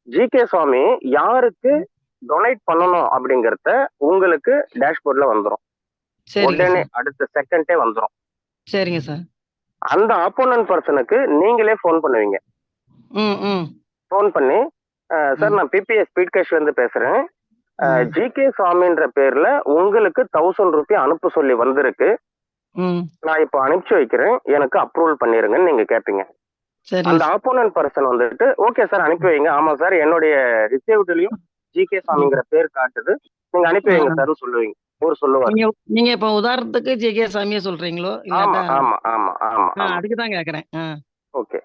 Speaker 13: ஜிகே சுவாமி யாருக்கு டொனேட் பண்ணணும் அப்படிங்கறத உங்களுக்கு டேஷ்போர்ட்ல வந்துடும். உடனே அடுத்த செகண்டே வந்துடும்.
Speaker 19: சரிங்க சார்.
Speaker 13: அந்த ஆப்போனன்ட் பர்சனுக்கு நீங்களே ஃபோன் பண்ணுவீங்க. ஃபோன் பண்ணி சார் நான் பிபிஎஸ் ஸ்பீட் கேஷ்ல இருந்து பேசுறேன், ஜிகே சுவாமின்ற பேர்ல உங்களுக்கு 1000 ரூபாய் அனுப்ப சொல்லி வந்திருக்கு, நான் இப்போ அனுப்பிச்சு வைக்கிறேன், எனக்கு அப்ரூவல் பண்ணிருங்கன்னு நீங்க கேட்பீங்க. அந்த ஆப்போனன்ட் பர்சன் வந்துட்டு ஓகே சார் அனுப்பி வைங்க, ஆமா சார் என்னுடைய ரிசீவ்ட்லயும் ஜிகே சாமிங்கிற பேர் காட்டுது, நீங்க அனுப்பி வைங்க சார் சொல்லுவீங்க. சொல்லுவாங்க.
Speaker 19: நீங்க இப்ப உதாரணத்துக்கு ஜிகே சாமியே சொல்றீங்களோ?
Speaker 13: ஆமா ஆமா ஆமா ஆமா.
Speaker 19: அதுக்கு தான் கேக்குறேன்.
Speaker 13: ஓகே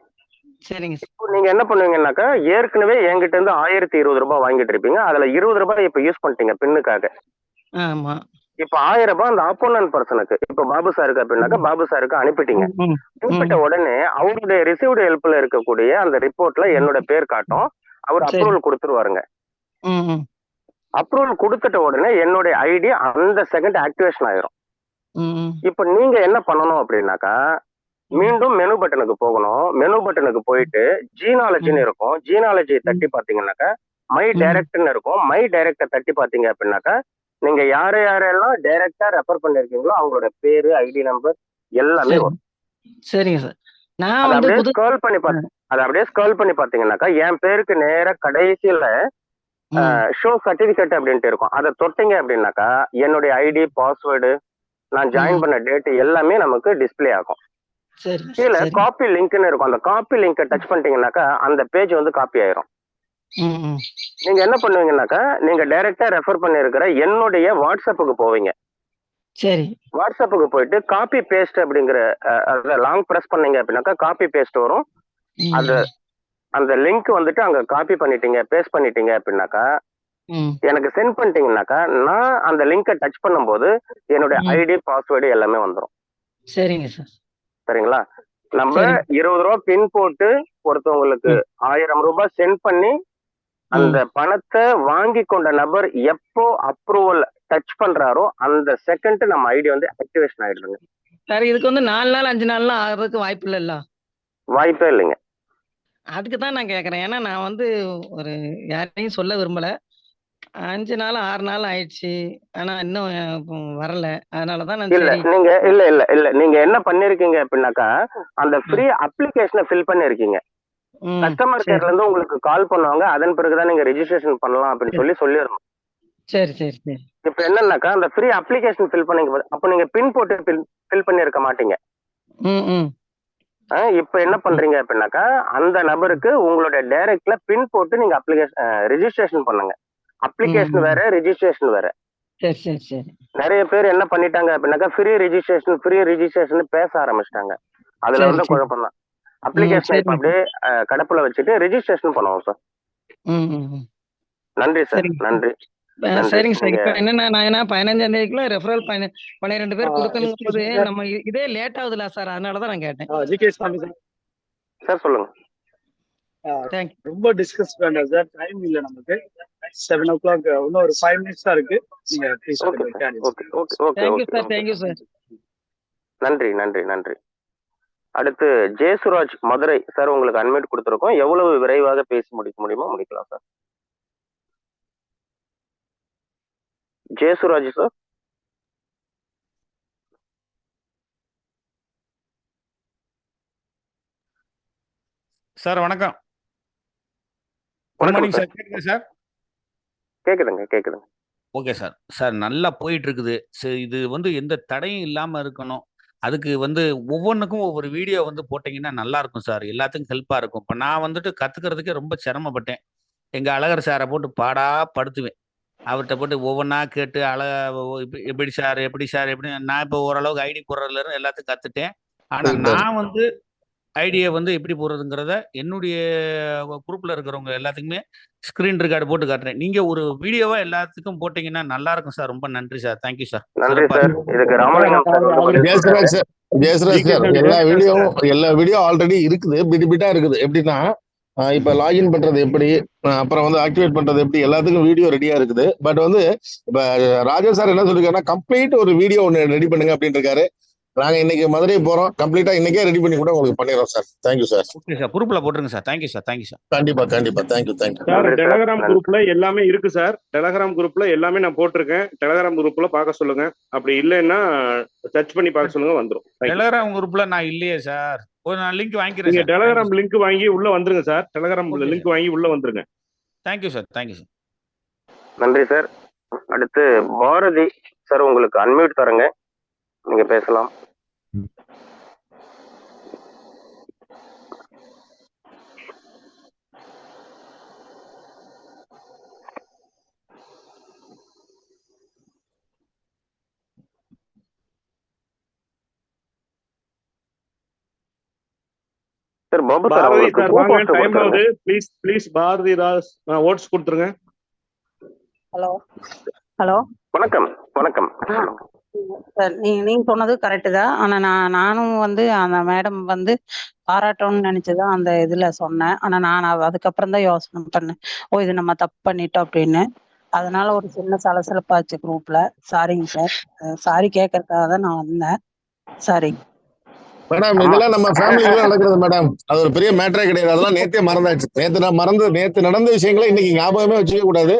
Speaker 19: சரிங்க.
Speaker 13: இப்போ நீங்க என்ன பண்ணுவீங்கன்னாக்கா ஏற்கனவே என்கிட்ட இருந்து 1020 ரூபாய் வாங்கிட்டு இருப்பீங்க, அதுல 20 ரூபாய் இப்ப யூஸ் பண்ணிட்டீங்க பின்னுக்காக.
Speaker 19: ஆமா.
Speaker 13: இப்ப 1000 ரூபாய் அந்த ஆப்போனன்ட் பர்சனுக்கு, இப்ப பாபு சாருக்கு அப்படின்னாக்கா பாபு சாருக்கு அனுப்பிட்டீங்க. அனுப்பிட்ட உடனே அவருடைய ரிசீவ்டு ஹெல்ப்ல இருக்கக்கூடிய அந்த ரிப்போர்ட்ல என்னோட பேர் காட்டும், அவர் அப்ரூவல் கொடுத்துருவாருங்க. அப்ரூவல் கொடுத்துட்ட உடனே என்னுடைய ஐடி அந்த செகண்ட் ஆக்டிவேஷன் ஆயிரும். இப்ப நீங்க என்ன பண்ணணும் அப்படின்னாக்கா மீண்டும் மெனு பட்டனுக்கு போகணும். மெனு பட்டனுக்கு போயிட்டு ஜீனாலஜின்னு இருக்கும், ஜீனாலஜி தட்டி பாத்தீங்கன்னாக்கா மை டைரக்ட்னு இருக்கும். மை டைரக்ட தட்டி பாத்தீங்க அப்படின்னாக்கா நீங்க யாரெல்லாம் டைரக்டா ரெஃபர் பண்ணிருக்கீங்களோ அவங்களோட பேரு, ஐடி நம்பர் எல்லாமே
Speaker 19: சரி
Speaker 13: வரும்.
Speaker 19: சரிங்க சார். நான்
Speaker 13: அதை
Speaker 19: வந்து
Speaker 13: அப்படியே ஸ்க்ரோல் பண்ணி அதை அப்படியே ஸ்க்ரோல் பண்ணி பாத்தீங்கன்னாக்கா என் பேருக்கு நேர கடைசியில ஷோ சர்டிபிகேட் அப்படின்ட்டு இருக்கும். அதை தொட்டீங்க அப்படின்னாக்கா என்னுடைய ஐடி, பாஸ்வேர்டு, நான் ஜாயின் பண்ண டேட் எல்லாமே நமக்கு டிஸ்பிளே ஆகும். கீழே காப்பி லிங்க்னு இருக்கும். அந்த காப்பி லிங்கை டச் பண்ணிட்டீங்கன்னாக்கா அந்த பேஜ் வந்து காப்பி ஆயிரும். நீங்க என்ன பண்ணுவீங்கன்னாக்கா நீங்க டைரக்டா ரெஃபர் பண்ணிருக்கிற என்னுடைய வாட்ஸ்அப்புக்கு போவீங்க.
Speaker 19: சரி.
Speaker 13: வாட்ஸ்அப்புக்கு போயிட்டு காப்பி பேஸ்ட் அப்படிங்கிற லாங் பிரஸ் பண்ணீங்க அப்படின்னாக்கா காப்பி பேஸ்ட் வரும். அந்த லிங்க் வந்துட்டு அங்க காப்பி பண்ணிட்டீங்க, பேஸ்ட் பண்ணிட்டீங்க அப்படின்னாக்கா எனக்கு சென்ட் பண்ணிட்டீங்கன்னாக்கா நான் அந்த லிங்கை டச் பண்ணும்போது என்னுடைய ஐடி, பாஸ்வேர்டு எல்லாமே வந்துடும்.
Speaker 19: சரிங்க சார்.
Speaker 13: சரிங்களா? நம்ம 20 ரூபா பின் போட்டு ஒருத்தவங்களுக்கு 1000 ரூபாய் சென்ட் பண்ணி அந்த பணத்தை வாங்கி கொண்ட நபர் எப்போ அப்ரூவல் டச் பண்றாரோ அந்த செகண்ட் நம்ம ஐடி வந்து ஆக்டிவேஷன் ஆயிடுதுங்க.
Speaker 19: சார் இதுக்கு வந்து 4 நாள் 5 நாள்லாம் ஆகிறதுக்கு வாய்ப்பு இல்லைல்ல?
Speaker 13: வாய்ப்பே இல்லைங்க.
Speaker 19: அதுக்கு தான் நான் கேட்குறேன். ஏன்னா நான் வந்து ஒரு யாரையும் சொல்ல விரும்பல. 5 நாள் 6 நாள் ஆயிடுச்சு. ஆனா இன்னும் வரல. அதனால தான் நான்
Speaker 13: இல்ல
Speaker 19: சரி.
Speaker 13: நீங்க இல்ல நீங்க என்ன பண்ணிருக்கீங்க அப்படின்னாக்கா அந்த ஃப்ரீ அப்ளிகேஷனை ஃபில் பண்ணிருக்கீங்க. கஸ்டமர் கேர்ல இருந்து உங்களுக்கு கால் பண்ணுவாங்க. அதன் பிறகுதான் நீங்க ரெஜிஸ்ட்ரேஷன் பண்ணலாம் அப்படின்னு சொல்லிடணும்.
Speaker 19: சரி சரி சரி.
Speaker 13: இப்ப என்னன்னாக்கா அந்த ஃப்ரீ அப்ளிகேஷன் ஃபில் பண்ணீங்க, அப்ப நீங்க பின் போட்டு ஃபில் பண்ணிருக்க மாட்டீங்க. இப்ப என்ன பண்றீங்க அப்படின்னாக்கா அந்த நபருக்கு உங்களுடைய டைரக்ட்ல பின் போட்டு நீங்க அப்ளிகேஷன் ரெஜிஸ்ட்ரேஷன் பண்ணுங்க. அப்ளிகேஷன் வேற, ரெஜிஸ்ட்ரேஷன் வேற.
Speaker 19: சரி சரி சரி.
Speaker 13: நிறைய பேர் என்ன பண்ணிட்டாங்க அப்படின்னாக்கா ஃப்ரீ ரெஜிஸ்ட்ரேஷன் பேச ஆரம்பிச்சிட்டாங்க. அதுல வந்து குழப்பம் தான். அப்ளிகேஷன் இப்ப அப்படியே கடப்புல வச்சுட்டு ரெஜிஸ்ட்ரேஷன் பண்ணுவோம் சார். நன்றி சார். நன்றி.
Speaker 19: சரிங்க சார். இப்ப என்னன்னா நான் 15ஆம் தேதிக்குள்ள ரெஃபரல் 12 பேர் கொடுக்கணும் போது நம்ம இதே லேட் ஆகுதுல சார், அதனாலதான் நான் கேட்டேன்.
Speaker 1: ஜிகே சாமி சார்.
Speaker 13: சார் சொல்லுங்க.
Speaker 1: ரொம்ப டிஸ்கஸ் வேண்டாம் சார், டைம் இல்ல நமக்கு. 7 o'clock இன்னும் ஒரு 5 minutes தான் இருக்கு. நீங்க ப்ளீஸ்
Speaker 19: தேங்க்யூ சார்.
Speaker 13: நன்றி நன்றி நன்றி. அடுத்து ஜெயசுராஜ் மதுரை சார், உங்களுக்கு அன்மியூட் கொடுத்துருக்கோம். எவ்வளவு விரைவாக பேசி முடிக்க முடியுமோ முடிக்கலாம் சார். ஜெயசுராஜ் சார்.
Speaker 20: சார் வணக்கம். Good morning sir. கேக்குதா சார்?
Speaker 13: கேக்குதுங்க.
Speaker 20: Okay sir. சார் நல்லா போயிட்டு இருக்குது. இது வந்து எந்த தடையும் இல்லாம இருக்கணும். அதுக்கு வந்து ஒவ்வொன்றுக்கும் ஒவ்வொரு வீடியோ வந்து போட்டிங்கன்னா நல்லா இருக்கும் சார். எல்லாத்துக்கும் ஹெல்ப்பாக இருக்கும். இப்போ நான் வந்துட்டு கற்றுக்கிறதுக்கே ரொம்ப சிரமப்பட்டேன். எங்கள் அழகர் சாரை போட்டு பாடா படுத்துவேன். அவர்கிட்ட போட்டு ஒவ்வொன்றா கேட்டு எப்படி சார் எப்படி நான் இப்போ ஓரளவுக்கு ஐடி போடுறதுலேருந்து எல்லாத்தையும் கற்றுட்டேன். ஆனால் நான் வந்து ஐடியை வந்து எப்படி போடுறதுங்கிறத என்னுடைய குரூப்பில் இருக்கிறவங்க எல்லாத்துக்குமே ஸ்க்ரீன் ரெக்கார்டு போட்டு காட்டுறேன். நீங்கள் ஒரு வீடியோவாக எல்லாத்துக்கும் போட்டிங்கன்னா நல்லா இருக்கும் சார். ரொம்ப நன்றி சார். Thank you sir.
Speaker 13: நன்றி சார். இதுக்கு ராமலிங்கம்
Speaker 3: ஜெயசுராஜ் சார் எல்லா வீடியோ ஆல்ரெடி இருக்குது. பிட்டா இருக்குது. எப்படின்னா இப்ப லாகின் பண்றது எப்படி, அப்புறம் வந்து ஆக்டிவேட் பண்றது எப்படி, எல்லாத்துக்கும் வீடியோ ரெடியா இருக்குது. பட் வந்து இப்ப ராஜா சார் என்ன சொல்லிருக்காருன்னா கம்ப்ளீட் ஒரு வீடியோ ஒன்னு ரெடி பண்ணுங்க அப்படின்னு இருக்காரு. நாங்க இன்னைக்கு மதுரை போறோம். கம்ப்ளீட்டா இன்னைக்கே ரெடி பண்ணி கூட உங்களுக்கு பண்ணிடுறோம் sir. Thank you sir.
Speaker 20: Okay sir. குரூப்ல போட்டுருங்க சார். Thank you sir.
Speaker 3: கண்டிப்பா. Thank you
Speaker 21: sir. டெலகிராம் குரூப்ல எல்லாமே இருக்கு சார். டெலகிராம் குரூப்ல எல்லாமே நான் போட்டிருக்கேன். டெலகிராம் குரூப்ல பார்க்க சொல்லுங்க. அப்படி இல்லைன்னா சர்ச் பண்ணி பார்க்க சொல்லுங்க, வந்துரும்.
Speaker 20: டெலகிராம் குரூப்ல நான் இல்லையே சார். நான் லிங்க் வாங்கிக்கிறேன்.
Speaker 21: நீங்க டெலகிராம் லிங்க் வாங்கி உள்ள வந்துருங்க சார். டெலகிராம் லிங்க் வாங்கி உள்ள வந்துருங்க.
Speaker 20: Thank you sir.
Speaker 13: நன்றி சார். அடுத்து பாரதி சார், உங்களுக்கு அன்மியூட் தரங்க, நீங்க பேசலாம். Sir Babu sir,
Speaker 21: Bharathi sir வாங்க, டைம் ஆகுது. ப்ளீஸ் பாரதி ராஜ் ஓட்ஸ் கொடுத்துருங்க.
Speaker 22: ஹலோ
Speaker 13: வணக்கம்.
Speaker 22: சார், நீங்க சொன்னது கரெக்டு தான். ஆனா நானும் வந்து அந்த மேடம் வந்து பாராட்டணும்னு நினைச்சுதான் அந்த இதுல சொன்னேன். ஆனா நான் அதுக்கப்புறம் தான் யோசனை பண்ணேன், இது நம்ம தப்பு பண்ணிட்டோம் அப்படின்னு. அதனால ஒரு சின்ன சலசலப்பாச்சு குரூப்ல. சாரிங்க சார். சாரி கேட்கறதுக்காக தான் நான் வந்தேன். சாரி.
Speaker 3: மேடம்
Speaker 13: ஆமா
Speaker 3: இதெல்லாம் நம்ம ஃபேமிலிக்குள்ள நடக்கிறது மேடம். அது ஒரு பெரிய மேட்டரே கிடையாது. அதெல்லாம் நேத்தே மறந்தாச்சு. நேத்து நடந்த விஷயங்களை இன்னைக்கு ஞாபகமே வச்சுக்க கூடாது.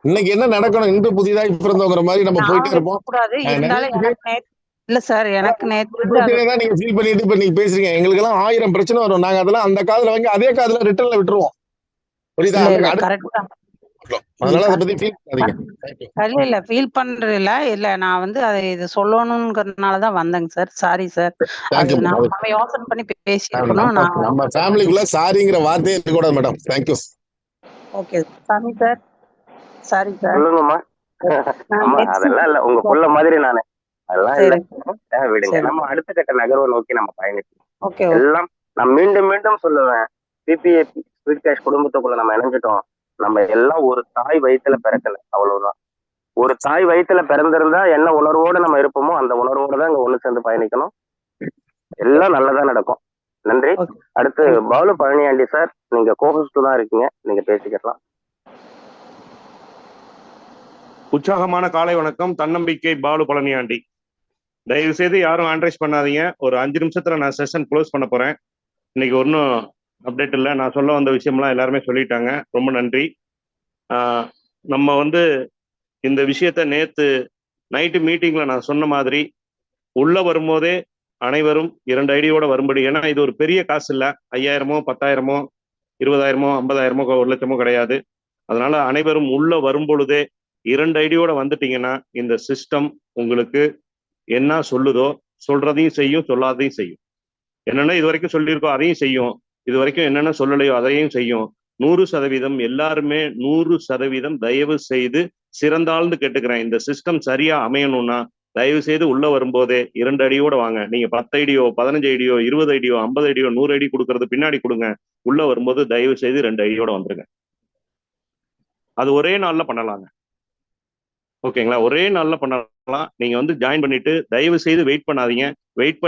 Speaker 3: இன்னைக்கு என்ன நடக்கணும், இன்று புதிதாக பிறந்தவங்கிற மாதிரி நம்ம போயிட்டே
Speaker 22: ஞாபகம்
Speaker 3: இருப்போம்.
Speaker 22: கூடாது
Speaker 3: நிறைய
Speaker 22: இருந்தாலும்
Speaker 3: பேர்
Speaker 22: எனக்கு நேத்து இல்ல சார், எனக்கு நேத்து
Speaker 3: ஒரு
Speaker 22: இருந்து அது
Speaker 3: பிரச்சனையை தான் நீங்க ஃபீல் பண்ணிட்டு இப்ப நீங்க பேசுறீங்க. எங்களுக்கு எல்லாம் 1000 பிரச்சனை வரும். நாங்க அதெல்லாம் அந்த காதுல வாங்கி அதே காதுல ரிட்டர்ன்ல விட்டுருவோம். புரியுதா?
Speaker 22: இல்ல
Speaker 3: அந்த
Speaker 22: இல்ல
Speaker 3: அடுத்த
Speaker 22: கரெக்ட் தான்.
Speaker 3: அதனால அதை பத்தி ஃபீல் பண்ணாதீங்க. தேங்க்யூ.
Speaker 22: இல்ல இல்ல ஃபீல் பண்றது இல்ல. இல்ல நான் வந்து அதை இது சொல்லணுங்கிறதுனால தான் வந்தேங்க சார். Sorry sir. அது
Speaker 3: தேங்க்யூ
Speaker 22: நம்ம
Speaker 3: மேடம்.
Speaker 22: நம்ம யோசனை பண்ணி பேசியிருக்கணும்.
Speaker 3: நம்ம
Speaker 22: நான்
Speaker 3: நம்ம ஃபேமிலிக்குள்ள சாரிங்கிற வார்த்தையே இருக்கக்கூடாது மேடம். தேங்க்யூ.
Speaker 22: ஓகே சாமி சார், சாரி சார்.
Speaker 13: சொல்லுங்கம்மா.
Speaker 22: நான்
Speaker 13: ஆமா
Speaker 22: நேத்து
Speaker 13: அதெல்லாம் இல்ல, உங்க புள்ள மாதிரி நானு. அதெல்லாம் இல்ல.
Speaker 22: சரி
Speaker 13: விடுங்க,
Speaker 22: சரி
Speaker 13: நம்ம அடுத்த கட்ட நகர்வை நோக்கி நம்ம பயணிக்கணும்.
Speaker 22: ஓகே
Speaker 13: எல்லாம் நான் மீண்டும் மீண்டும் சொல்லுவேன், பிபிஏ ஸ்வீட் கேஷ் குடும்பத்துக்குள்ள நம்ம இணைஞ்சிட்டோம். நம்ம எல்லாம் ஒரு தாய் வயித்துல பிறக்கல, அவ்வளவுதான். ஒரு தாய் வயித்துல பிறந்திருந்தா என்ன உணர்வோடு நம்ம இருப்போமோ அந்த உணர்வோடு தான் இங்க ஒண்ணு சேர்ந்து பயணிக்கணும். எல்லாம் நல்லதா நடக்கும். நன்றி. அடுத்து பாலு பழனியாண்டி சார், நீங்க கோஹோஸ்ட் தான் இருக்கீங்க, நீங்க பேசிக்கலாம்.
Speaker 21: உற்சாகமான காலை வணக்கம். தன்னம்பிக்கை பாலு பழனியாண்டி. தயவு செய்து யாரும் ஆண்ட்ரைஸ் பண்ணாதீங்க. ஒரு 5 நிமிஷத்துல நான் செஷன் க்ளோஸ் பண்ண போறேன். இன்னைக்கு ஒன்றும் அப்டேட் இல்லை. நான் சொல்ல வந்த விஷயம்லாம் எல்லாருமே சொல்லிட்டாங்க. ரொம்ப நன்றி. நம்ம வந்து இந்த விஷயத்த நேத்து நைட்டு மீட்டிங்ல நான் சொன்ன மாதிரி உள்ள வரும்போதே அனைவரும் 2 ஐடியோட வரும்படி, ஏன்னா இது ஒரு பெரிய காசு இல்லை. 5000மோ 10,000மோ 20,000மோ 50,000மோ 1 லட்சமோ கிடையாது. அதனால அனைவரும் உள்ள வரும்பொழுதே 2 ஐடியோட வந்துட்டீங்கன்னா இந்த சிஸ்டம் உங்களுக்கு என்ன சொல்லுதோ சொல்றதையும் செய்யும், சொல்லாதையும் செய்யும். என்னென்ன இது வரைக்கும் சொல்லியிருக்கோ அதையும் செய்யும், இது வரைக்கும் என்னென்ன சொல்லலையோ அதையும் செய்யும். 100% எல்லாருமே 100% தயவு செய்து சிறந்தாழ்ந்து கேட்டுக்கிறேன். இந்த சிஸ்டம் சரியா அமையணும்னா தயவு செய்து உள்ள வரும்போதே 2 ஐடியோட வாங்க. நீங்க 10 ஐடியோ 15 ஐடியோ 20 ஐடியோ 50 ஐடியோ 100 ஐடி கொடுக்கறது பின்னாடி கொடுங்க. உள்ள வரும்போது தயவு செய்து 2 ஐடியோட வந்துருங்க. அது ஒரே நாள்ல பண்ணலாங்க. ஓகேங்களா? ஒரே நாள்ல பண்ணலாம். நீங்க வந்து ஜாயின் பண்ணிட்டு தயவு செய்து வெயிட் பண்ணாதீங்க. வெயிட்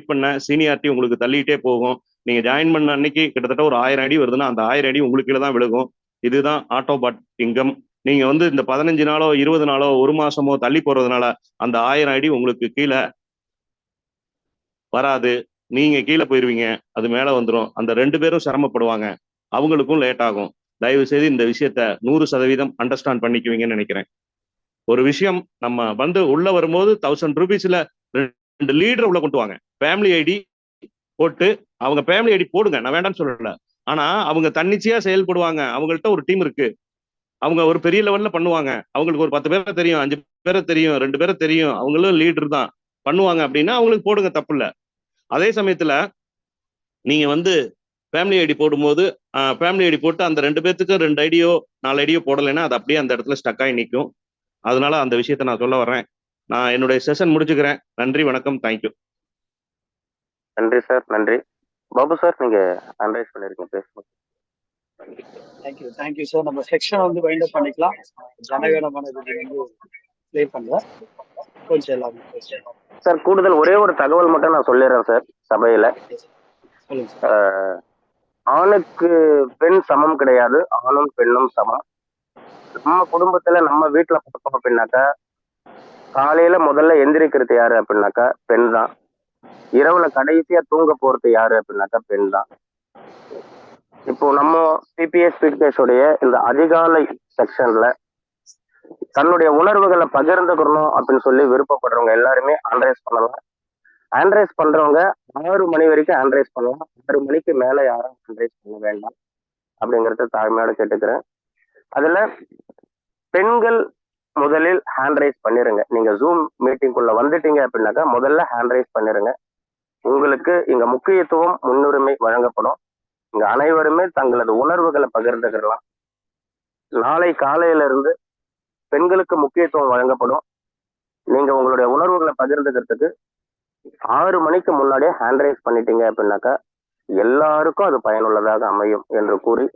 Speaker 21: பண்ண சீனியாரிட்டி உங்களுக்கு தள்ளிட்டே போகும். நீங்க ஜாயின் பண்ண அன்னைக்கு கிட்டத்தட்ட ஒரு 1000 அடி வருதுன்னா அந்த 1000 அடி உங்களுக்கு கீழே தான் விழுகும். இதுதான் ஆட்டோபாட் இன்கம். நீங்க வந்து இந்த 15 நாளோ 20 நாளோ 1 மாசமோ தள்ளி போறதுனால அந்த 1000 அடி உங்களுக்கு கீழே வராது. நீங்க கீழே போயிருவீங்க, அது மேல வந்துடும். அந்த 2 பேரும் சிரமப்படுவாங்க, அவங்களுக்கும் லேட் ஆகும். தயவு செய்து இந்த விஷயத்த 100% அண்டர்ஸ்டாண்ட் பண்ணிக்குவீங்கன்னு நினைக்கிறேன். ஒரு விஷயம், நம்ம வந்து உள்ள வரும்போது 1000 ரூபீஸ்ல 2 லீடர் உள்ள கொண்டு வாங்க. ஃபேமிலி ஐடி போட்டு அவங்க ஃபேமிலி ஐடி போடுங்க, நான் வேண்டாம்னு சொல்லல. ஆனா அவங்க தன்னிச்சையா செயல்படுவாங்க. அவங்கள்ட்ட ஒரு டீம் இருக்கு, அவங்க ஒரு பெரிய லெவல்ல பண்ணுவாங்க. அவங்களுக்கு ஒரு 10 பேரை தெரியும், 5 பேரை தெரியும், 2 பேரை தெரியும், அவங்களும் லீடர் தான் பண்ணுவாங்க அப்படின்னா அவங்களுக்கு போடுங்க, தப்பு இல்லை. அதே சமயத்துல நீங்க வந்து ஃபேமிலி ஐடி போடும்போது ஃபேமிலி ஐடி போட்டு அந்த 2 பேர்த்துக்கு 2 ஐடியோ 4 ஐடியோ போடலைன்னா அது அப்படியே அந்த இடத்துல ஸ்டக் ஆகி நிற்கும். அதனால அந்த விஷயத்த நான் சொல்ல வர்றேன். நான் என்னுடைய செஷன் முடிச்சுக்கிறேன். நன்றி, வணக்கம், தேங்க்யூ.
Speaker 13: நன்றி சார், நன்றி. பாபு சார், நீங்க அனலைஸ் பண்ணிருக்கீங்க, பேசுங்க.
Speaker 1: Thank you sir. நம்ம செக்ஷன் வந்து வைண்ட் அப் பண்ணிக்கலாம். ஜனகணமன வந்து ப்ளே பண்ணுறேன் கொஞ்சம் எல்லாமே பேசலாம்
Speaker 13: சார். கூடுதல் ஒரே ஒரு தகவல் மட்டும் நான் சொல்லிடுறேன் சார் சபையில. ஆணுக்கு பெண் சமம் கிடையாது, ஆணும் பெண்ணும் சமம். நம்ம குடும்பத்துல நம்ம வீட்டுல பார்த்தோம் அப்படின்னாக்கா காலையில முதல்ல எந்திரிக்கிறது யாரு அப்படின்னாக்கா பெண் தான். இரவுல கடைசியா தூங்க போறது யாரு அப்படின்னாக்கா பெண் தான். இப்போ நம்ம பிபிஎஸ் ஸ்பீட் கேஷோடைய இந்த அதிகாலை செக்ஷன்ல தன்னுடைய உணர்வுகளை பகிர்ந்துக்கணும் அப்படின்னு சொல்லி விருப்பப்படுறவங்க எல்லாருமே ஆண்ட்ரைஸ் பண்ணலாம். ஆண்ட்ரைஸ் பண்றவங்க 6 மணி வரைக்கும் ஆண்ட்ரைஸ் பண்ணலாம். 6 மணிக்கு மேல யாரும் ஆண்ட்ரைஸ் பண்ண வேண்டாம் அப்படிங்கறத தாழ்மையோட கேட்டுக்கிறேன். அதுல பெண்கள் முதலில் ஹேண்ட் ரைஸ் பண்ணிருங்க. நீங்க ஜூம் மீட்டிங்குள்ள வந்துட்டீங்க அப்படின்னாக்கா முதல்ல ஹேண்ட் ரைஸ் பண்ணிருங்க. உங்களுக்கு இங்க முக்கியத்துவம் முன்னுரிமை வழங்கப்படும். இங்க அனைவருமே தங்களது உணர்வுகளை பகிர்ந்துக்கலாம். நாளை காலையில இருந்து பெண்களுக்கு முக்கியத்துவம் வழங்கப்படும். நீங்க உங்களுடைய உணர்வுகளை பகிர்ந்துக்கிறதுக்கு 6 மணிக்கு முன்னாடியே ஹேண்ட் ரைஸ் பண்ணிட்டீங்க அப்படின்னாக்கா எல்லாருக்கும் அது பயனுள்ளதாக அமையும் என்று கூறி,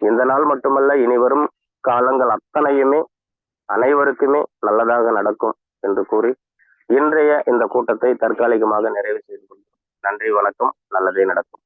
Speaker 13: இந்த நாள் மட்டுமல்ல இனி வரும் காலங்கள் அத்தனையுமே அனைவருக்குமே நல்லதாக நடக்கும் என்று கூறி இன்றைய இந்த கூட்டத்தை தற்காலிகமாக நிறைவு செய்து கொள்கிறோம். நன்றி, வணக்கம். நல்லதே நடக்கும்.